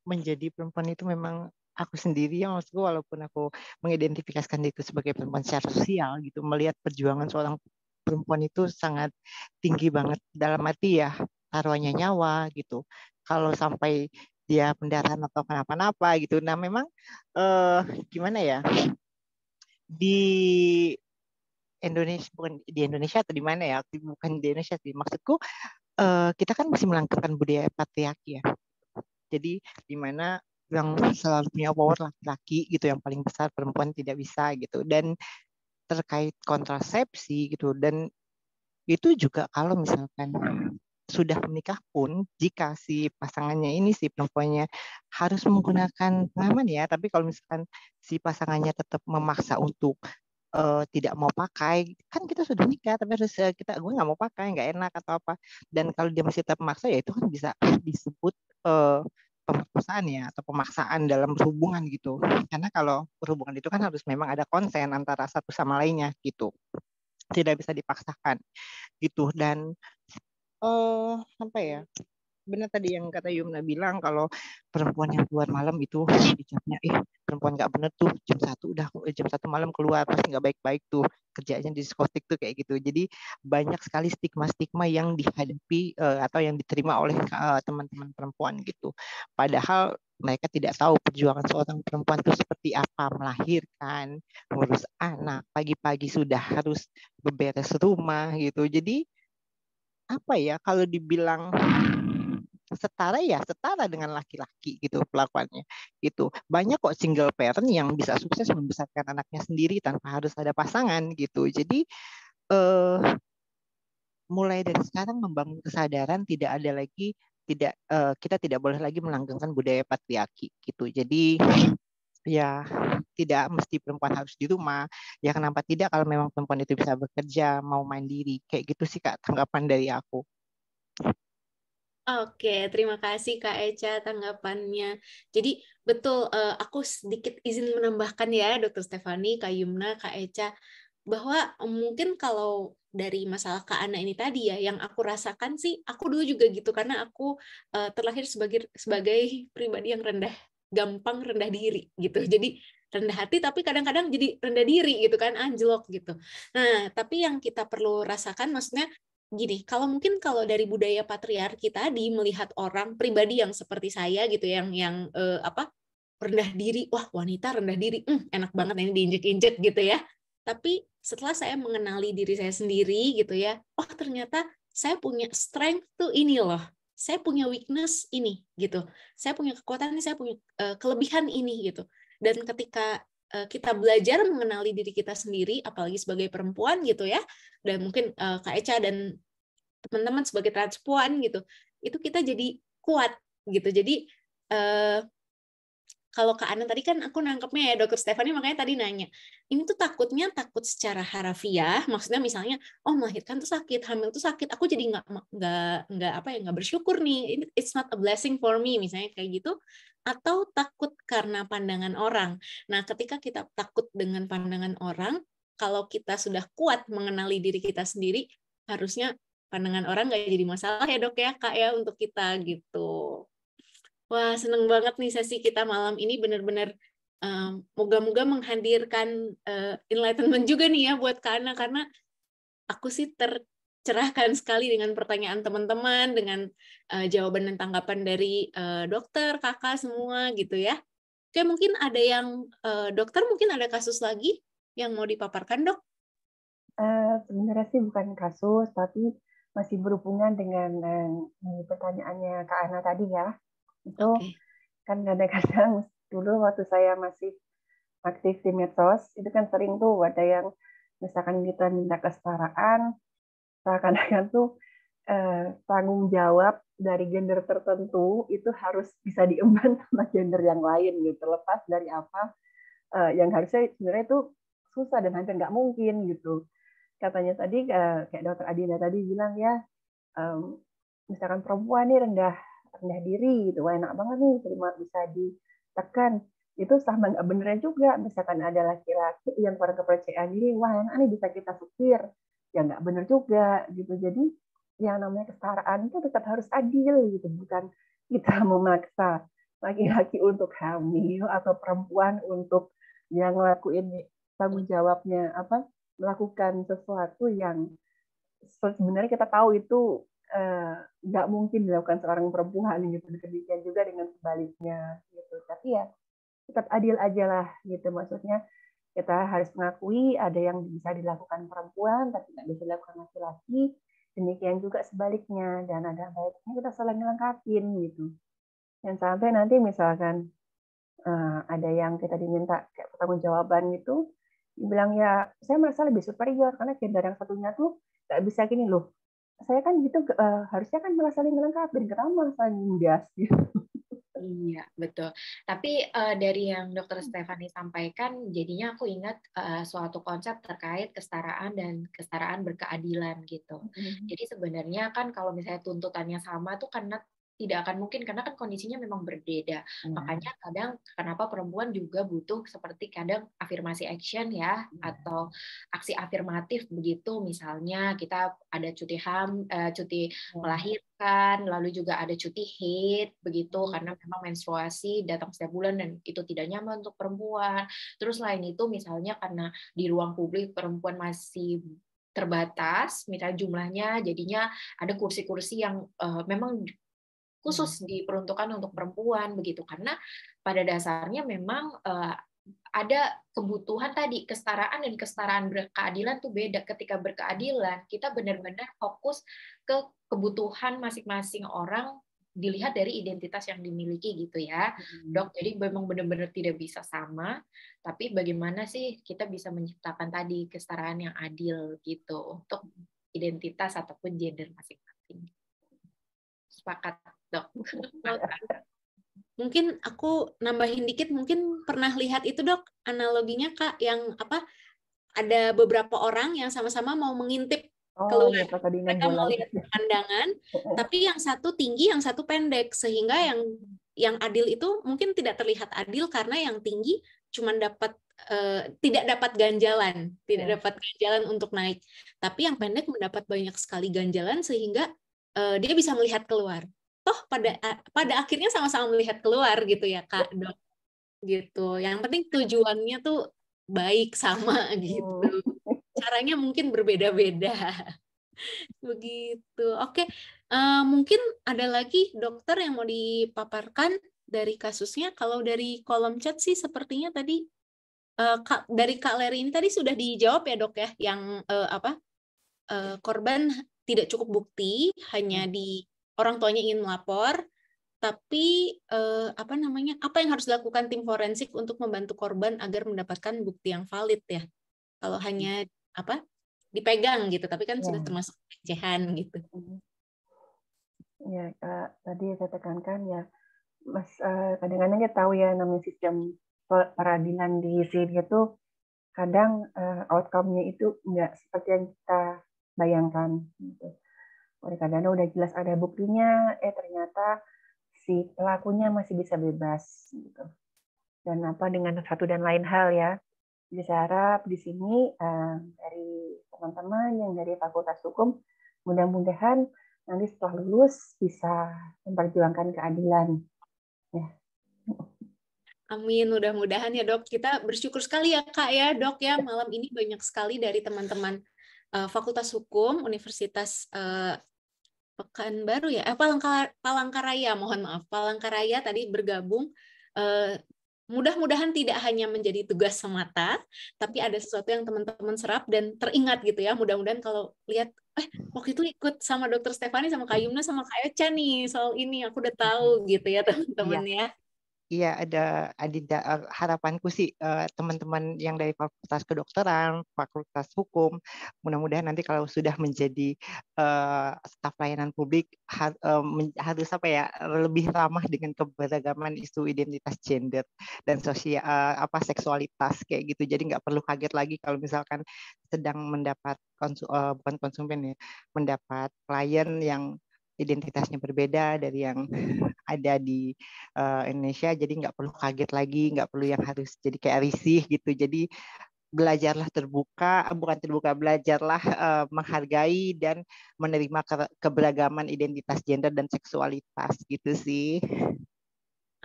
Speaker 2: menjadi perempuan itu memang aku sendiri yang maksudku, walaupun aku mengidentifikasikan itu sebagai perempuan secara sosial gitu, melihat perjuangan seorang perempuan itu sangat tinggi banget, dalam arti ya taruhannya nyawa gitu. Kalau sampai dia pendarahan atau kenapa-napa gitu. Nah memang gimana ya, di Indonesia, bukan di Indonesia atau di mana ya, bukan di Indonesia sih, maksudku kita kan masih melanggengkan budaya patriarki ya. Jadi di mana yang selalu punya power laki-laki gitu, yang paling besar, perempuan tidak bisa gitu. Dan terkait kontrasepsi gitu, dan itu juga kalau misalkan sudah menikah pun, jika si pasangannya ini, si perempuannya harus menggunakan pengaman ya, tapi kalau misalkan si pasangannya tetap memaksa untuk tidak mau pakai, kan kita sudah nikah tapi harus gue nggak mau pakai, nggak enak atau apa, dan kalau dia masih tetap memaksa ya itu kan bisa disebut pemerkosaan ya, atau pemaksaan dalam hubungan gitu. Karena kalau berhubungan itu kan harus memang ada konsen antara satu sama lainnya gitu, tidak bisa dipaksakan gitu. Dan apa ya, benar tadi yang kata Yumna bilang, kalau perempuan yang keluar malam itu dicapnya perempuan nggak bener tuh, jam 1 malam keluar, pasti nggak baik-baik tuh, kerjanya di diskotik tuh kayak gitu. Jadi banyak sekali stigma-stigma yang dihadapi atau yang diterima oleh teman-teman perempuan gitu. Padahal mereka tidak tahu perjuangan seorang perempuan itu seperti apa, melahirkan, ngurus anak, pagi-pagi sudah harus beberes rumah gitu. Jadi apa ya, kalau dibilang setara ya setara dengan laki-laki gitu pelakuannya gitu. Banyak kok single parent yang bisa sukses membesarkan anaknya sendiri tanpa harus ada pasangan gitu. Jadi mulai dari sekarang membangun kesadaran, tidak ada lagi, kita tidak boleh lagi melanggengkan budaya patriarki gitu. Jadi ya tidak mesti perempuan harus di rumah, ya kenapa tidak kalau memang perempuan itu bisa bekerja, mau mandiri, kayak gitu sih Kak tanggapan dari aku.
Speaker 1: Oke, terima kasih Kak Eca tanggapannya. Jadi betul, aku sedikit izin menambahkan ya, Dr. Stefani, Kak Yumna, Kak Eca, bahwa mungkin kalau dari masalah Kak Ana ini tadi ya, yang aku rasakan sih, aku dulu juga gitu, karena aku terlahir sebagai pribadi yang gampang rendah diri gitu. Jadi rendah hati, tapi kadang-kadang jadi rendah diri gitu kan, anjlok gitu. Nah, tapi yang kita perlu rasakan, maksudnya gini, kalau dari budaya patriarki tadi, melihat orang pribadi yang seperti saya gitu, yang rendah diri, wah wanita rendah diri, enak banget ini diinjek-injek gitu ya. Tapi setelah saya mengenali diri saya sendiri gitu ya, oh ternyata saya punya strength tuh ini loh, saya punya weakness ini gitu, saya punya kekuatan ini, saya punya kelebihan ini gitu. Dan ketika kita belajar mengenali diri kita sendiri, apalagi sebagai perempuan gitu ya, dan mungkin Kak Echa dan teman-teman sebagai transpuan gitu, itu kita jadi kuat gitu. Jadi kalau Kak Ana tadi kan aku nangkepnya ya, Dokter Stefani makanya tadi nanya, ini tuh takutnya takut secara harafiah, maksudnya misalnya, oh melahirkan tuh sakit, hamil tuh sakit, aku jadi nggak bersyukur nih, it's not a blessing for me, misalnya kayak gitu, atau takut karena pandangan orang. Nah, ketika kita takut dengan pandangan orang, kalau kita sudah kuat mengenali diri kita sendiri, harusnya pandangan orang nggak jadi masalah ya Dok ya Kak ya untuk kita gitu. Wah, seneng banget nih sesi kita malam ini, benar-benar moga-moga menghadirkan enlightenment juga nih ya buat Kak Ana, karena aku sih tercerahkan sekali dengan pertanyaan teman-teman, dengan jawaban dan tanggapan dari dokter, kakak semua gitu ya. Oke, mungkin ada yang dokter, mungkin ada kasus lagi yang mau dipaparkan, Dok?
Speaker 3: Sebenarnya sih bukan kasus, tapi masih berhubungan dengan pertanyaannya Kak Ana tadi ya. Itu kan kadang-kadang dulu waktu saya masih aktif di medsos, itu kan sering tuh ada yang misalkan kita minta kesetaraan, seakan-akan tuh tanggung jawab dari gender tertentu itu harus bisa diemban sama gender yang lain gitu, terlepas dari apa yang harusnya sebenarnya itu susah dan hampir nggak mungkin gitu. Katanya tadi kayak Dokter Adina tadi bilang ya, misalkan perempuan nih rendah diri gitu, wah enak banget nih terima bisa ditekan, itu sama nggak benernya juga. Misalkan ada laki-laki yang kurang kepercayaan diri, wah enak nih bisa kita supir, ya nggak bener juga gitu. Jadi yang namanya kesetaraan itu tetap harus adil gitu, bukan kita memaksa laki-laki untuk hamil atau perempuan untuk yang ngelakuin tanggung jawabnya apa, melakukan sesuatu yang sebenarnya kita tahu itu nggak mungkin dilakukan seorang perempuan gitu. Demikian juga dengan sebaliknya gitu. Tapi ya tetap adil aja lah gitu, maksudnya kita harus mengakui ada yang bisa dilakukan perempuan tapi nggak bisa dilakukan laki-laki, demikian juga sebaliknya, dan ada baiknya kita saling melengkapin gitu. Dan sampai nanti misalkan ada yang kita diminta kayak pertanggungjawaban gitu, dibilang ya saya merasa lebih superior karena gender yang satunya tuh nggak bisa gini loh, saya kan gitu harusnya kan malah saling melengkapi, kenapa malah saling nindas gitu.
Speaker 6: Iya, betul. Tapi dari yang Dokter Stefani sampaikan, jadinya aku ingat suatu konsep terkait kesetaraan dan kesetaraan berkeadilan gitu. Jadi sebenarnya kan kalau misalnya tuntutannya sama tuh karena tidak akan mungkin, karena kan kondisinya memang berbeda. Makanya kadang kenapa perempuan juga butuh seperti kadang afirmasi action ya, atau aksi afirmatif begitu. Misalnya kita ada cuti melahirkan, lalu juga ada cuti haid begitu, karena memang menstruasi datang setiap bulan dan itu tidak nyaman untuk perempuan. Terus lain itu misalnya karena di ruang publik perempuan masih terbatas, misalnya jumlahnya, jadinya ada kursi-kursi yang memang khusus diperuntukkan untuk perempuan begitu, karena pada dasarnya memang ada kebutuhan tadi kesetaraan dan kesetaraan berkeadilan tuh beda. Ketika berkeadilan kita benar-benar fokus ke kebutuhan masing-masing orang dilihat dari identitas yang dimiliki gitu ya, Dok. Jadi memang benar-benar tidak bisa sama, tapi bagaimana sih kita bisa menciptakan tadi kesetaraan yang adil gitu untuk identitas ataupun gender masing-masing. Sepakat, Dok.
Speaker 1: Mungkin aku nambahin dikit, mungkin pernah lihat itu Dok, analoginya Kak, yang apa, ada beberapa orang yang sama-sama mau mengintip keluar.
Speaker 3: Ya,
Speaker 1: mereka mau lihat pemandangan, tapi yang satu tinggi, yang satu pendek, sehingga yang adil itu mungkin tidak terlihat adil karena yang tinggi cuma tidak dapat ganjalan, dapat ganjalan untuk naik, tapi yang pendek mendapat banyak sekali ganjalan sehingga dia bisa melihat keluar. Toh pada akhirnya sama-sama melihat keluar gitu ya Kak, Dok. Gitu. Yang penting tujuannya tuh baik sama gitu. Caranya mungkin berbeda-beda. Begitu. Oke. Mungkin ada lagi dokter yang mau dipaparkan dari kasusnya. Kalau dari kolom chat sih sepertinya tadi dari Kak Leri ini tadi sudah dijawab ya Dok ya, yang korban tidak cukup bukti, hanya orang tuanya ingin melapor, tapi apa yang harus dilakukan tim forensik untuk membantu korban agar mendapatkan bukti yang valid ya? Kalau hanya dipegang gitu, tapi kan sudah termasuk pelecehan gitu.
Speaker 3: Ya, tadi saya tekankan ya, Mas, kadang-kadang kita tahu ya namanya sistem peradilan di Syria itu kadang outcome-nya itu nggak seperti yang kita bayangkan. Gitu. Kadang-kadang udah jelas ada buktinya, ternyata si pelakunya masih bisa bebas. Gitu. Dan dengan satu dan lain hal ya, saya harap di sini dari teman-teman yang dari Fakultas Hukum, mudah-mudahan nanti setelah lulus bisa memperjuangkan keadilan. Ya.
Speaker 1: Amin, mudah-mudahan ya Dok. Kita bersyukur sekali ya Kak ya Dok ya, malam ini banyak sekali dari teman-teman Fakultas Hukum Universitas Pekanbaru ya, Palangkaraya, mohon maaf, Palangkaraya tadi bergabung. Mudah-mudahan tidak hanya menjadi tugas semata, tapi ada sesuatu yang teman-teman serap dan teringat gitu ya. Mudah-mudahan kalau lihat, waktu itu ikut sama Dr. Stefani, sama Kak Yumna, sama Kak Echa nih soal ini, aku udah tahu gitu ya teman-teman ya.
Speaker 2: Iya, ada harapanku sih teman-teman yang dari Fakultas Kedokteran, Fakultas Hukum, mudah-mudahan nanti kalau sudah menjadi staf layanan publik harus lebih ramah dengan keberagaman isu identitas gender dan sosial seksualitas kayak gitu. Jadi nggak perlu kaget lagi kalau misalkan sedang mendapat bukan konsumen ya, mendapat klien yang identitasnya berbeda dari yang ada di Indonesia, jadi nggak perlu kaget lagi, nggak perlu yang harus jadi kayak risih gitu. Jadi belajarlah belajarlah menghargai dan menerima keberagaman identitas gender dan seksualitas gitu sih.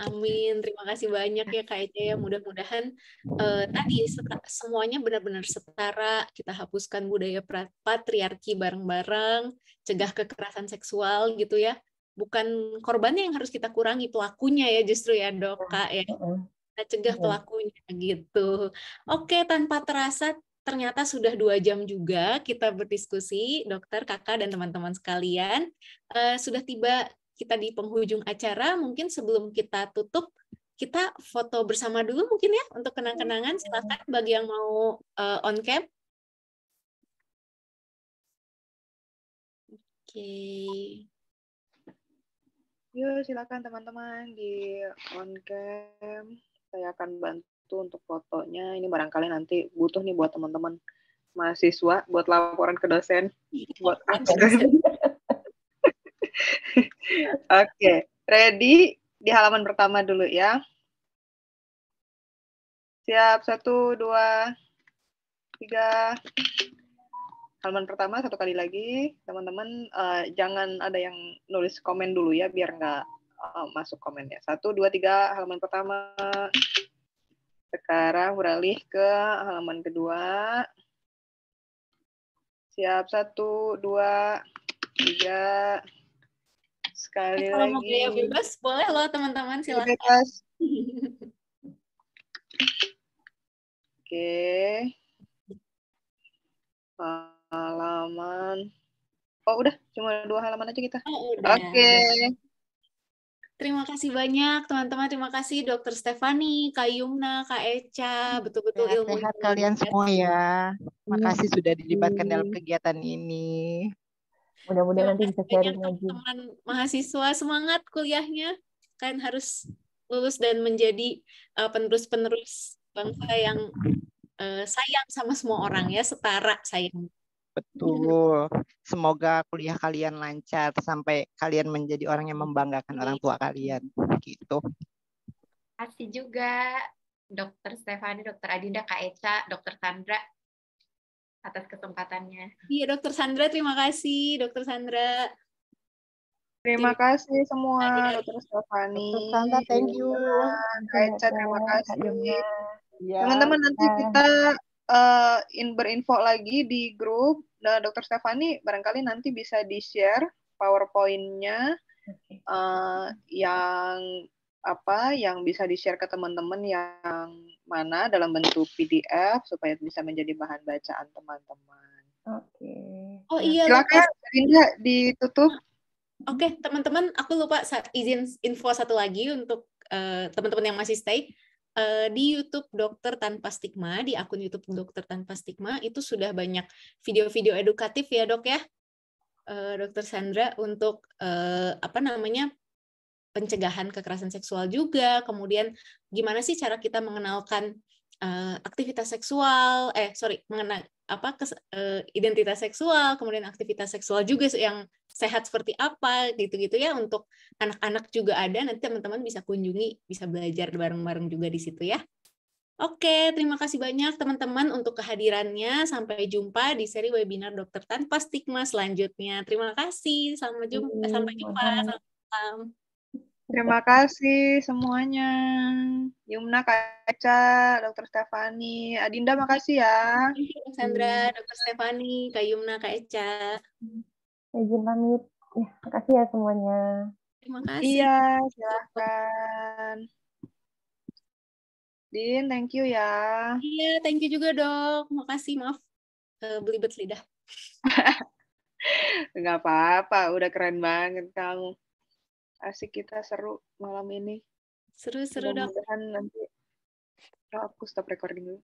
Speaker 1: Amin, terima kasih banyak ya Kak Echa ya. Mudah-mudahan tadi semuanya benar-benar setara, kita hapuskan budaya patriarki bareng-bareng, cegah kekerasan seksual gitu ya. Bukan korbannya yang harus kita kurangi, pelakunya ya justru ya Dok Kak ya. Kita cegah pelakunya gitu. Oke, tanpa terasa ternyata sudah 2 jam juga kita berdiskusi, dokter, kakak, dan teman-teman sekalian. Sudah tiba kita di penghujung acara. Mungkin sebelum kita tutup, kita foto bersama dulu mungkin ya untuk kenang-kenangan. Silakan bagi yang mau on cam. Oke.
Speaker 4: Yuk, silakan teman-teman di on cam. Saya akan bantu untuk fotonya. Ini barangkali nanti butuh nih buat teman-teman mahasiswa buat laporan ke dosen, buat absen. Oke, ready? Di halaman pertama dulu ya. Siap, 1, 2, 3. Halaman pertama satu kali lagi. Teman-teman jangan ada yang nulis komen dulu ya, biar nggak masuk komennya. 1, 2, 3, halaman pertama. Sekarang beralih ke halaman kedua. Siap, 1, 2, 3. Sekali
Speaker 1: kalau
Speaker 4: lagi.
Speaker 1: mau gaya bebas, boleh loh teman-teman, silakan.
Speaker 4: Bebas. Oke. Halaman. Oh, udah. Cuma 2 halaman aja kita.
Speaker 1: Oh, udah.
Speaker 4: Oke.
Speaker 1: Terima kasih banyak teman-teman. Terima kasih Dr. Stefani, Kak Yumna, Kak Echa. Betul-betul ilmu.
Speaker 2: Sehat kalian semua ya. Makasih sudah dilibatkan dalam kegiatan ini.
Speaker 3: Mudah-mudahan nanti bisa sharing lagi.
Speaker 1: Teman-teman mahasiswa, semangat kuliahnya. Kalian harus lulus dan menjadi penerus-penerus bangsa yang sayang sama semua orang ya, setara sayang.
Speaker 2: Betul. Semoga kuliah kalian lancar sampai kalian menjadi orang yang membanggakan orang tua kalian. Gitu.
Speaker 6: Terima kasih juga Dr. Stefani, Dr. Adinda, Kak Echa, Dr. Sandra atas kesempatannya.
Speaker 1: Iya, Dr. Sandra, terima kasih. Dr. Sandra.
Speaker 4: Terima kasih semua, Dr. Stefani.
Speaker 2: Dr. Sandra, thank you.
Speaker 4: Kak Echa, terima kasih.
Speaker 2: Ya,
Speaker 4: Teman-teman nanti kita berinfo lagi di grup. Nah, Dr. Stefani barangkali nanti bisa di-share PowerPoint-nya yang bisa di-share ke teman-teman yang mana dalam bentuk PDF supaya bisa menjadi bahan bacaan teman-teman.
Speaker 3: Oke.
Speaker 1: Oh iya,
Speaker 4: Silakan, Linda ditutup.
Speaker 1: Oke, teman-teman, aku lupa izin info satu lagi untuk teman-teman yang masih stay. Di YouTube Dokter Tanpa Stigma, di akun YouTube Dokter Tanpa Stigma, itu sudah banyak video-video edukatif ya, Dok ya, Dokter Sandra, untuk pencegahan kekerasan seksual juga, kemudian gimana sih cara kita mengenalkan aktivitas seksual, identitas seksual, kemudian aktivitas seksual juga yang sehat seperti apa, gitu-gitu ya, untuk anak-anak juga ada, nanti teman-teman bisa kunjungi, bisa belajar bareng-bareng juga di situ ya. Oke, terima kasih banyak teman-teman untuk kehadirannya. Sampai jumpa di seri webinar Dokter Tanpa Stigma selanjutnya. Terima kasih, sampai jumpa. Selamat malam.
Speaker 4: Terima kasih semuanya. Yumna, Kak Eca, Dr. Stefani, Adinda makasih ya.
Speaker 1: Kak Sandra, Dr. Stefani, Kak Yumna, Kak Eca.
Speaker 3: Izin pamit. Ya, makasih ya semuanya.
Speaker 1: Terima kasih.
Speaker 4: Iya, silakan. Din, thank you ya.
Speaker 1: Iya, thank you juga dok. Makasih, maaf belibet lidah.
Speaker 4: Nggak apa-apa, udah keren banget kamu. Asik, kita seru malam ini.
Speaker 1: Seru-seru dok.
Speaker 4: Mudah-mudahan nanti aku stop recording dulu.